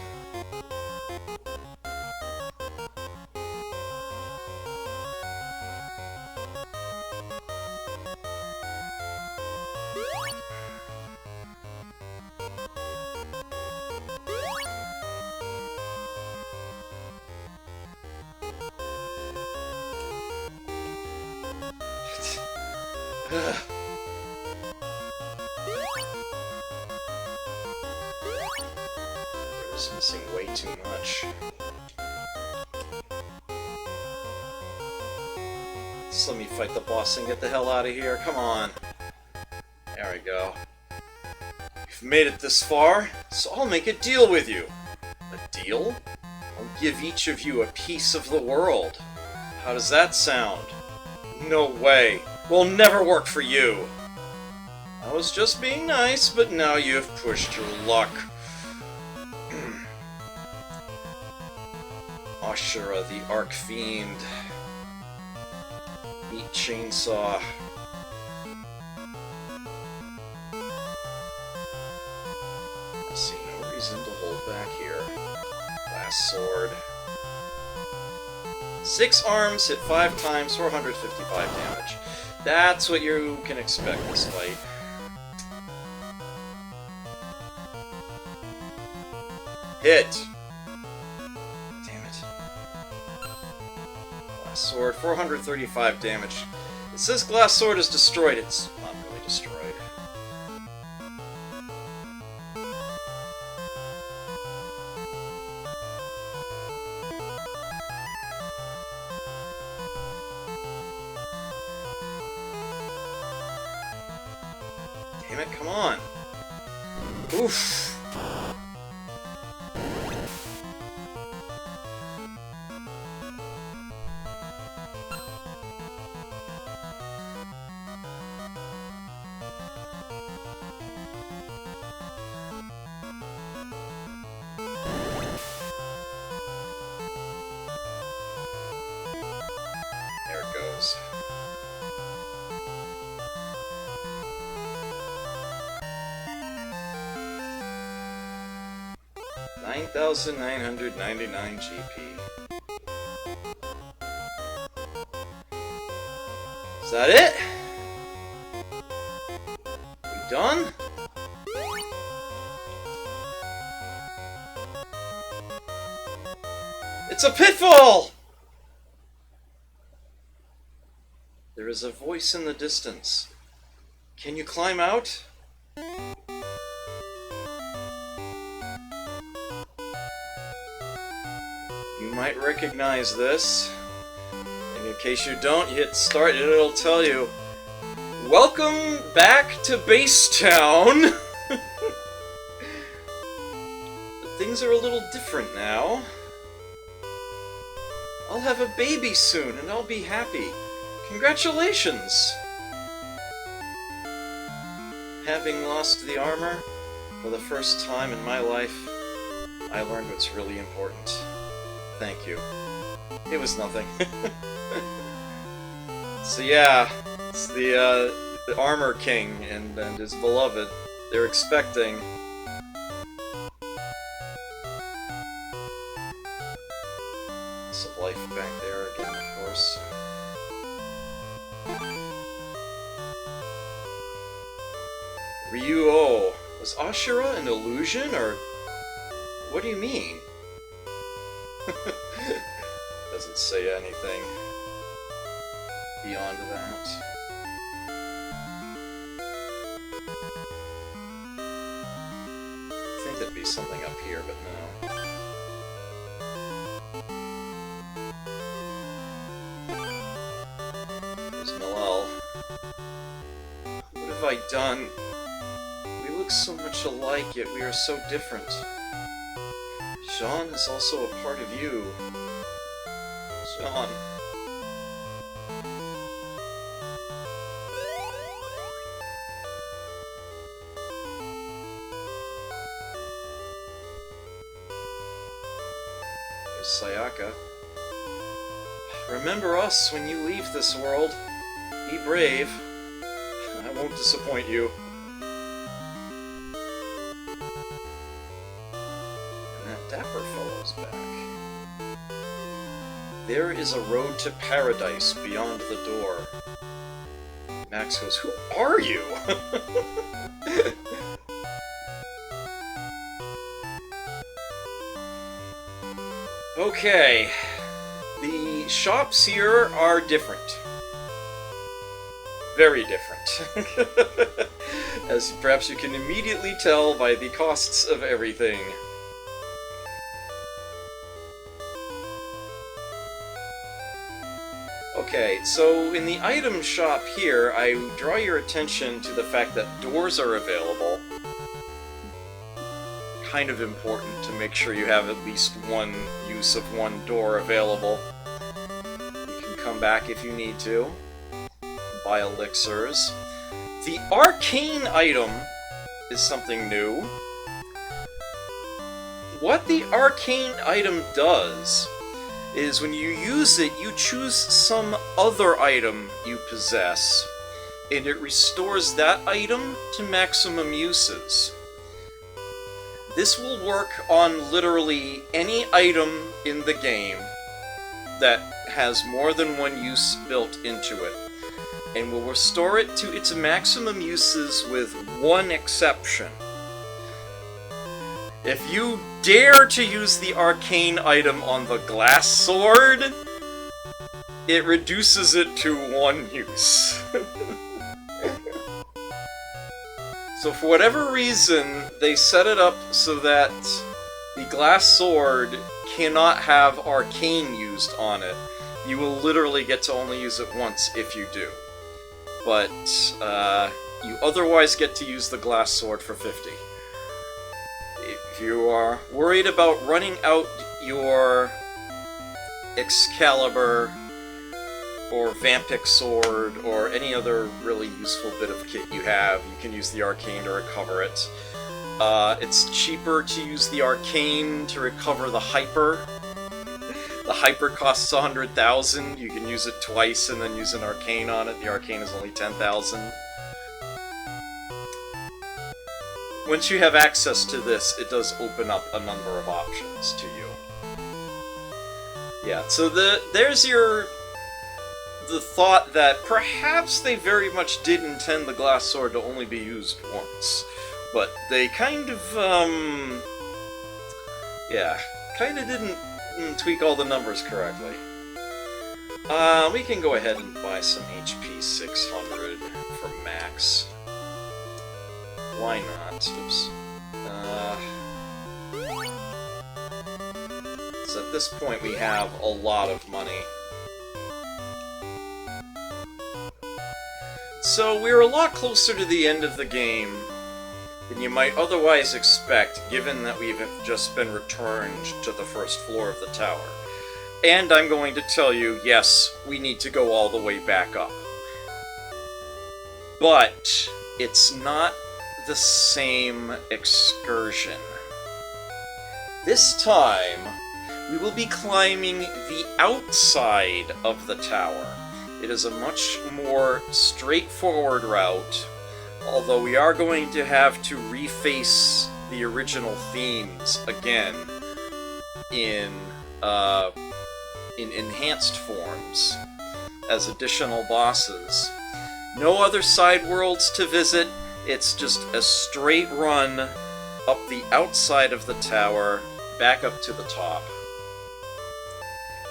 Ugh. Just missing way too much. Just let me fight the boss and get the hell out of here. Come on. There we go. You've made it this far, so I'll make a deal with you. A deal? I'll give each of you a piece of the world. How does that sound? No way. Will never work for you. I was just being nice, but now you've pushed your luck. Ashura, the Arch-Fiend. Eat chainsaw. I see no reason to hold back here. Last sword. 6 arms, hit 5 times, 455 damage. That's what you can expect this fight. Hit! Damn it. Glass sword, 435 damage. It says glass sword is destroyed. It's not really destroyed. Damn it, come on! Oof! There it goes. $9,999 GP. Is that it? We done? It's a pitfall! There is a voice in the distance. Can you climb out? You might recognize this. And in case you don't, you hit start and it'll tell you, welcome back to Base Town! But things are a little different now. I'll have a baby soon and I'll be happy. Congratulations! Having lost the armor, for the first time in my life, I learned what's really important. Thank you. It was nothing. So yeah, it's the Armor King and his beloved. They're expecting. Some life back there again, of course. Ryu-Oh. Was Ashura an illusion, or what do you mean? Doesn't say anything beyond that. I think there'd be something up here, but no. There's Malal. What have I done? We look so much alike, yet we are so different. Jean is also a part of you. Jean. There's Sayaka. Remember us when you leave this world. Be brave. I won't disappoint you. Dapper fellow's back. There is a road to paradise beyond the door. Max goes, who are you? Okay. The shops here are different. very different. As perhaps you can immediately tell by the costs of everything. Okay, so in the item shop here, I draw your attention to the fact that doors are available. Kind of important to make sure you have at least one use of one door available. You can come back if you need to. Buy elixirs. The arcane item is something new. What the arcane item does is when you use it, you choose some other item you possess, and it restores that item to maximum uses. This will work on literally any item in the game that has more than one use built into it, and will restore it to its maximum uses with one exception. If you dare to use the arcane item on the glass sword, it reduces it to one use. So for whatever reason, they set it up so that the glass sword cannot have arcane used on it. You will literally get to only use it once if you do. But you otherwise get to use the glass sword for 50. If you are worried about running out your Excalibur or Vampix sword or any other really useful bit of kit you have, you can use the arcane to recover it. It's cheaper to use the arcane to recover the hyper. The hyper costs 100,000. You can use it twice and then use an arcane on it. The arcane is only 10,000. Once you have access to this, it does open up a number of options to you. Yeah, so there's the thought that perhaps they very much did intend the glass sword to only be used once. But they kind of, didn't tweak all the numbers correctly. We can go ahead and buy some HP 600 for max. Why not? Oops. So at this point we have a lot of money. So we're a lot closer to the end of the game than you might otherwise expect, given that we've just been returned to the first floor of the tower. And I'm going to tell you, yes, we need to go all the way back up. But it's not the same excursion. This time, we will be climbing the outside of the tower. It is a much more straightforward route, although we are going to have to reface the original themes again in enhanced forms as additional bosses. No other side worlds to visit. It's just a straight run up the outside of the tower, back up to the top,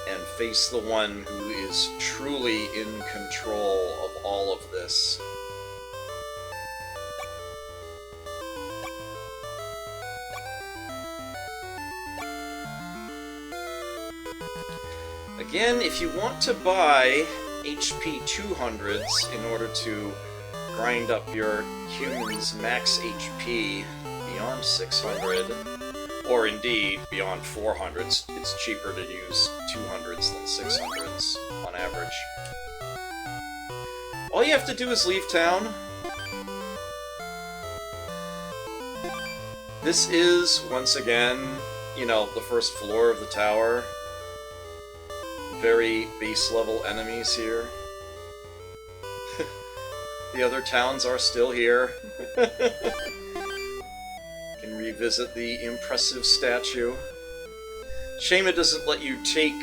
and face the one who is truly in control of all of this. Again, if you want to buy HP 200s in order to grind up your human's max HP beyond 600, or indeed beyond 400s, it's cheaper to use 200s than 600s on average. All you have to do is leave town. This is, once again, you know, the first floor of the tower. Very base level enemies here. The other towns are still here. Can revisit the impressive statue. Shame it doesn't let you take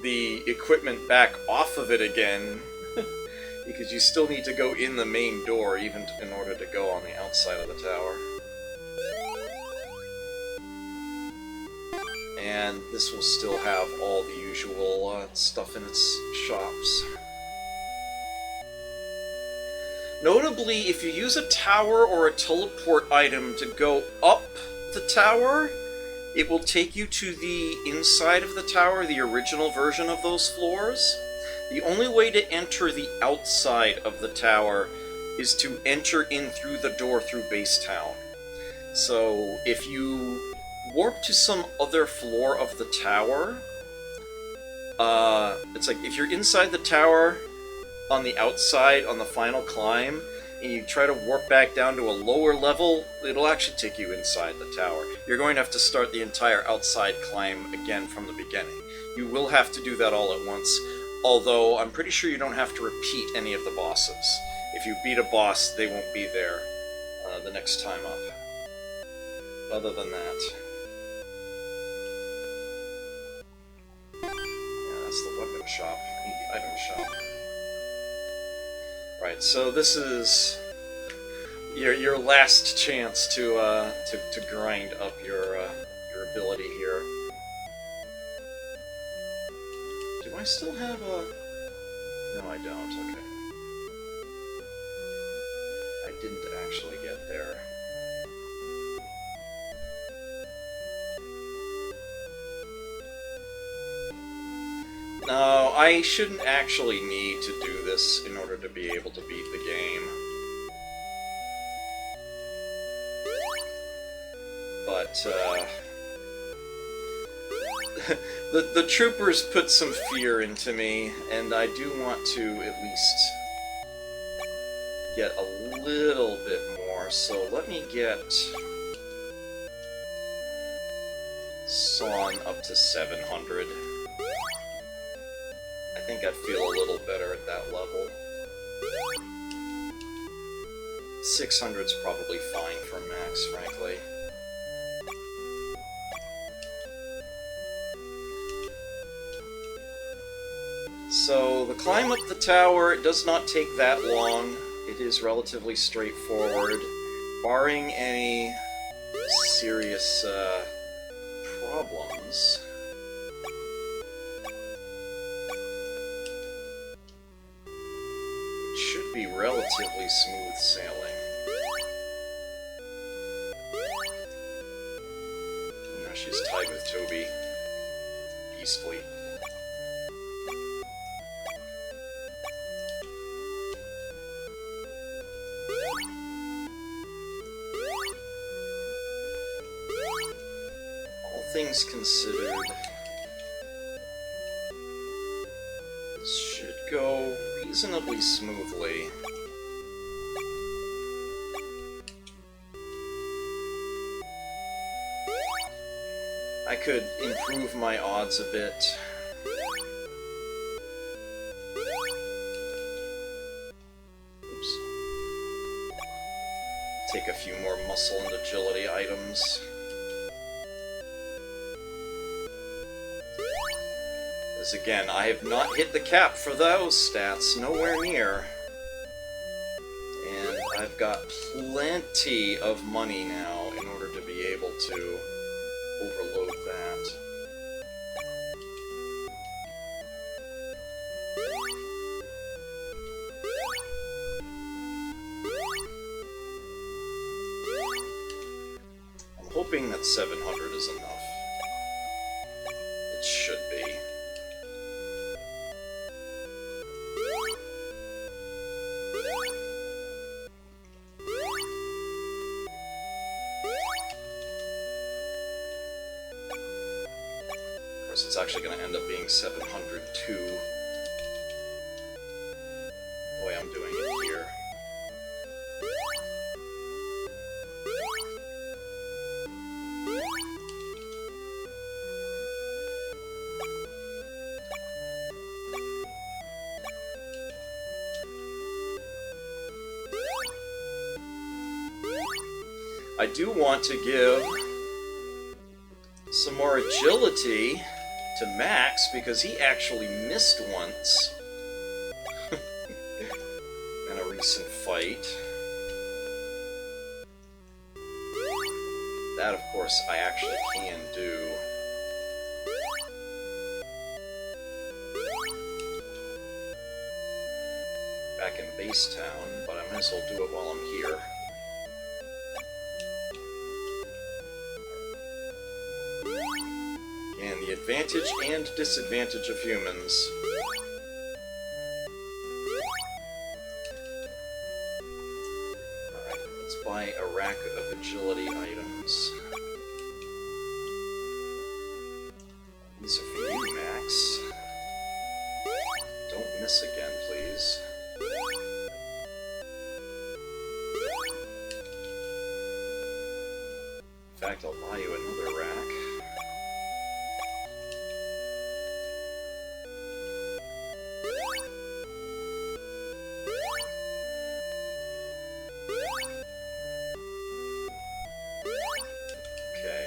the equipment back off of it again, because you still need to go in the main door even in order to go on the outside of the tower. And this will still have all the usual stuff in its shops. Notably, if you use a tower or a teleport item to go up the tower, it will take you to the inside of the tower, the original version of those floors. The only way to enter the outside of the tower is to enter in through the door through Base Town. So if you warp to some other floor of the tower, it's like if you're inside the tower on the outside on the final climb, and you try to warp back down to a lower level, it'll actually take you inside the tower. You're going to have to start the entire outside climb again from the beginning. You will have to do that all at once, although I'm pretty sure you don't have to repeat any of the bosses. If you beat a boss, they won't be there the next time up. Other than that... yeah, that's the weapon shop. I need the item shop. Right, so this is your last chance to grind up your ability here. Do I still have a... no, I don't. Okay. I didn't actually get there. No, I shouldn't actually need to do this in order to be able to beat the game. But, the troopers put some fear into me, and I do want to at least get a little bit more, so let me get Son up to 700. I think I'd feel a little better at that level. 600's probably fine for max, frankly. So, the climb up the tower, it does not take that long. It is relatively straightforward, barring any serious problems. Be relatively smooth sailing. Now she's tied with Toby. Beastly. All things considered, this should go reasonably smoothly. I could improve my odds a bit. Oops. Take a few more muscle and agility items. Because again, I have not hit the cap for those stats, nowhere near. And I've got plenty of money now in order to be able to overload that. I'm hoping that 700 is enough. It should be. It's actually going to end up being 702. The way I'm doing it here. I do want to give some more agility to Max, because he actually missed once in a recent fight. That, of course, I actually can do. back in Base Town, but I might as well do it while I'm here. And the advantage and disadvantage of humans. Alright, let's buy a rack of agility items. These are for you, Max. Don't miss again, please. In fact, I'll buy you another rack. Okay.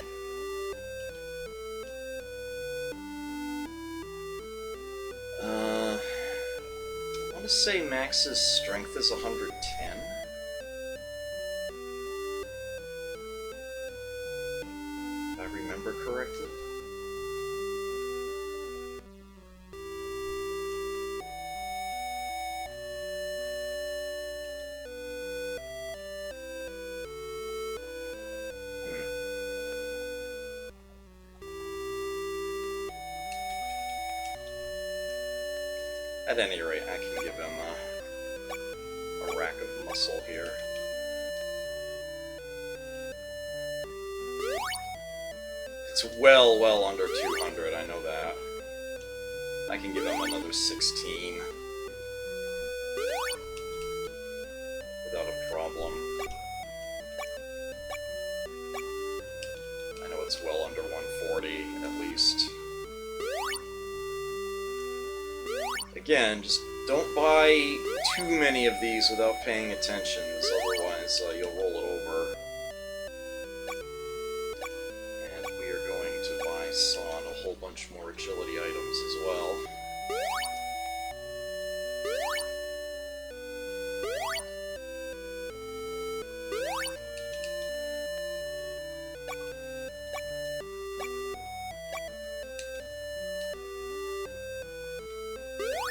I want to say Max's strength is 110. If I remember correctly. At any rate, I can give him a rack of muscle here. It's well under 200, I know that. I can give him another 16. Without a problem. I know it's well under 140, at least. Again, just don't buy too many of these without paying attention, otherwise you'll roll it over. And we are going to buy Son a whole bunch more agility items as well.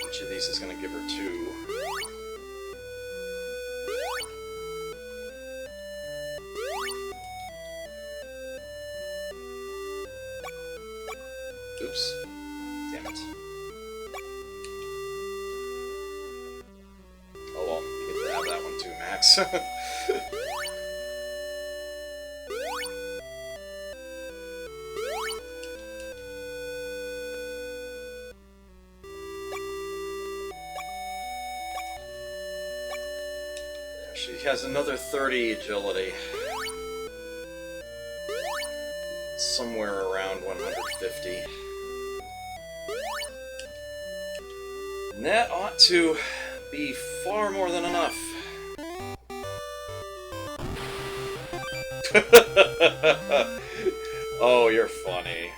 Each of these is going to give her 2. Oops. Damn it. Oh well, you get to have that one too, Max. She has another 30 agility. Somewhere around 150. And that ought to be far more than enough. Oh, you're funny.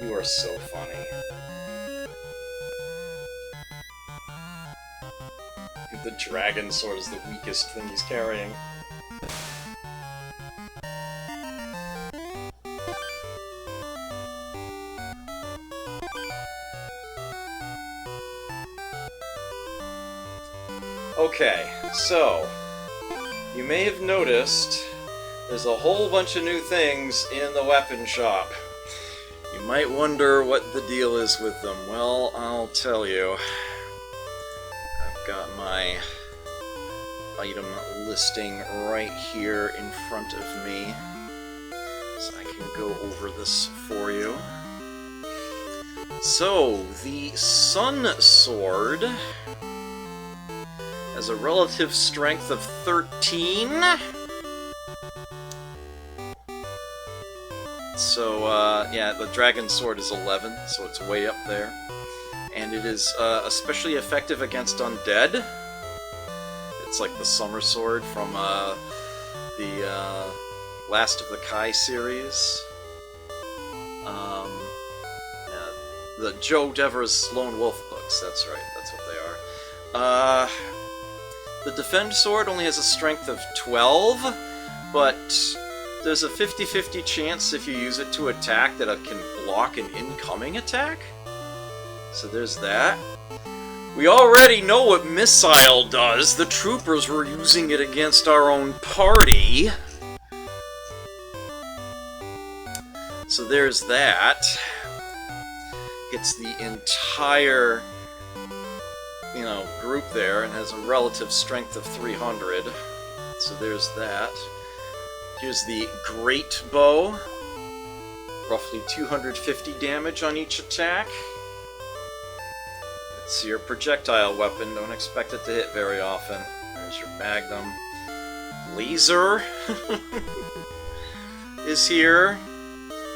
You are so funny. The dragon sword is the weakest thing he's carrying. Okay, so you may have noticed there's a whole bunch of new things in the weapon shop. You might wonder what the deal is with them. Well, I'll tell you. I've got my item listing right here in front of me, so I can go over this for you. So, the Sun Sword has a relative strength of 13. So, yeah, the Dragon Sword is 11, so it's way up there. And it is especially effective against undead. It's like the Summer Sword from the Last of the Kai series. Yeah, the Joe Dever's Lone Wolf books, that's right, that's what they are. The Defend Sword only has a strength of 12, but there's a 50-50 chance if you use it to attack that it can block an incoming attack. So there's that. We already know what Missile does. The troopers were using it against our own party. So there's that. Hits the entire, group there and has a relative strength of 300. So there's that. Here's the Great Bow. Roughly 250 damage on each attack. It's your projectile weapon. Don't expect it to hit very often. There's your Magnum. Laser is here.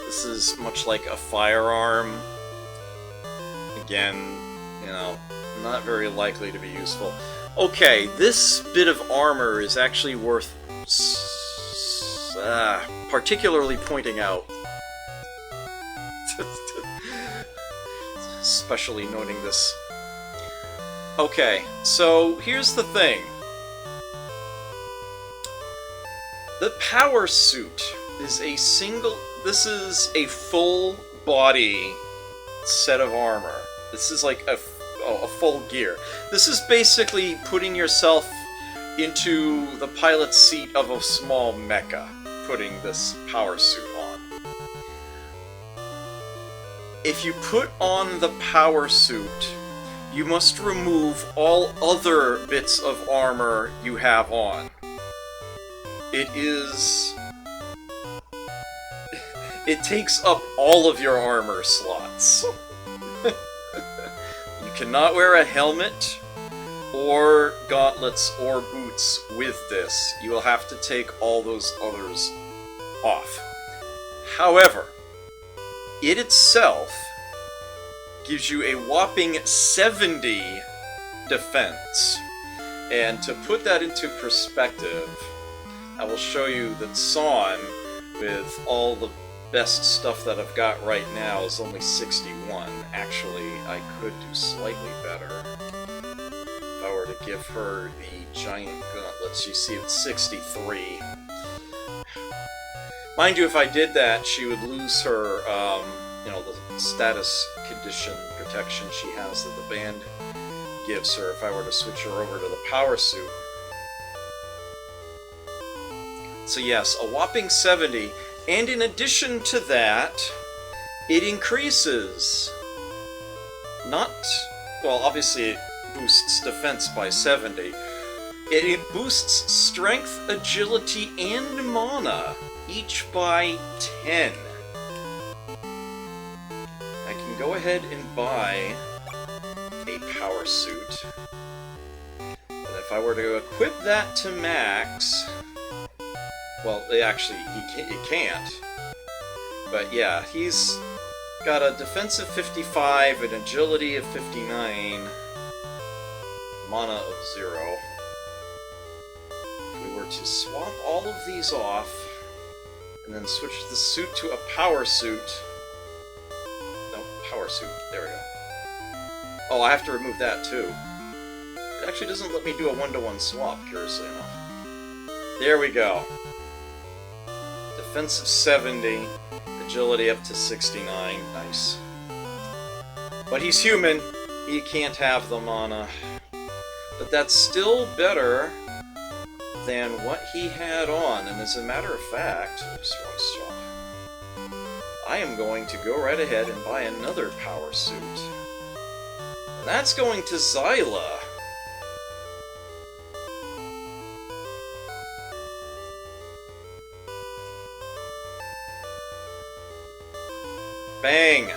This is much like a firearm. Again, not very likely to be useful. Okay, this bit of armor is actually worth particularly pointing out. Especially noting this. Okay, so here's the thing. The power suit is this is a full body set of armor. This is like a full gear. This is basically putting yourself into the pilot's seat of a small mecha, putting this power suit on. If you put on the power suit, you must remove all other bits of armor you have on. It takes up all of your armor slots. You cannot wear a helmet, or gauntlets, or boots with this. You will have to take all those others off. However, it itself gives you a whopping 70 defense. And to put that into perspective, I will show you that Son, with all the best stuff that I've got right now, is only 61. Actually, I could do slightly better. If I were to give her the giant gauntlets, you see it's 63. Mind you, if I did that, she would lose her, the status condition protection she has that the band gives her if I were to switch her over to the power suit. So yes, a whopping 70, and in addition to that, it increases, obviously it boosts defense by 70, it boosts strength, agility, and mana, each by 10. I can go ahead and buy a power suit, and if I were to equip that to max, well, he can't. But yeah, he's got a defense of 55, an agility of 59, mana of 0. If we were to swap all of these off, and then switch the suit to a power suit... No, power suit. There we go. Oh, I have to remove that too. It actually doesn't let me do a one-to-one swap, curiously enough. There we go. Defense of 70, agility up to 69, nice. But he's human, he can't have the mana. But that's still better than what he had on, and as a matter of fact, I just want to swap. I am going to go right ahead and buy another power suit. And that's going to Xyla. Bang!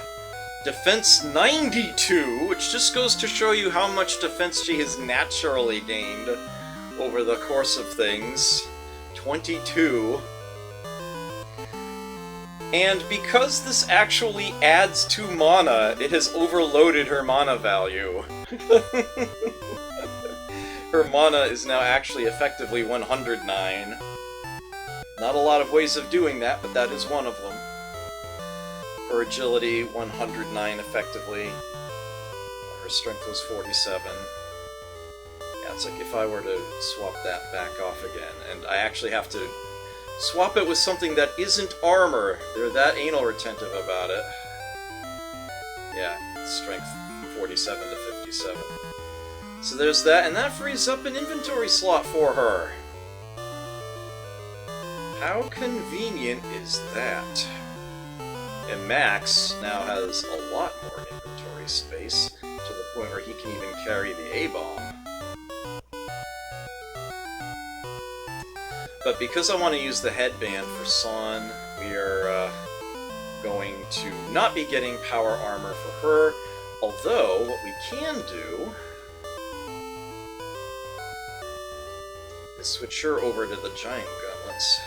Defense 92, which just goes to show you how much defense she has naturally gained over the course of things. 22. And because this actually adds 2 mana, it has overloaded her mana value. Her mana is now actually effectively 109. Not a lot of ways of doing that, but that is one of them. Her agility, 109 effectively. Her strength was 47. Yeah, it's like if I were to swap that back off again, and I actually have to swap it with something that isn't armor. They're that anal retentive about it. Yeah, strength from 47 to 57. So there's that, and that frees up an inventory slot for her. How convenient is that? And Max now has a lot more inventory space, to the point where he can even carry the A-bomb. But because I want to use the headband for San, we are going to not be getting power armor for her, although what we can do is switch her over to the giant gauntlets,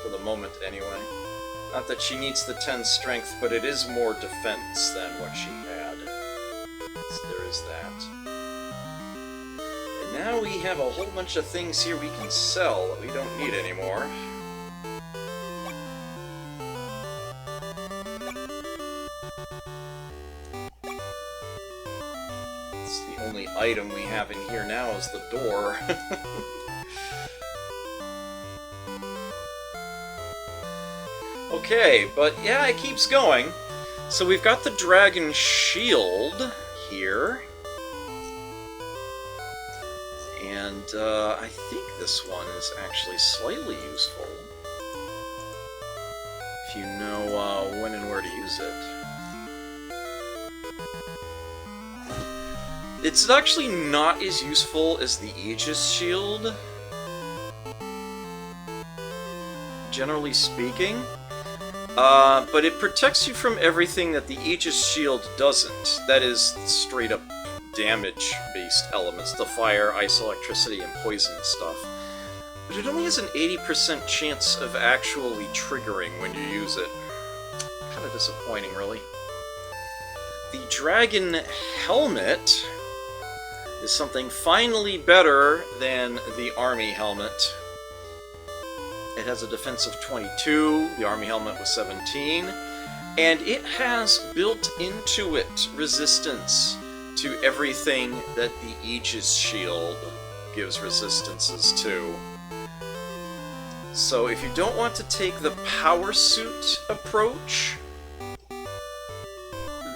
for the moment anyway. Not that she needs the 10 strength, but it is more defense than what she had. So there is that. And now we have a whole bunch of things here we can sell that we don't need anymore. It's the only item we have in here now is the door. Okay, but yeah, it keeps going. So we've got the dragon shield here. And I think this one is actually slightly useful. If you know when and where to use it. It's actually not as useful as the Aegis shield, generally speaking. But it protects you from everything that the Aegis shield doesn't. That is, straight up damage-based elements, the fire, ice, electricity, and poison stuff. But it only has an 80% chance of actually triggering when you use it. Kind of disappointing, really. The dragon helmet is something finally better than the army helmet. It has a defense of 22, the army helmet was 17, and it has built into it resistance to everything that the Aegis shield gives resistances to. So if you don't want to take the power suit approach,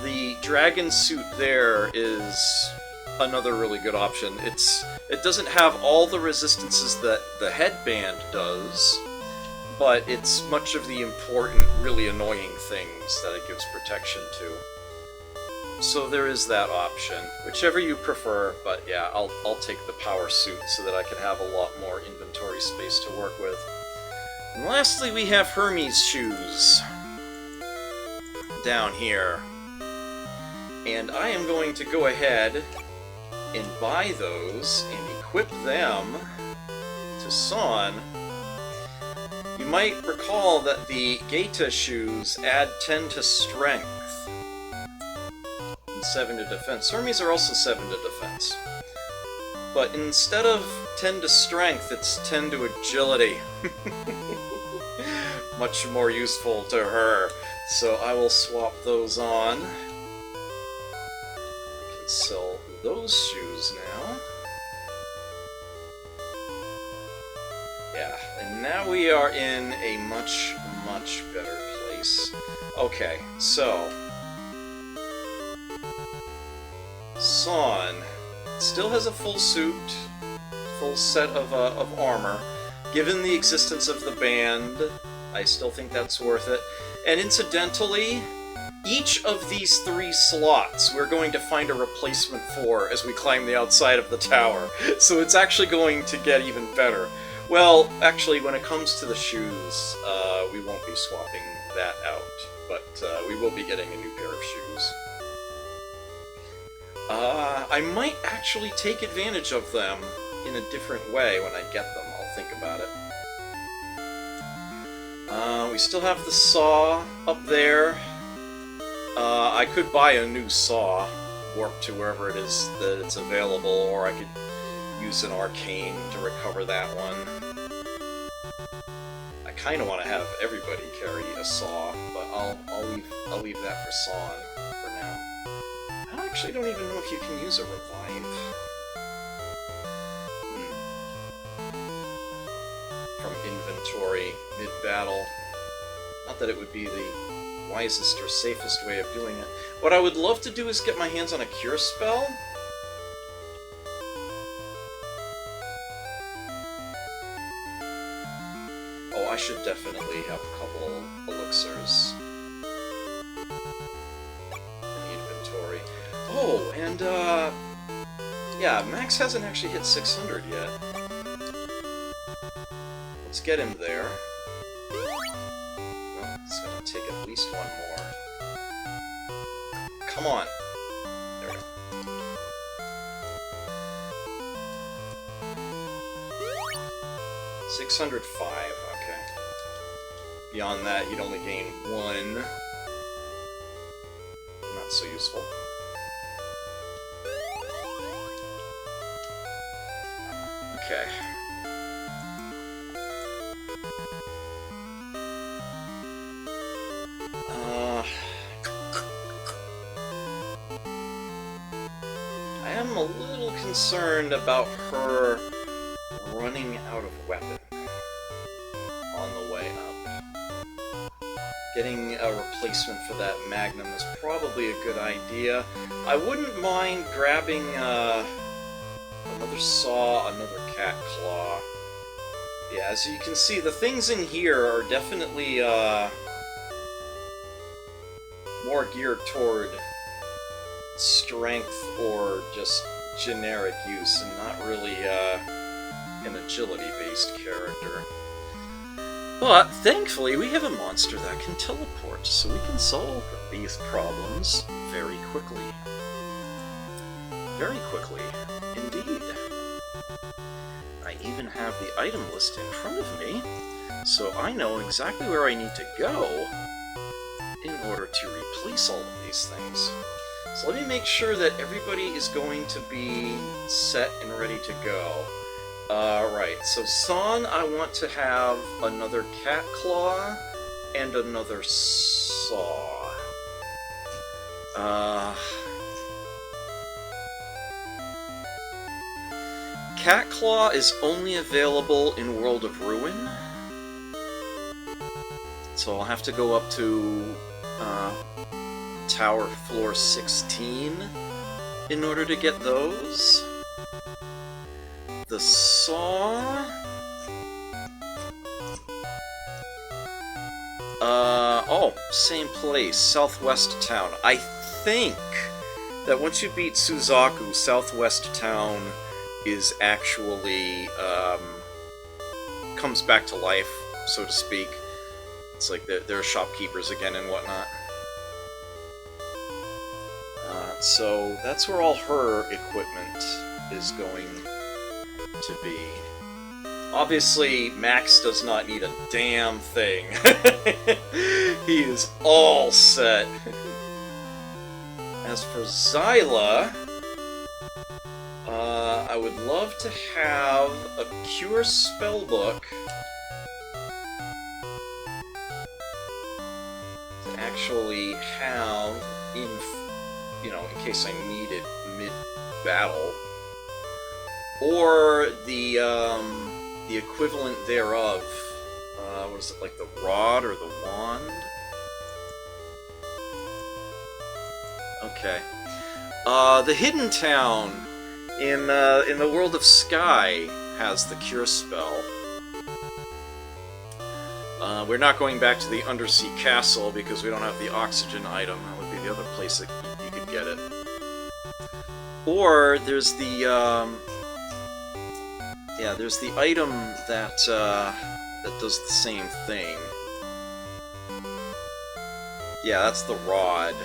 the dragon suit there is another really good option. It doesn't have all the resistances that the headband does, but it's much of the important, really annoying things that it gives protection to. So there is that option, whichever you prefer, but yeah, I'll take the power suit so that I can have a lot more inventory space to work with. And lastly, we have Hermes shoes down here. And I am going to go ahead and buy those and equip them to San. You might recall that the Geita shoes add 10 to strength and 7 to defense. Hermes are also 7 to defense. But instead of 10 to strength, it's 10 to agility. Much more useful to her. So I will swap those on. I can sell those shoes now. Yeah, and now we are in a much, much better place. Okay, so San still has a full suit, full set of armor. Given the existence of the band, I still think that's worth it. And incidentally, each of these 3 slots we're going to find a replacement for as we climb the outside of the tower. So it's actually going to get even better. Well, actually, when it comes to the shoes, we won't be swapping that out, but we will be getting a new pair of shoes. I might actually take advantage of them in a different way when I get them. I'll think about it. We still have the saw up there. I could buy a new saw, warp to wherever it is that it's available, or I could use an arcane to recover that one. I kind of want to have everybody carry a saw, but I'll leave that for San for now. I actually don't even know if you can use a revive. From inventory mid-battle. Not that it would be the wisest or safest way of doing it. What I would love to do is get my hands on a cure spell. I should definitely have a couple elixirs in the inventory. Oh, and yeah, Max hasn't actually hit 600 yet. Let's get him there. Well, it's gonna take at least one more. Come on! There we go. $605, okay. Beyond that, you'd only gain 1. Not so useful. Okay. I am a little concerned about her running out of weapon on the way up. Getting a replacement for that Magnum is probably a good idea. I wouldn't mind grabbing another saw, another cat claw. Yeah, as you can see, the things in here are definitely more geared toward strength or just generic use, and not really an agility-based character. But thankfully, we have a monster that can teleport, so we can solve these problems very quickly. Very quickly, indeed. I even have the item list in front of me, so I know exactly where I need to go in order to replace all of these things. So let me make sure that everybody is going to be set and ready to go. Right, so San, I want to have another cat claw and another saw. Cat claw is only available in World of Ruin, so I'll have to go up to Tower Floor 16 in order to get those. The saw... oh, same place, Southwest Town. I think that once you beat Suzaku, Southwest Town is actually, comes back to life, so to speak. It's like they're shopkeepers again and whatnot. So that's where all her equipment is going to be. Obviously, Max does not need a damn thing. He is all set. As for Zyla, I would love to have a Cure Spellbook to actually have in, you know, in case I need it mid-battle. Or the equivalent thereof. What is it, like the rod or the wand? Okay. The Hidden Town in the World of Sky has the Cure spell. We're not going back to the Undersea Castle because we don't have the oxygen item. That would be the other place that you could get it. Or there's the yeah, there's the item that that does the same thing. Yeah, that's the rod.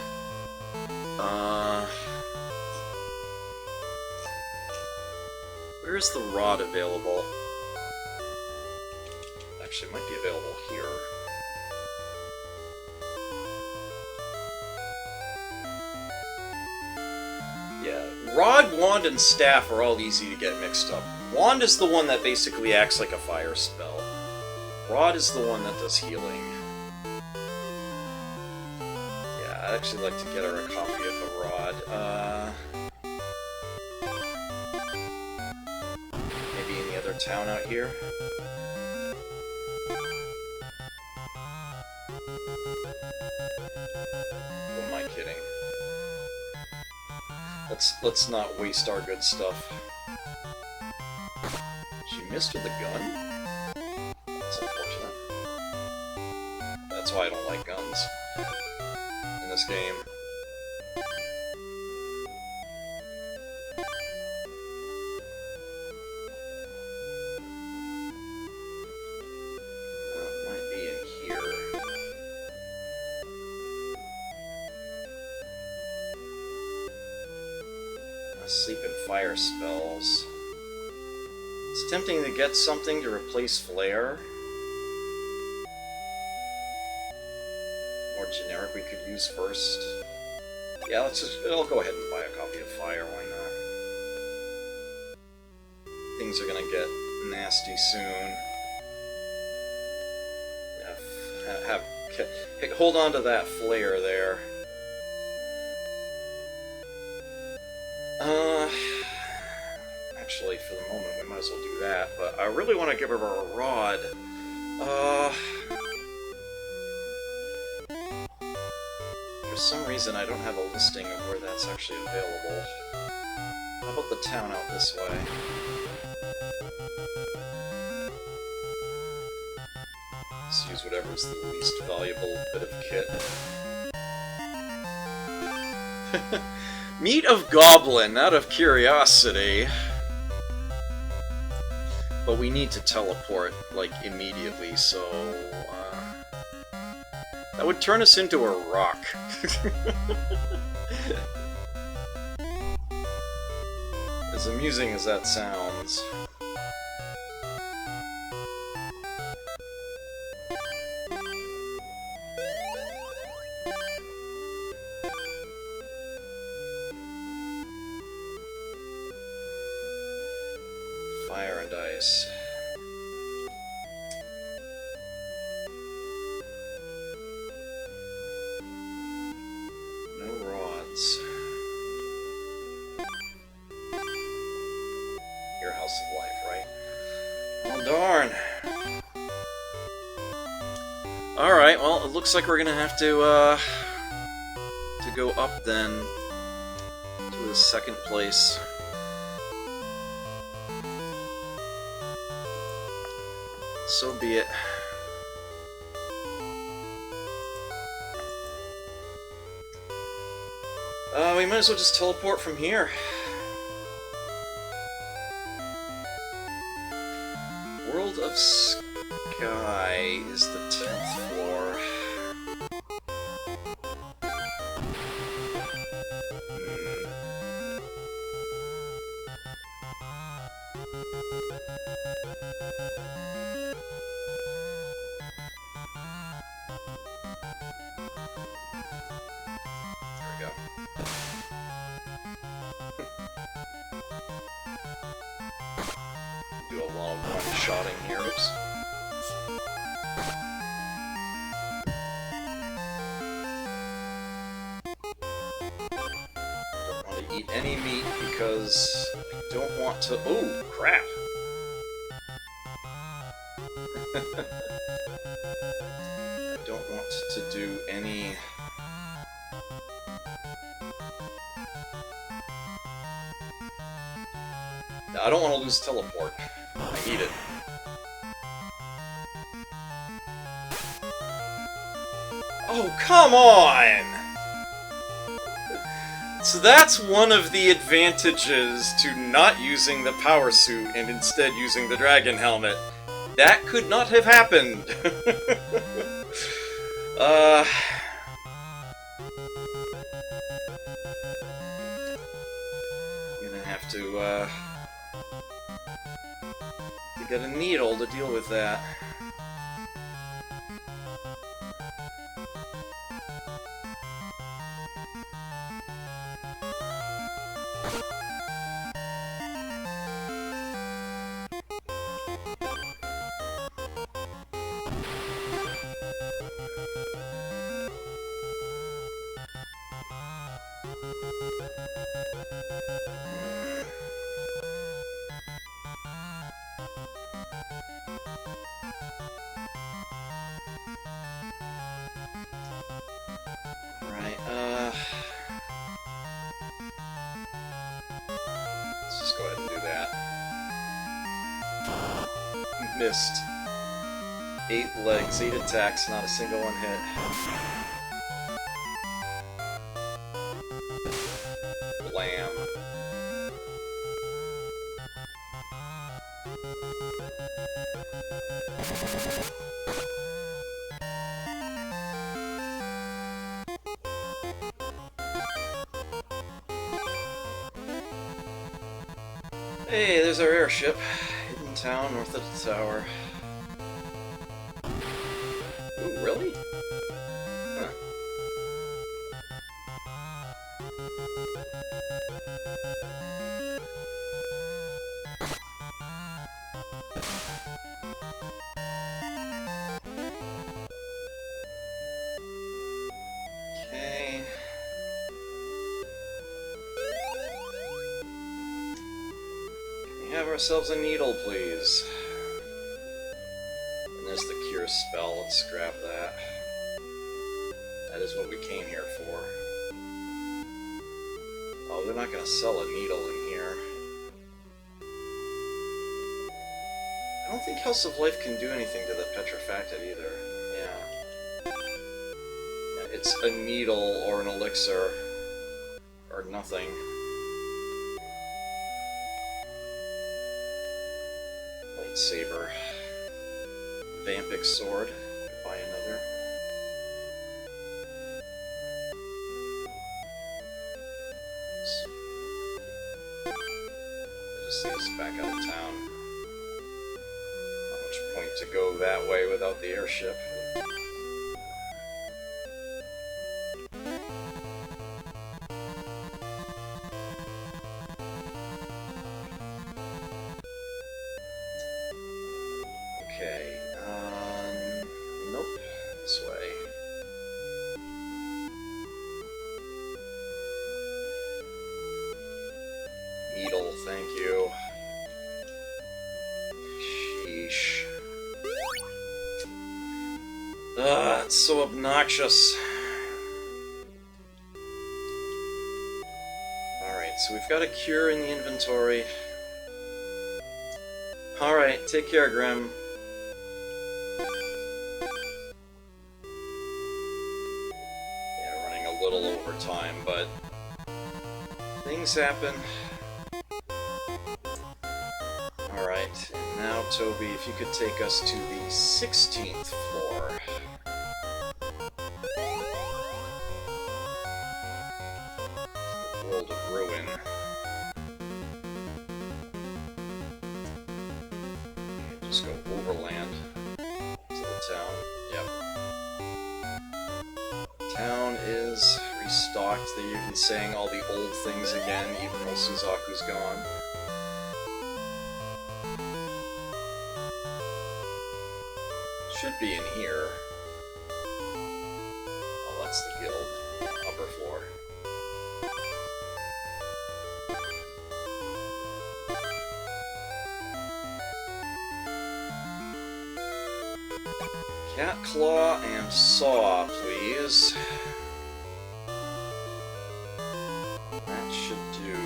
Where is the rod available? Actually, it might be available here. Yeah, rod, wand, and staff are all easy to get mixed up. Wand is the one that basically acts like a fire spell. Rod is the one that does healing. Yeah, I'd actually like to get her a copy of the rod. Maybe in the other town out here? Who am I kidding? Let's not waste our good stuff. She missed with the gun? That's unfortunate. That's why I don't like guns in this game. It might be in here. Sleep and fire spells. It's tempting to get something to replace Flare. More generic we could use first. Yeah, I'll go ahead and buy a copy of Fire, why not? Things are gonna get nasty soon. Yeah, hold on to that Flare there. Actually, for the moment, we might as well do that, but I really want to give her a rod. For some reason, I don't have a listing of where that's actually available. How about the town out this way? Let's use whatever's the least valuable bit of kit. Meat of Goblin, out of curiosity. But we need to teleport, like, immediately, so... that would turn us into a rock. As amusing as that sounds. Fire and ice. No rods. Your House of Life, right? Oh, darn. Alright, well, it looks like we're gonna have to go up then to the second place. So be it. We might as well just teleport from here. World of Sky is the 10th floor. Do a long one-shotting here. Oops. Don't want to eat any meat because I don't want to... Oh, crap! I don't want to do any... I don't want to lose teleport. I need it. Oh, come on! So that's one of the advantages to not using the power suit and instead using the dragon helmet. That could not have happened. Gonna have to get a needle to deal with that. Right, let's just go ahead and do that. Missed. 8 legs, 8 attacks, not a single one hit. Blam. Hey, there's our airship. Hidden town north of the tower. Ooh, really? Huh. Okay. Can we have ourselves a needle, please? And there's the cure spell. Let's grab that. That is what we came here for. Oh, they're not gonna sell a needle in here. I don't think House of Life can do anything to the Petrifacted either. Yeah. It's a needle or an elixir. Or nothing. Lightsaber. Vampix sword. Buy another. Just leave us back out of town. Not much point to go that way without the airship. Okay, nope, this way. Needle, thank you. Sheesh. It's so obnoxious. Alright, so we've got a cure in the inventory. Alright, take care, Grim. Yeah, running a little over time, but things happen. Alright, and now, Toby, if you could take us to the 16th floor. The World of Ruin. Just go overland to the town. Yep. Town is restocked. They're even saying all the old things again, even though Suzaku's gone. Should be in here. Oh, that's the guild. Upper floor. Cat Claw and Saw, please. That should do.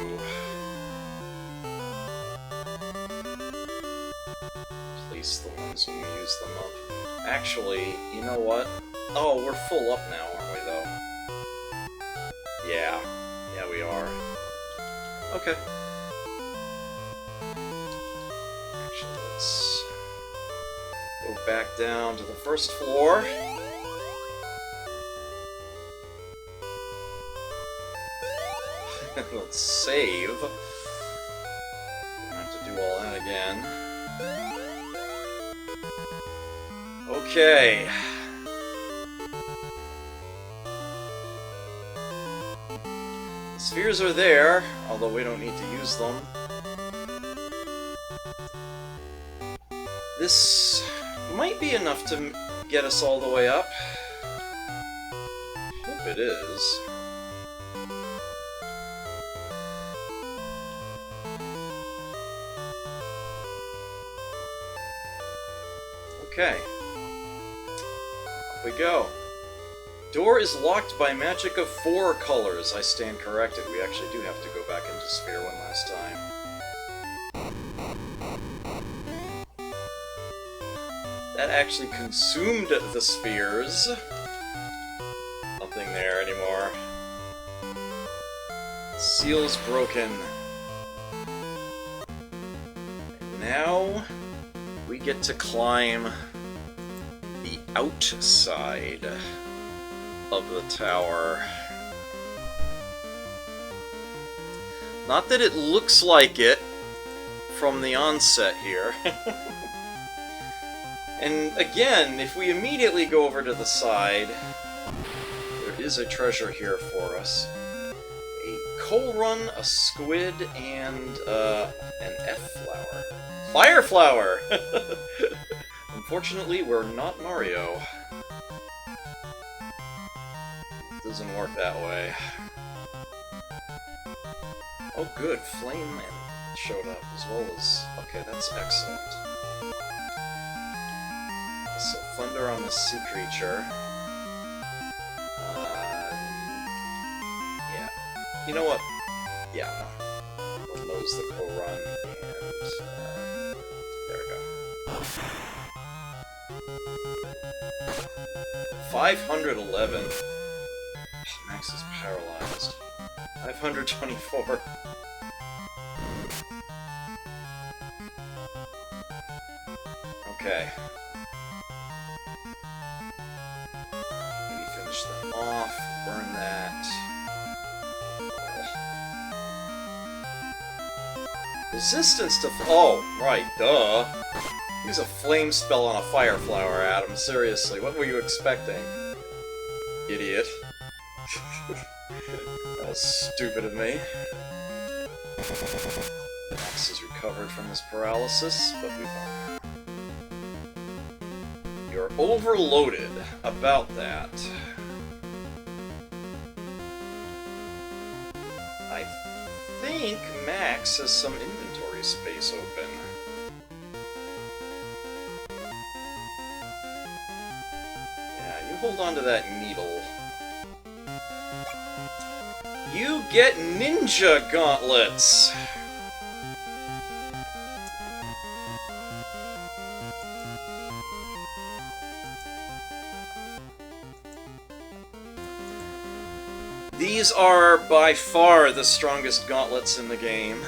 Place the ones when we use them up. Actually, you know what? Oh, we're full up now, aren't we, though? Yeah. Yeah, we are. Okay. Actually, let's go back down to the first floor. Let's save. Don't have to do all that again. Okay. The spheres are there, although we don't need to use them. This might be enough to get us all the way up. Hope it is. Okay. Off we go. Door is locked by magic of 4 colors. I stand corrected. We actually do have to go back into Sphere one last time. That actually consumed the spheres. Nothing there anymore. Seal's broken. And now we get to climb the outside of the tower. Not that it looks like it from the onset here. And again, if we immediately go over to the side, there is a treasure here for us. A coal run, a squid, and an F-flower. Fire flower! Unfortunately, we're not Mario. It doesn't work that way. Oh good, Flame showed up as well as... Okay, that's excellent. So Thunder on the sea creature. Yeah. You know what? Yeah, no. We'll nose the co-run, and there we go. 511. Oh, Max is paralyzed. 524. Okay. Maybe finish them off, burn that. Resistance to... Oh, right, duh. Use a flame spell on a fire flower, Adam. Seriously, what were you expecting? Idiot. That was stupid of me. Max is recovered from his paralysis, but we won't. You're overloaded about that. I think Max has some inventory space open. Yeah, you hold on to that needle. You get ninja gauntlets! These are by far the strongest gauntlets in the game.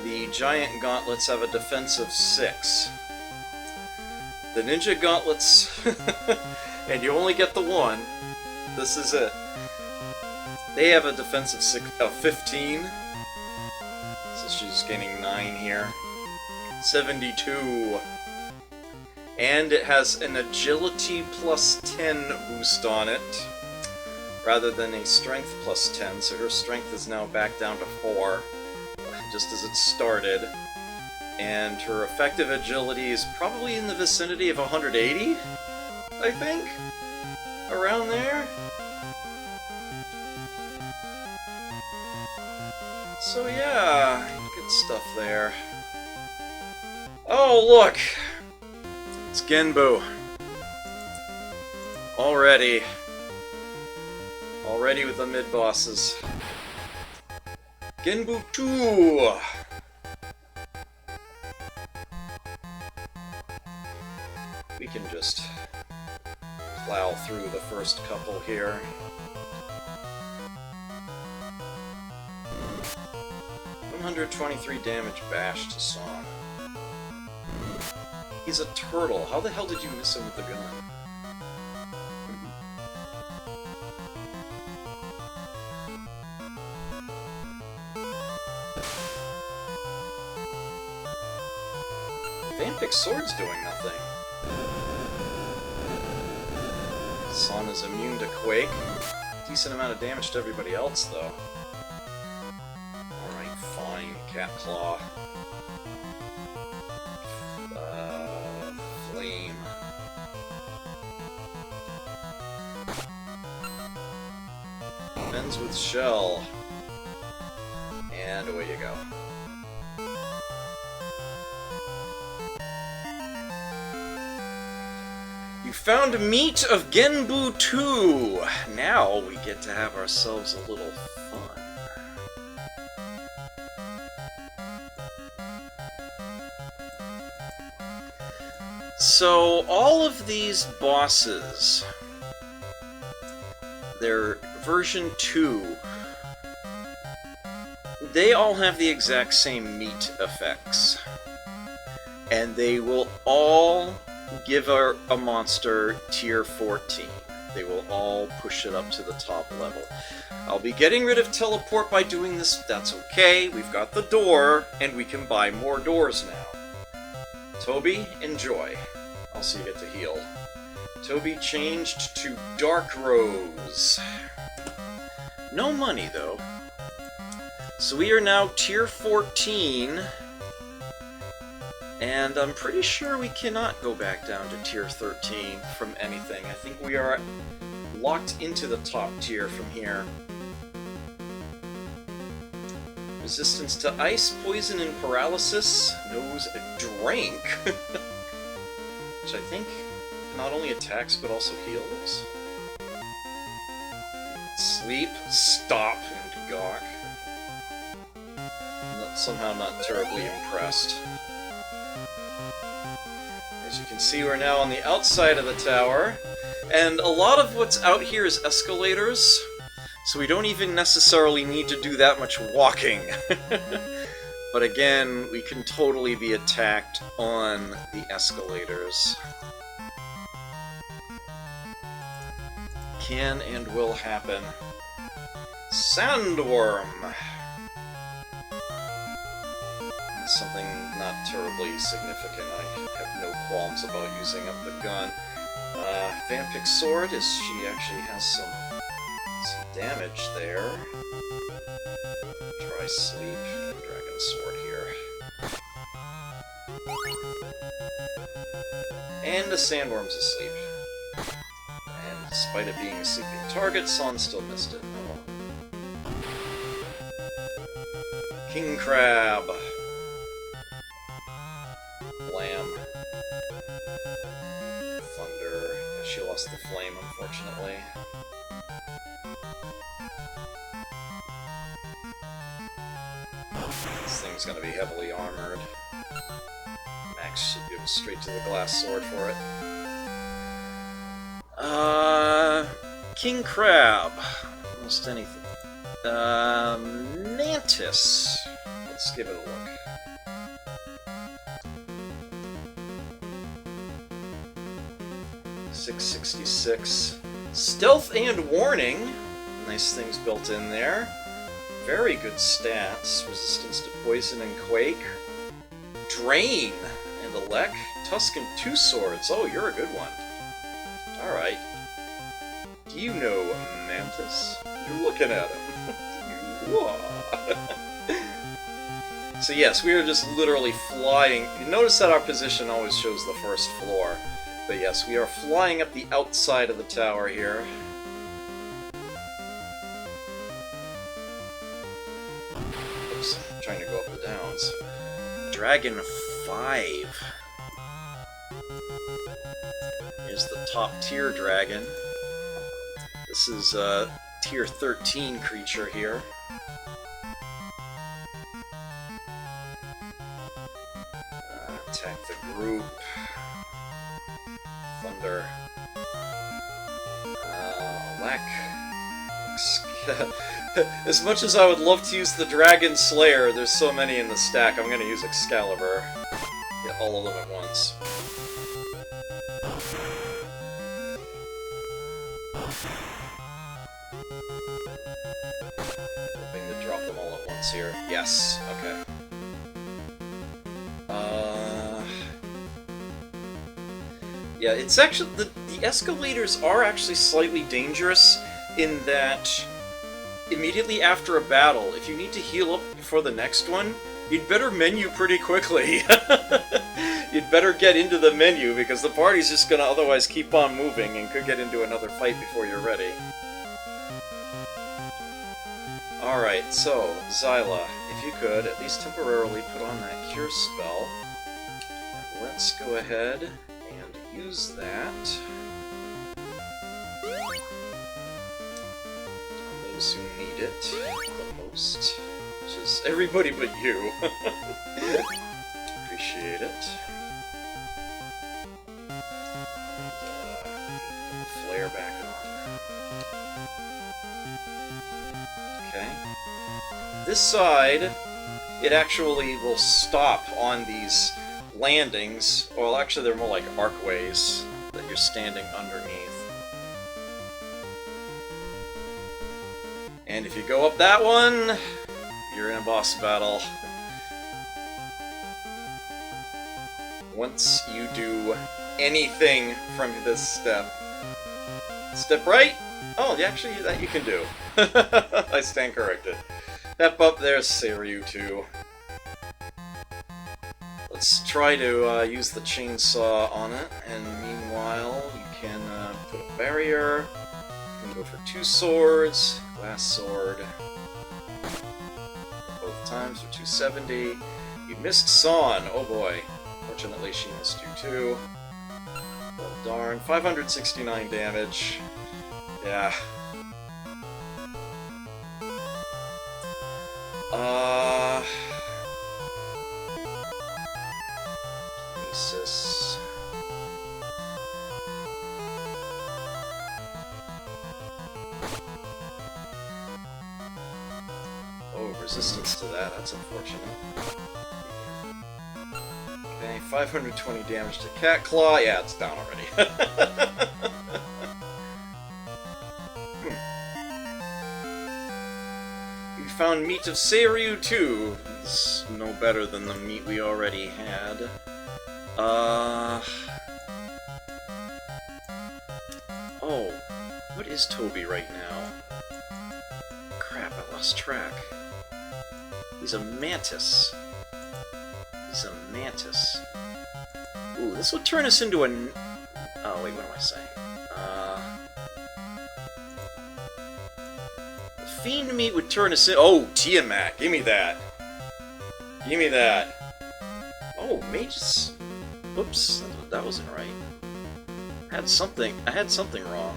The giant gauntlets have a defense of 6. The ninja gauntlets, and you only get the one, this is it. They have a defense of 15. So she's gaining 9 here. 72. And it has an agility plus 10 boost on it, rather than a strength plus 10, so her strength is now back down to 4, just as it started. And her effective agility is probably in the vicinity of 180, I think? Around there? So yeah, good stuff there. Oh, look! It's Genbu. Already with the mid-bosses. Genbu 2! We can just plow through the first couple here. $123 damage bash to Song. He's a turtle. How the hell did you miss him with the gun? Vampix Sword's doing nothing. Son is immune to Quake. Decent amount of damage to everybody else, though. Alright, fine. Cat Claw. Flame. Ends with Shell. And away you go. You found meat of Genbu 2! Now we get to have ourselves a little fun. So, all of these bosses, they're version 2, they all have the exact same meat effects. And they will all give a monster tier 14. They will all push it up to the top level. I'll be getting rid of teleport by doing this. That's okay. We've got the door, and we can buy more doors now. Toby, enjoy. Also, you get to heal. Toby changed to Dark Rose. No money, though. So we are now tier 14. And I'm pretty sure we cannot go back down to tier 13 from anything. I think we are locked into the top tier from here. Resistance to ice, poison, and paralysis. Knows a drink. Which I think not only attacks but also heals. Sleep, stop, and gawk. Somehow not terribly impressed. As you can see, we're now on the outside of the tower, and a lot of what's out here is escalators, so we don't even necessarily need to do that much walking. But again, we can totally be attacked on the escalators. Can and will happen. Sandworm! Something not terribly significant. I have no qualms about using up the gun. Vampix Sword, as she actually has some damage there. Try Sleep. Dragon Sword here. And the Sandworm's asleep. And despite it being a sleeping target, Son still missed it. Oh. King Crab. Lamb. Thunder. Yeah, she lost the flame, unfortunately. This thing's gonna be heavily armored. Max should go straight to the glass sword for it. King Crab. Almost anything. Mantis. Let's give it a look. .666. Stealth and Warning. Nice things built in there. Very good stats. Resistance to Poison and Quake. Drain and Elec. Tuscan 2 Swords. Oh, you're a good one. Alright. Do you know Mantis? You're looking at him. So yes, we are just literally flying. You notice that our position always shows the first floor. But yes, we are flying up the outside of the tower here. Oops, I'm trying to go up the downs. Dragon 5. Here's the top tier dragon. This is a tier 13 creature here. Attack the group. Thunder. Lack. As much as I would love to use the Dragon Slayer, there's so many in the stack, I'm gonna use Excalibur. Get all of them at once. Hoping to drop them all at once here. Yes, okay. Yeah, it's actually... The escalators are actually slightly dangerous in that immediately after a battle, if you need to heal up before the next one, you'd better menu pretty quickly. You'd better get into the menu, because the party's just gonna otherwise keep on moving and could get into another fight before you're ready. Alright, so, Xyla, if you could, at least temporarily put on that Cure spell. Let's go ahead and use that. On those who need it the most, which is everybody but you. Appreciate it. this side, it actually will stop on these landings. Well, actually, they're more like archways that you're standing underneath. And if you go up that one, you're in a boss battle. Once you do anything from this step. Step right? Oh, actually, that you can do. I stand corrected. Step up, there's Seiryu 2. Let's try to use the chainsaw on it, and meanwhile, you can put a barrier. You can go for 2 swords, glass sword. Both times for 270. You missed Son, oh boy. Fortunately, she missed you too. Well, darn. 569 damage. Yeah. Kinesis. Oh, resistance to that. That's unfortunate. Okay, 520 damage to Cat Claw. Yeah, it's down already. We found meat of Seiryu 2. It's no better than the meat we already had. Oh, what is Toby right now? Crap, I lost track. He's a mantis. He's a mantis. Ooh, this would turn us into a... Oh, wait, what am I saying? The Fiend meat would turn us in... Oh, Tiamat! Give me that! Give me that! Oh, Magus... Whoops, that wasn't right. I had something wrong.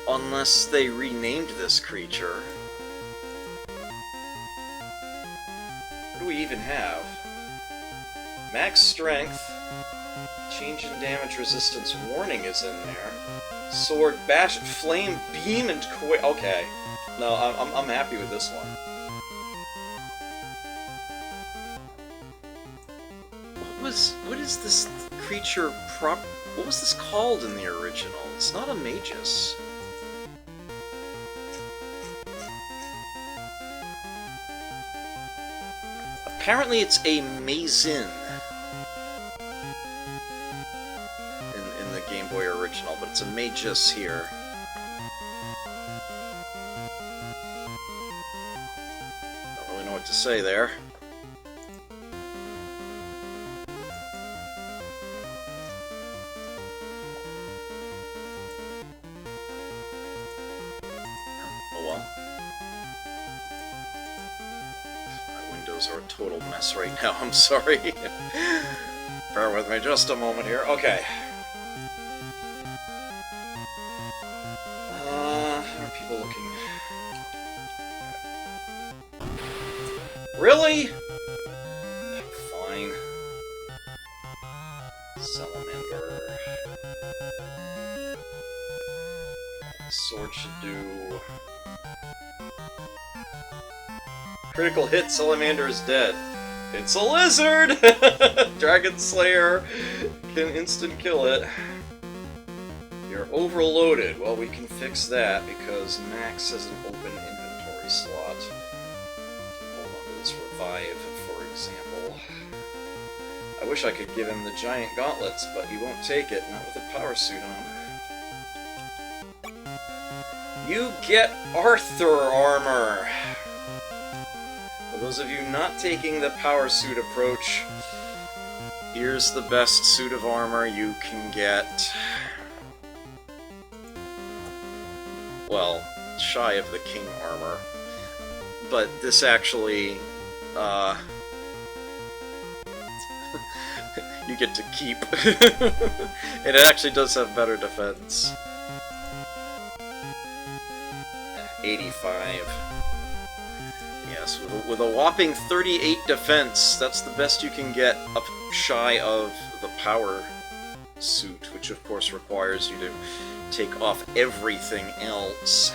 Unless they renamed this creature. What do we even have? Max strength, change in damage resistance warning is in there. Sword, bash, flame, beam, and okay. No, I'm happy with this one. What is this creature what was this called in the original? It's not a Magus. Apparently it's a Mazin in the Game Boy original, but it's a Magus here. Don't really know what to say there. Are a total mess right now, I'm sorry. Bear with me just a moment here. Okay. How are people looking? Really? Fine. Salamander. Sword should do... Critical hit, Salamander is dead. It's a lizard! Dragon Slayer can instant kill it. You're overloaded. Well, we can fix that because Max has an open inventory slot. Hold on to this revive, for example. I wish I could give him the giant gauntlets, but he won't take it, not with a power suit on. You get Arthur armor! For those of you not taking the power suit approach, here's the best suit of armor you can get. Well, shy of the king armor. But this actually, you get to keep. And it actually does have better defense. 85. Yes, with a whopping 38 defense, that's the best you can get up shy of the power suit, which of course requires you to take off everything else.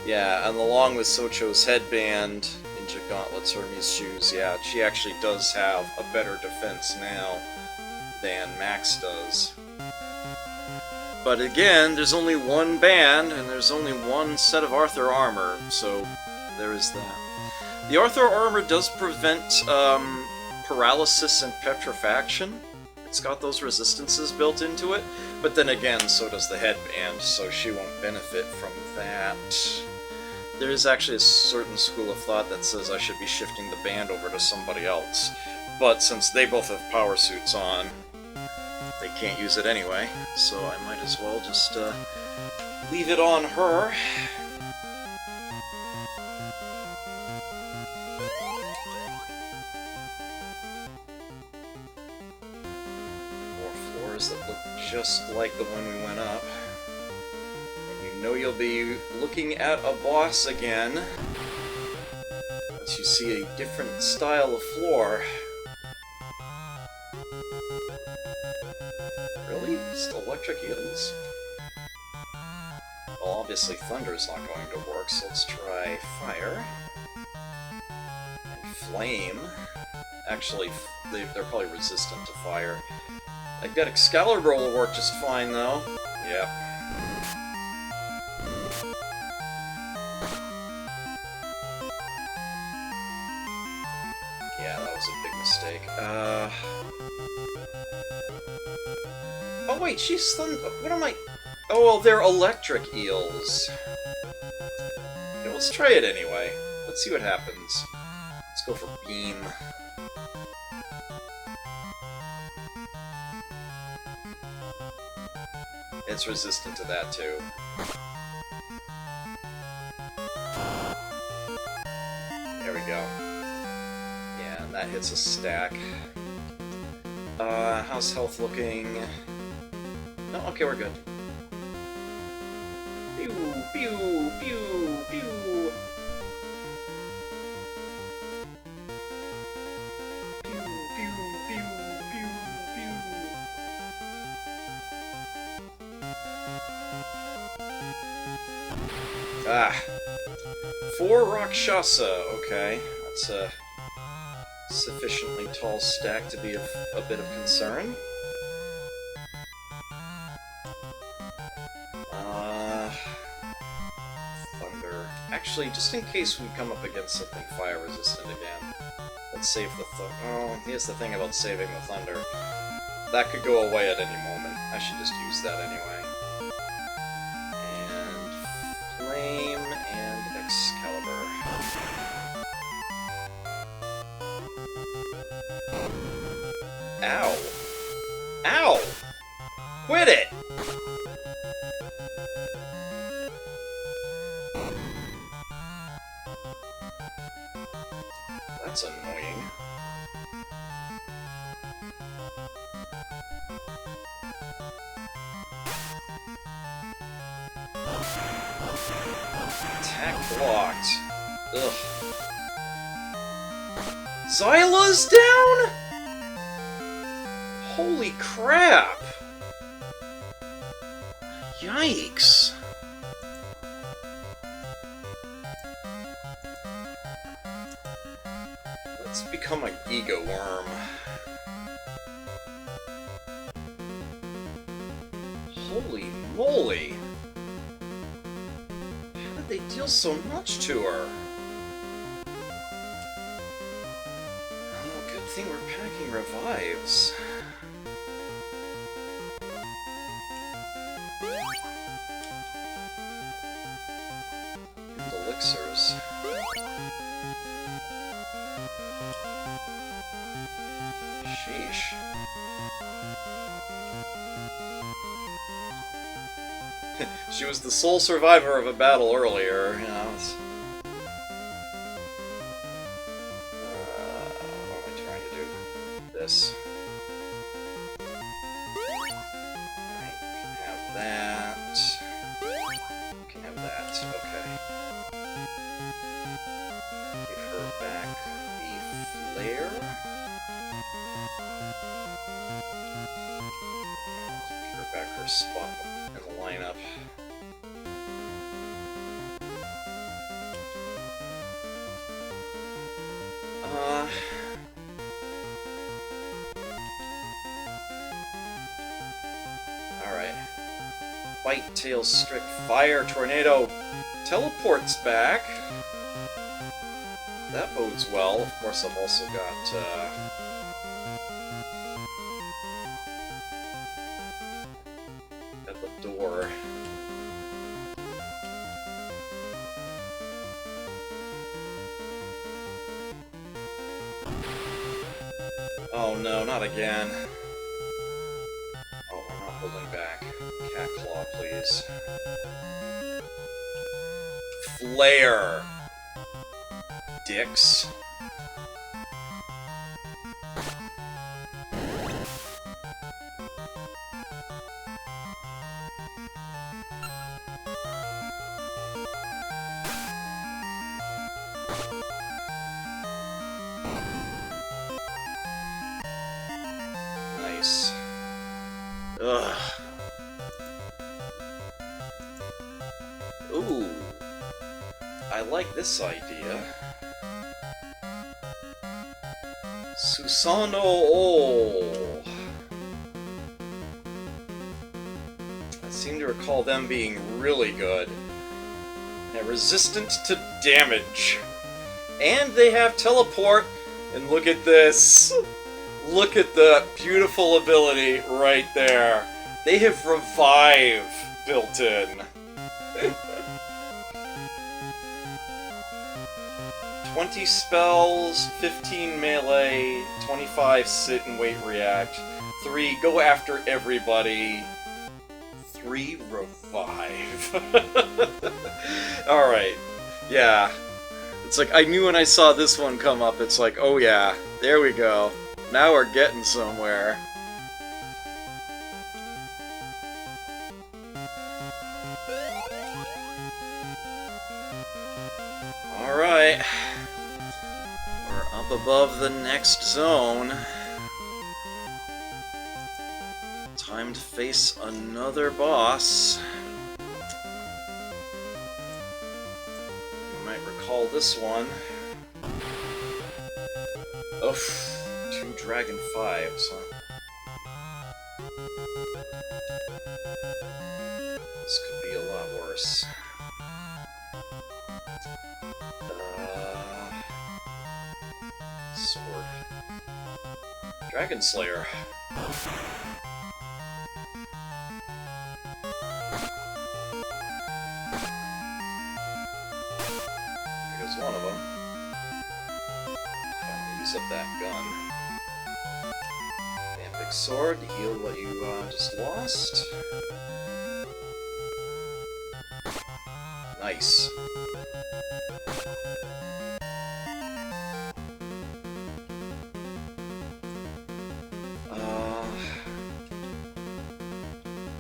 Yeah, and along with Socho's headband, Ninja Gauntlets, Hermes shoes, yeah, she actually does have a better defense now than Max does. But again, there's only one band, and there's only one set of Arthur armor, so there is that. The Arthur armor does prevent paralysis and petrifaction. It's got those resistances built into it, but then again, so does the headband, so she won't benefit from that. There is actually a certain school of thought that says I should be shifting the band over to somebody else, but since they both have power suits on, they can't use it anyway, so I might as well just leave it on her. More floors that look just like the one we went up. And you know you'll be looking at a boss again as you see a different style of floor. Really? Still electric eels? Well, obviously Thunder's not going to work, so let's try Fire. And Flame. Actually, they're probably resistant to Fire. I bet Excalibur will work just fine, though. Yep. Yeah, that was a big mistake. Oh wait, she's Thunder. What am I? Oh, well, they're electric eels. Okay, let's try it anyway. Let's see what happens. Let's go for Beam. It's resistant to that too. There we go. Yeah, and that hits a stack. How's health looking? No, okay, we're good. Pew, pew, pew, pew. Pew, pew, pew, pew, pew. Ah. 4 Rakshasa, okay. That's a sufficiently tall stack to be a bit of concern. Thunder. Actually, just in case we come up against something fire-resistant again, let's save the Oh, here's the thing about saving the Thunder. That could go away at any moment. I should just use that anyway. And Flame and Excalibur. Ow! Ow! Quit it! That's annoying. Attack blocked. Ugh. Xyla's down?! Holy crap! Yikes! Let's become a Giga Worm. Holy moly! How did they deal so much to her? Oh, good thing we're packing revives. And elixirs. Sheesh. She was the sole survivor of a battle earlier, you know. What am I trying to do? This. Right, we can have that. We can have that, okay. Give her back the flare. Bite, Tail, Strict, Fire, Tornado, teleports back. That bodes well. Of course, I've also got, at the door. Oh no, not again. Oh, we're not holding back. Cat Claw, please. Flare! Dicks. Nice. Ugh. Ooh. I like this idea. Susano O. I seem to recall them being really good. They're resistant to damage. And they have teleport. And look at this. Look at the beautiful ability right there. They have revive built in. 20 spells, 15 melee, 25 sit and wait react, 3 go after everybody, 3 revive. Alright, yeah. It's like, I knew when I saw this one come up, it's like, oh yeah, there we go. Now we're getting somewhere. Alright. We're up above the next zone. Time to face another boss. You might recall this one. Oof. 2 Dragon 5s, huh? This could be a lot worse. Sword. Dragon Slayer. Here's one of them. I'll use up that gun. Big sword to heal what you just lost. Nice.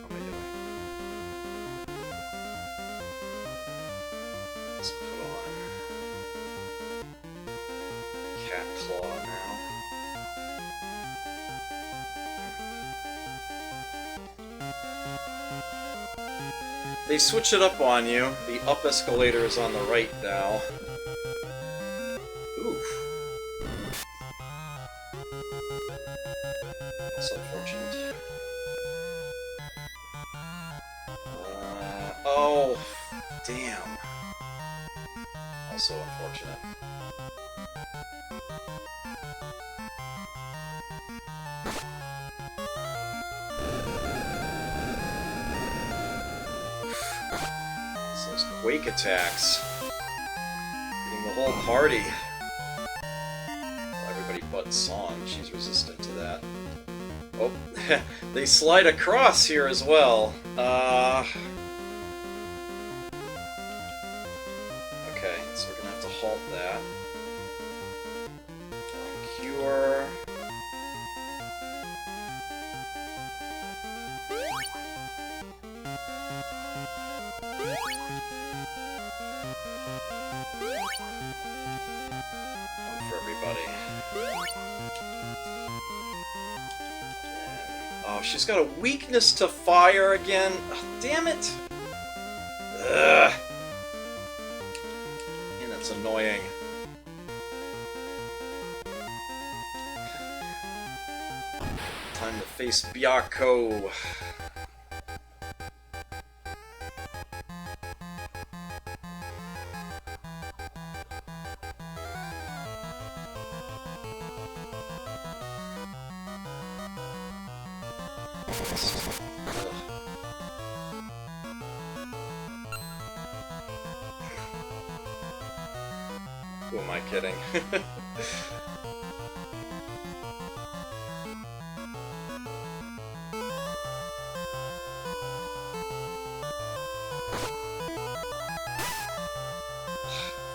What am I doing? Let's put on Cat Claw now. They switch it up on you. The up escalator is on the right now. Oof. That's unfortunate. Oh, damn. Also unfortunate. Those Quake attacks. Hitting the whole party. Well, everybody but Son, she's resistant to that. Oh, they slide across here as well. Okay, so we're gonna have to halt that. Cure. One for everybody. Oh, she's got a weakness to fire again. Oh, damn it! Ugh. Man, that's annoying. Time to face Byakko. Ugh. Who am I kidding?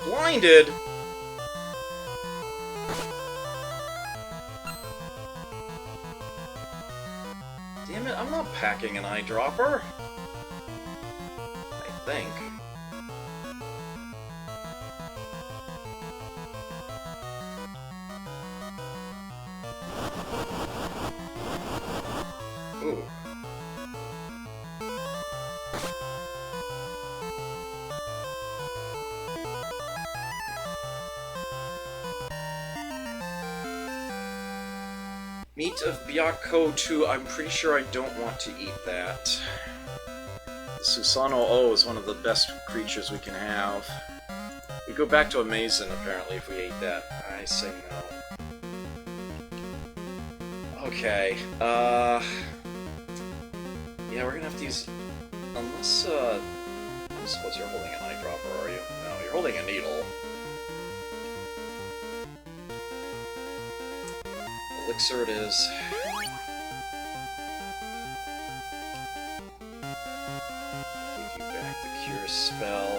Blinded? Damn it, I'm not packing an eyedropper. I think. Ooh. Meat of Byakko 2, I'm pretty sure I don't want to eat that. The Susano O is one of the best creatures we can have. We go back to Amazon, apparently, if we ate that. I say no. Okay, yeah, we're gonna have to use... Unless, I don't suppose you're holding an eyedropper, are you? No, you're holding a needle. Elixir it is. Give you back the cure spell.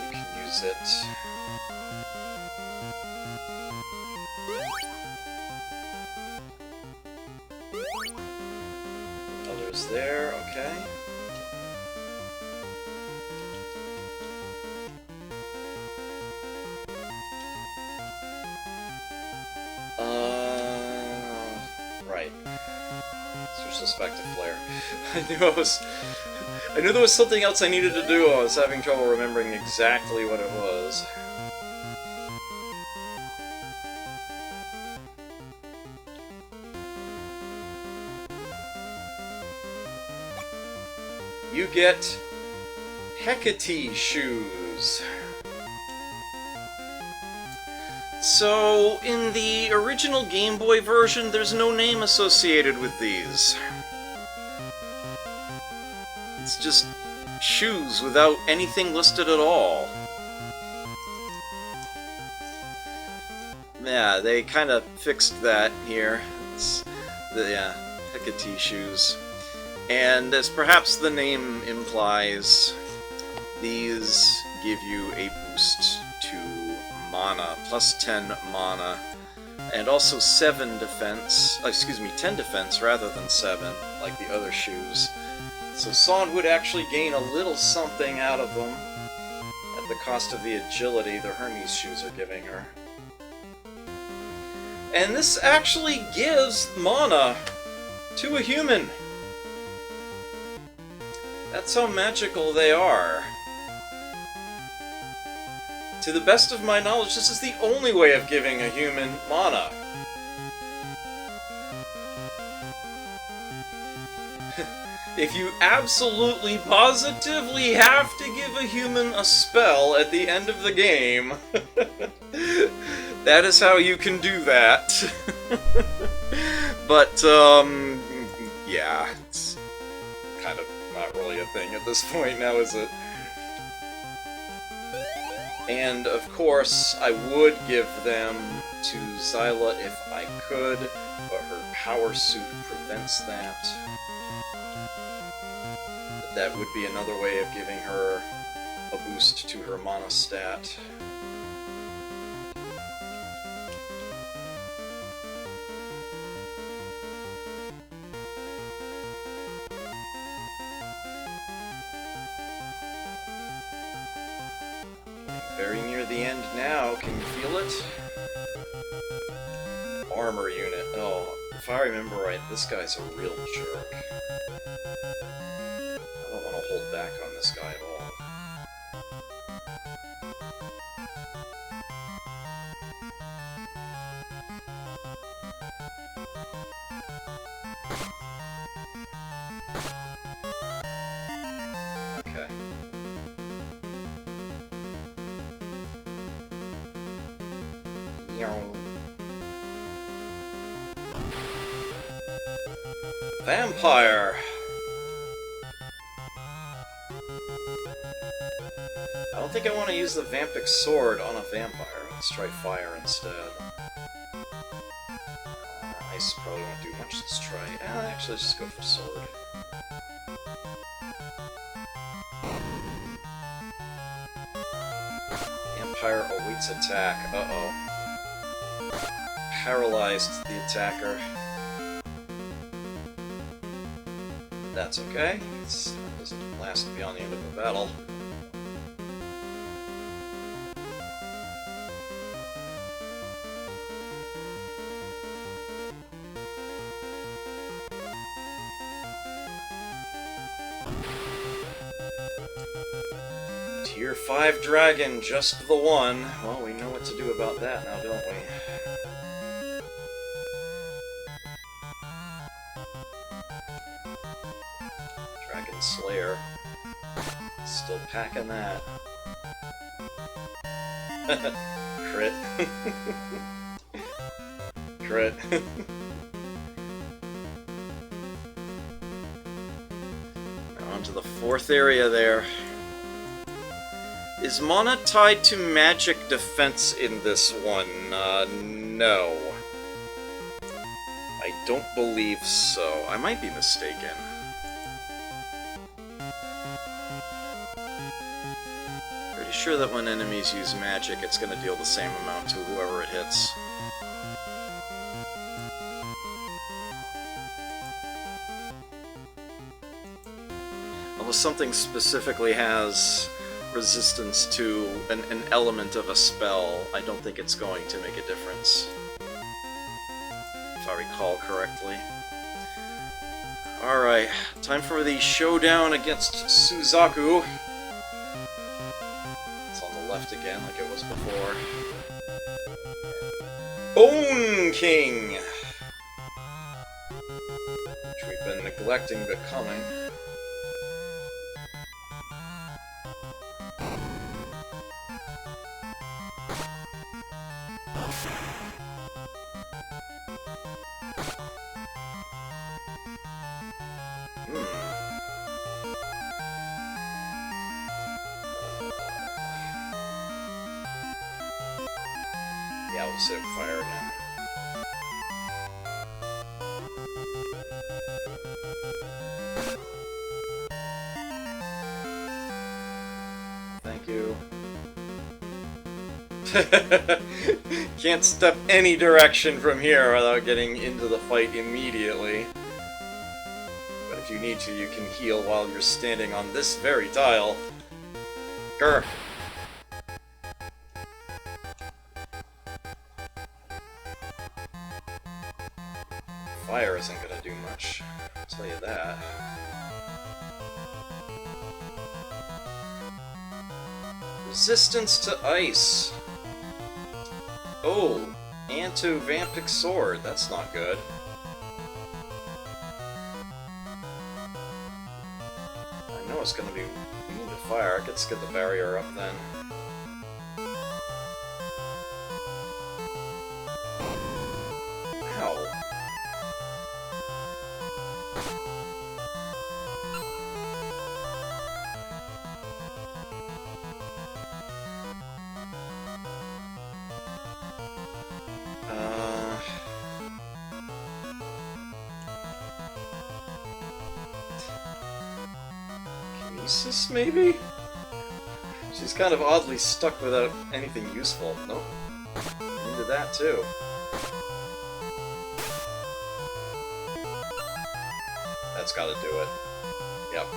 You can use it. Others there, okay. Right. Switch this back to Flare. I knew there was something else I needed to do. I was having trouble remembering exactly what it was. You get Hecate shoes. So, in the original Game Boy version, there's no name associated with these. It's just shoes without anything listed at all. Yeah, they kind of fixed that here. It's the Hecate shoes. And as perhaps the name implies, these give you a boost to mana, plus 10 mana, and also 7 defense, 10 defense rather than 7, like the other shoes. So San would actually gain a little something out of them, at the cost of the agility the Hermes shoes are giving her. And this actually gives mana to a human! That's how magical they are. To the best of my knowledge, this is the only way of giving a human mana. If you absolutely, positively have to give a human a spell at the end of the game, that is how you can do that. But, yeah, it's kind of not really a thing at this point now, is it? And, of course, I would give them to Xyla if I could, but her power suit prevents that. But that would be another way of giving her a boost to her mana stat. Very near the end now, can you feel it? Armor unit. Oh, if I remember right, this guy's a real jerk. I don't want to hold back on this guy at all. Okay. Vampire! I don't think I want to use the Vampic Sword on a vampire. Let's try fire instead. Ice probably won't do much. Let's try... actually, let's just go for sword. Vampire awaits attack. Uh-oh. Paralyzed the attacker. That's okay. It doesn't last beyond the end of the battle. Tier 5 dragon, just the one. Well, we know what to do about that now, don't we? Dragon Slayer. Still packing that. Crit. Crit. Now on to the fourth area there. Is mana tied to magic defense in this one? No. I don't believe so. I might be mistaken. Pretty sure that when enemies use magic, it's going to deal the same amount to whoever it hits. Unless something specifically has resistance to an element of a spell, I don't think it's going to make a difference. If I recall correctly. Alright, time for the showdown against Suzaku. It's on the left again, like it was before. Bone King! Which we've been neglecting becoming. Yeah, we'll save fire again. Thank you. Can't step any direction from here without getting into the fight immediately. But if you need to, you can heal while you're standing on this very tile. Grr. Fire isn't gonna do much, I'll tell you that. Resistance to ice. Oh, and to Vampic Sword. That's not good. I know it's gonna be immune to fire. Let's get the barrier up then. Ow. Kinesis, maybe? She's kind of oddly stuck without anything useful. Nope. Into that, too. That's gotta do it. Yep.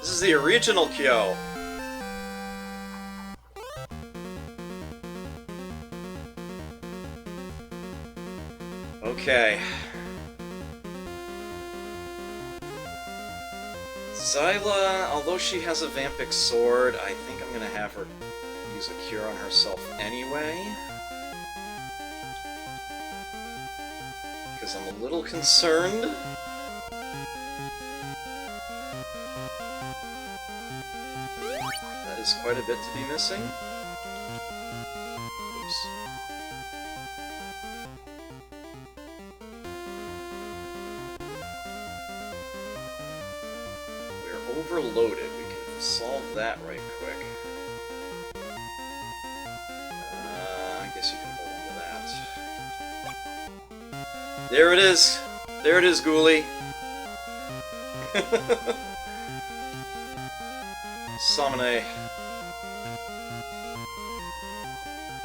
This is the original Kyo! Okay. Zyla, although she has a Vampic Sword, I think I'm gonna have her use a cure on herself anyway. Because I'm a little concerned. That is quite a bit to be missing. Oops. overloaded. We can solve that right quick. I guess you can hold on to that. There it is! There it is, Ghoulie! Samane.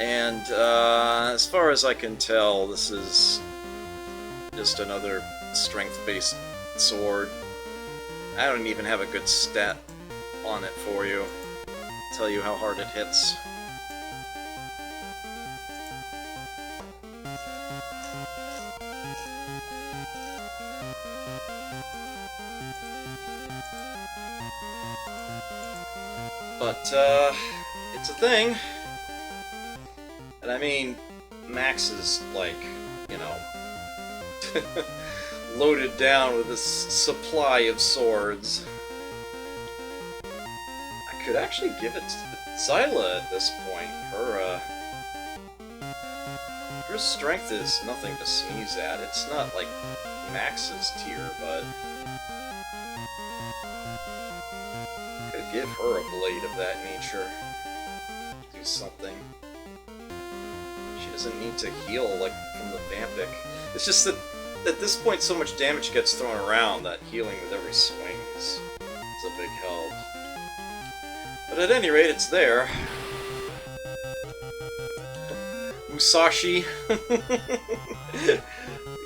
And, as far as I can tell, this is just another strength-based sword. I don't even have a good stat on it for you. Tell you how hard it hits. But, it's a thing. And I mean, Max is, like, you know, loaded down with this supply of swords. I could actually give it to Zyla at this point. Her strength is nothing to sneeze at. It's not like Max's tier, but could give her a blade of that nature. Do something. She doesn't need to heal like from the Vampic. It's just that at this point so much damage gets thrown around that healing with every swing is a big help. But at any rate, it's there. Musashi.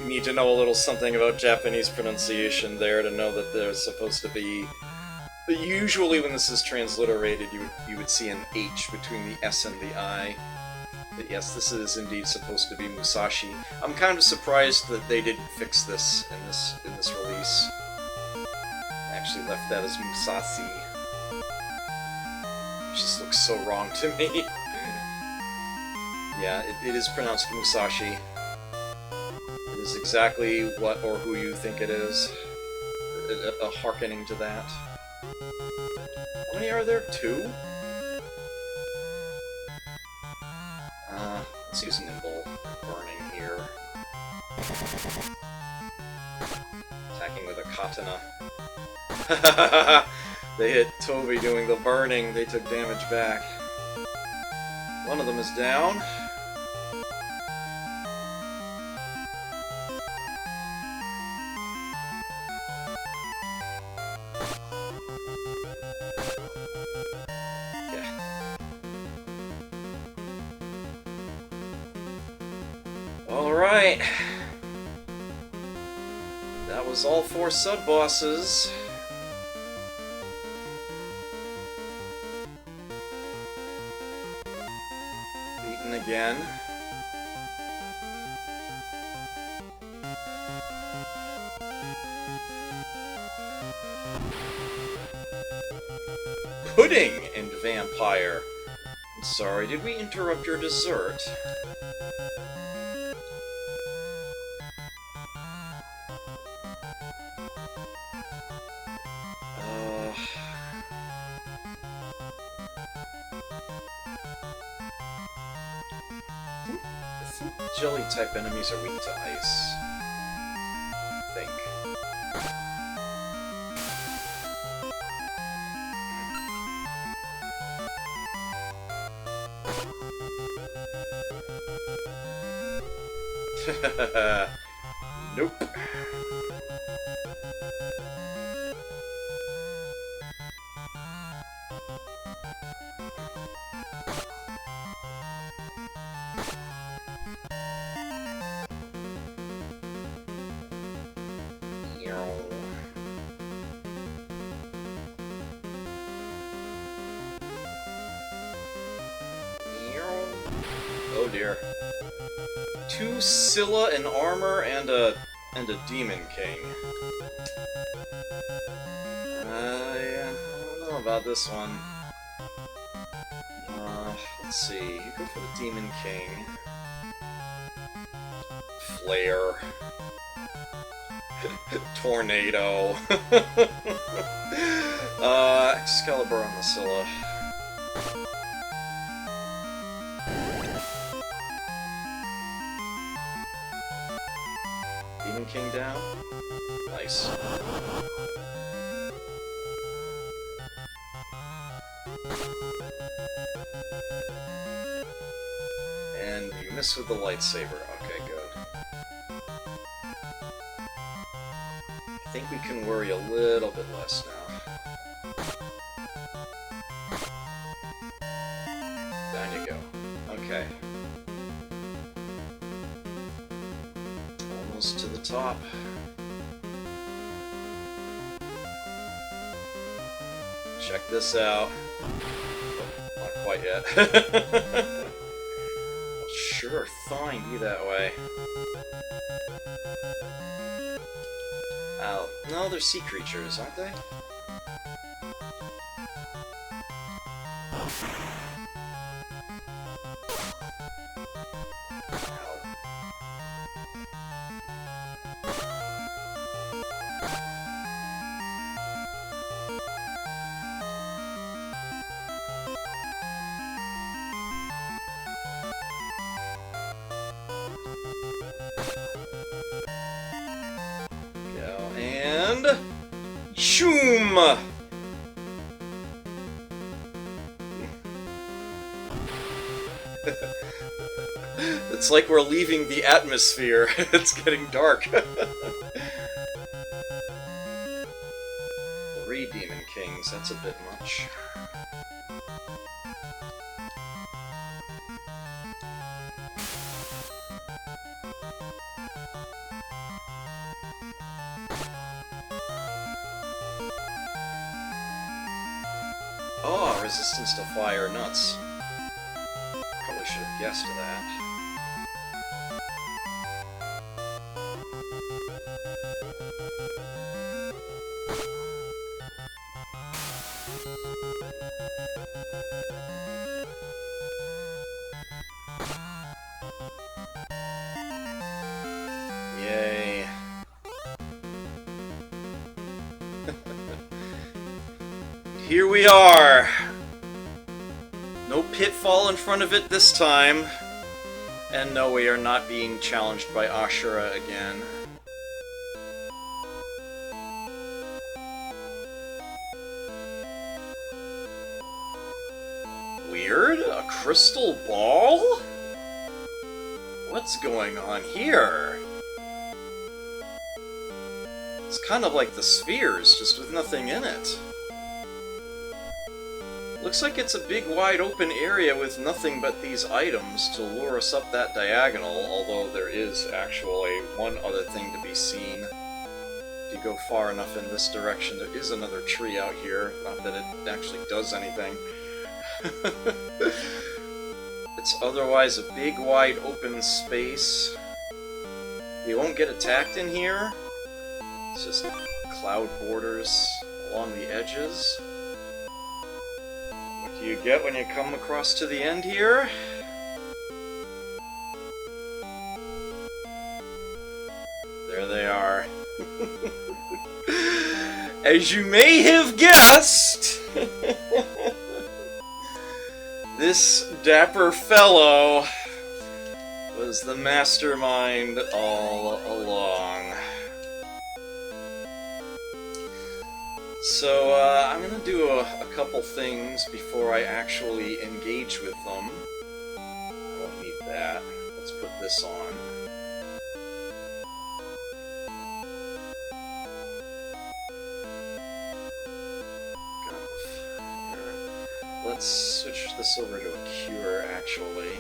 You need to know a little something about Japanese pronunciation there to know that there's supposed to be... But usually when this is transliterated, you would see an H between the S and the I. But yes, this is indeed supposed to be Musashi. I'm kind of surprised that they didn't fix this in this release. I actually left that as Musashi. It just looks so wrong to me. Yeah, it is pronounced Musashi. It is exactly what or who you think it is. A hearkening to that. How many are there? 2? Let's use Nimble Burning here. Attacking with a katana. They hit Toby doing the burning, they took damage back. One of them is down. Alright. That was all 4 sub-bosses. Beaten again. Pudding and Vampire. I'm sorry, did we interrupt your dessert? Jelly-type enemies are weak to ice. I think. Nope. Oh dear. 2 Scylla in armor and a Demon King. Yeah, I don't know about this one. Let's see. You go for the Demon King. Flare. Tornado. Excalibur on the Scylla. Demon King down. Nice. And you miss with the lightsaber. Okay, good. I think we can worry a little bit less now. Down you go. Okay. Almost to the top. Check this out. Oh, not quite yet. Sure, fine, be that way. Ow. No, they're sea creatures, aren't they? And shoom! It's like we're leaving the atmosphere. It's getting dark. 3 Demon Kings, that's a bit much. Oh, resistance to fire, nuts. Probably should have guessed that. Yay. Here we are! No pitfall in front of it this time. And no, we are not being challenged by Ashura again. Weird? A crystal ball? What's going on here? It's kind of like the spheres, just with nothing in it. Looks like it's a big wide open area with nothing but these items to lure us up that diagonal, although there is actually one other thing to be seen. If you go far enough in this direction, there is another tree out here, not that it actually does anything. It's otherwise a big wide open space. You won't get attacked in here. It's just cloud borders along the edges. What do you get when you come across to the end here? There they are. As you may have guessed, this dapper fellow was the mastermind all along. So, I'm gonna do a couple things before I actually engage with them. I don't need that. Let's put this on. Let's switch this over to a cure, actually.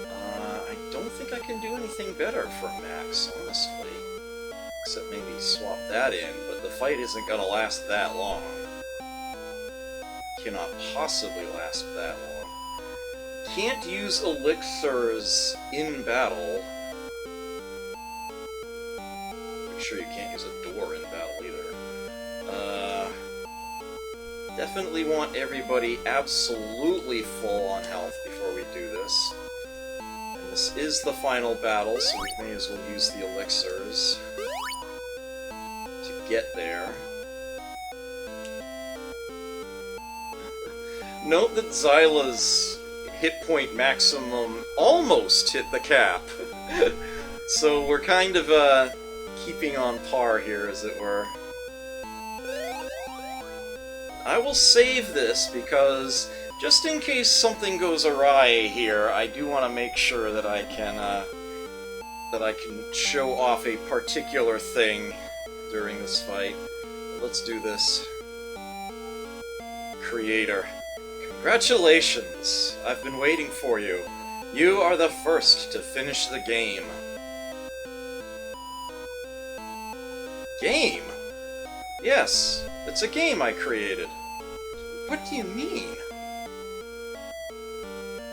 I don't think I can do anything better for Max, honestly. Except maybe swap that in, but the fight isn't gonna last that long. Cannot possibly last that long. Can't use elixirs in battle. Pretty sure you can't use a door in battle either. Definitely want everybody absolutely full on health before we do this. And this is the final battle, so we may as well use the elixirs to get there. Note that Xyla's hit point maximum almost hit the cap. So we're kind of keeping on par here, as it were. I will save this because just in case something goes awry here, I do want to make sure that I can show off a particular thing during this fight. Let's do this. Creator. Congratulations! I've been waiting for you. You are the first to finish the game. Game? Yes, it's a game I created. What do you mean?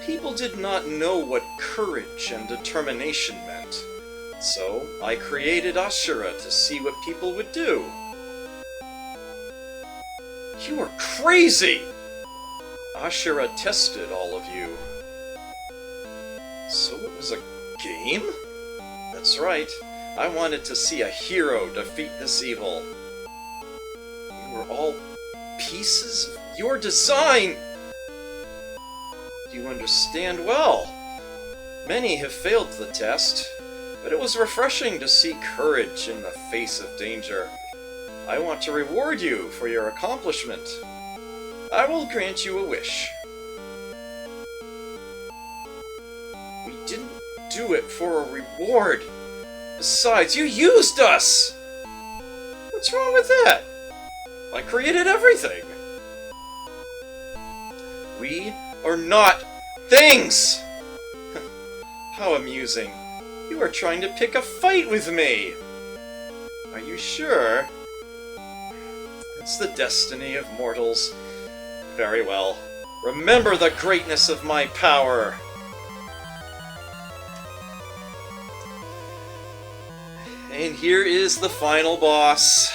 People did not know what courage and determination meant, so I created Ashura to see what people would do. You are crazy! Ashura tested all of you. So it was a game? That's right. I wanted to see a hero defeat this evil. You were all pieces of your design! You understand well. Many have failed the test, but it was refreshing to see courage in the face of danger. I want to reward you for your accomplishment. I will grant you a wish. We didn't do it for a reward. Besides, you used us! What's wrong with that? I created everything. We are not things! How amusing. You are trying to pick a fight with me. Are you sure? It's the destiny of mortals. Very well. Remember the greatness of my power! And here is the final boss.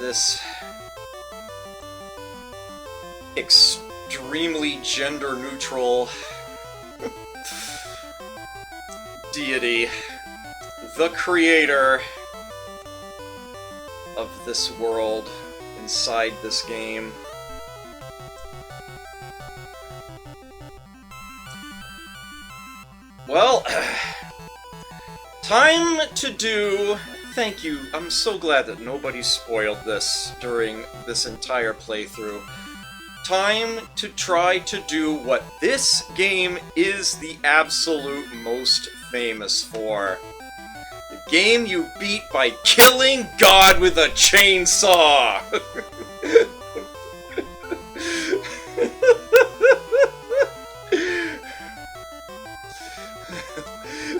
This extremely gender-neutral deity, the creator of this world inside this game. Well, time to do... Thank you. I'm so glad that nobody spoiled this during this entire playthrough. Time to try to do what this game is the absolute most famous for. The game you beat by killing God with a chainsaw!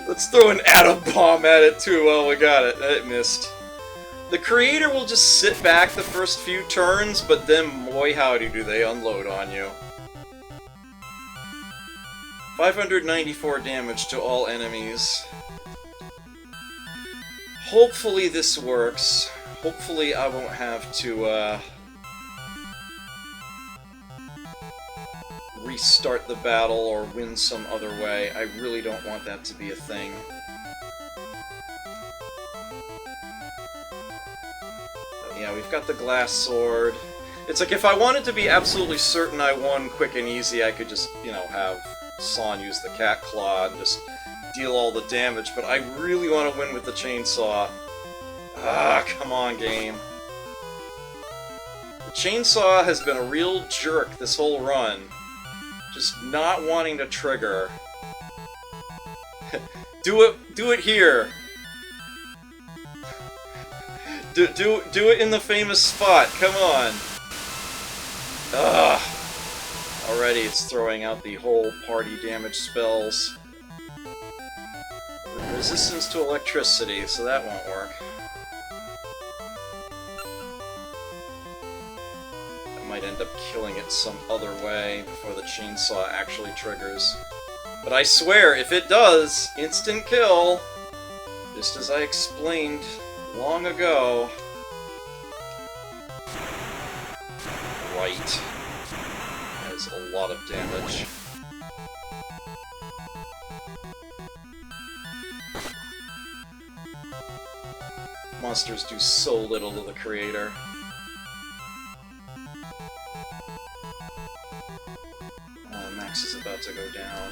Let's throw an atom bomb at it too. Oh, we got it. It missed. The creator will just sit back the first few turns, but then, boy howdy, do they unload on you. 594 damage to all enemies. Hopefully this works. Hopefully I won't have to, restart the battle or win some other way. I really don't want that to be a thing. Yeah, we've got the glass sword. It's like, if I wanted to be absolutely certain I won quick and easy, I could just, you know, have San use the cat claw and just deal all the damage, but I really want to win with the chainsaw. Ah, come on, game. The chainsaw has been a real jerk this whole run. Just not wanting to trigger. Do it here. Do it in the famous spot. Come on. Ugh. Already it's throwing out the whole party damage spells. Resistance to electricity, so that won't work. I might end up killing it some other way before the chainsaw actually triggers. But I swear, if it does, instant kill, just as I explained long ago. Right. That is a lot of damage. Monsters do so little to the creator. Max is about to go down.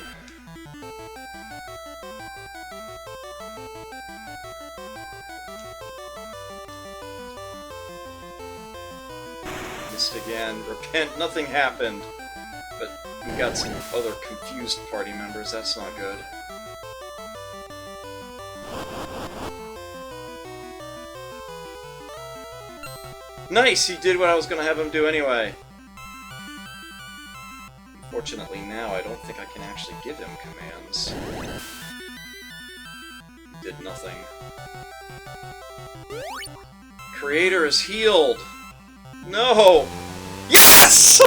bounced again. Repent, nothing happened. But we got some other confused party members, that's not good. Nice! He did what I was gonna have him do anyway. Unfortunately now, I don't think I can actually give him commands. He did nothing. Creator is healed! No! Yes!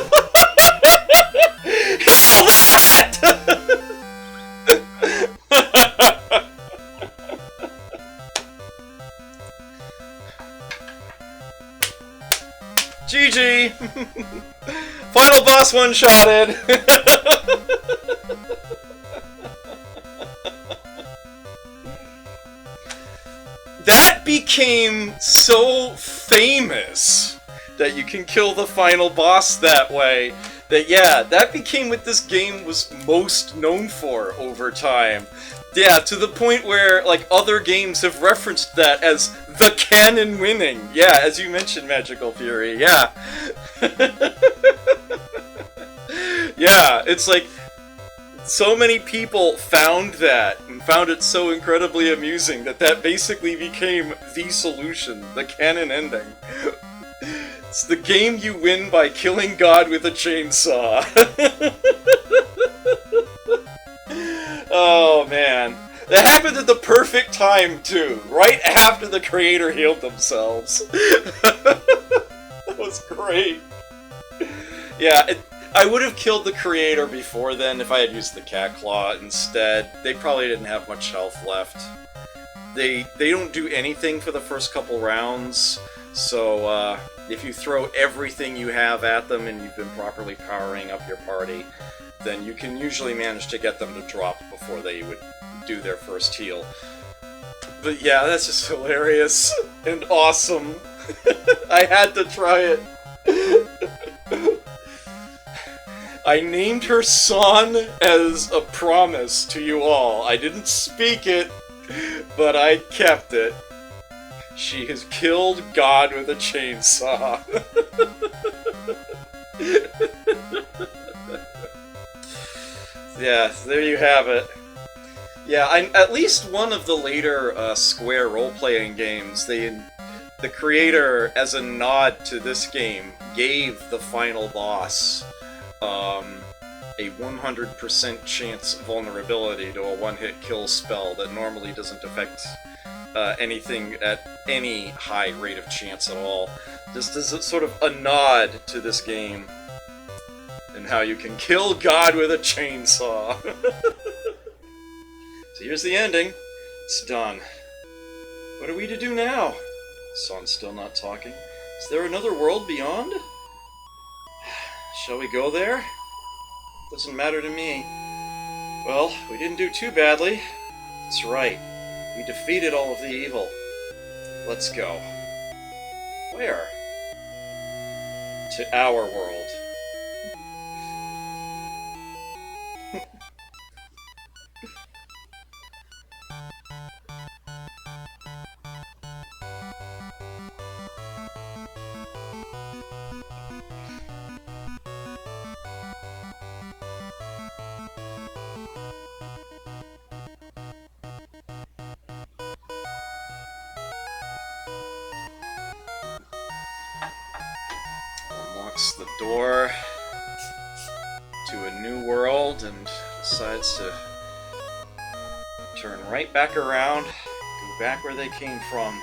Heal that! GG! Final boss one-shotted! That became so famous that you can kill the final boss that way. That, yeah, that became what this game was most known for over time. Yeah, to the point where, like, other games have referenced that as the canon winning. Yeah, as you mentioned, Magical Fury, yeah. Yeah, it's like, so many people found that, and found it so incredibly amusing that that basically became the solution, the canon ending. It's the game you win by killing God with a chainsaw. Oh, man. That happened at the perfect time, too. Right after the creator healed themselves. That was great. Yeah, I would have killed the creator before then if I had used the Cat Claw instead. They probably didn't have much health left. They don't do anything for the first couple rounds, so if you throw everything you have at them and you've been properly powering up your party, then you can usually manage to get them to drop before they would do their first heal. But yeah, that's just hilarious and awesome. I had to try it. I named her Son as a promise to you all. I didn't speak it, but I kept it. She has killed God with a chainsaw. Yeah, there you have it. Yeah, at least one of the later Square role-playing games, the creator, as a nod to this game, gave the final boss a 100% chance vulnerability to a one-hit kill spell that normally doesn't affect anything at any high rate of chance at all. Just as a sort of a nod to this game and how you can kill God with a chainsaw. So here's the ending. It's done. What are we to do now? Son's still not talking. Is there another world beyond? Shall we go there? Doesn't matter to me. Well, we didn't do too badly. That's right. We defeated all of the evil. Let's go. Where? To our world. Unlocks the door to a new world and decides to turn right back around, go back where they came from.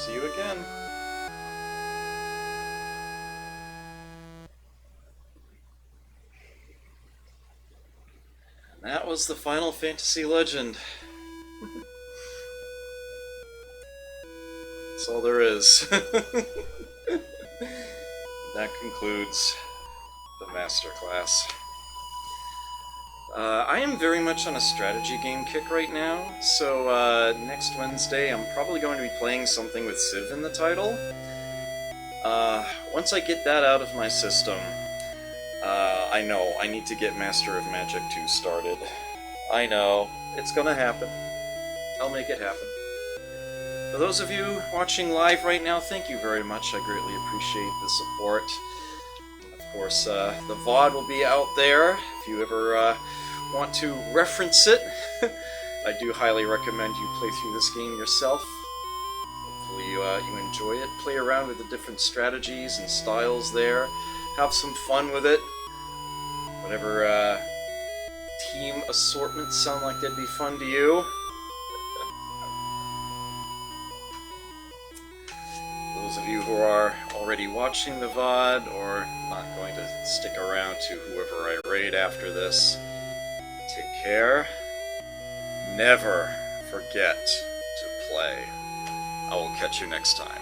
See you again. And that was the Final Fantasy Legend. That's all there is. That concludes the Masterclass. I am very much on a strategy game kick right now, so next Wednesday I'm probably going to be playing something with Civ in the title. Once I get that out of my system, I know, I need to get Master of Magic 2 started. I know, it's gonna happen. I'll make it happen. For those of you watching live right now, thank you very much. I greatly appreciate the support. Of course, the VOD will be out there if you ever want to reference it. I do highly recommend you play through this game yourself. Hopefully you enjoy it. Play around with the different strategies and styles there. Have some fun with it. Whatever team assortments sound like they'd be fun to you. Those of you who are already watching the VOD or not going to stick around to whoever I raid after this, take care. Never forget to play. I will catch you next time.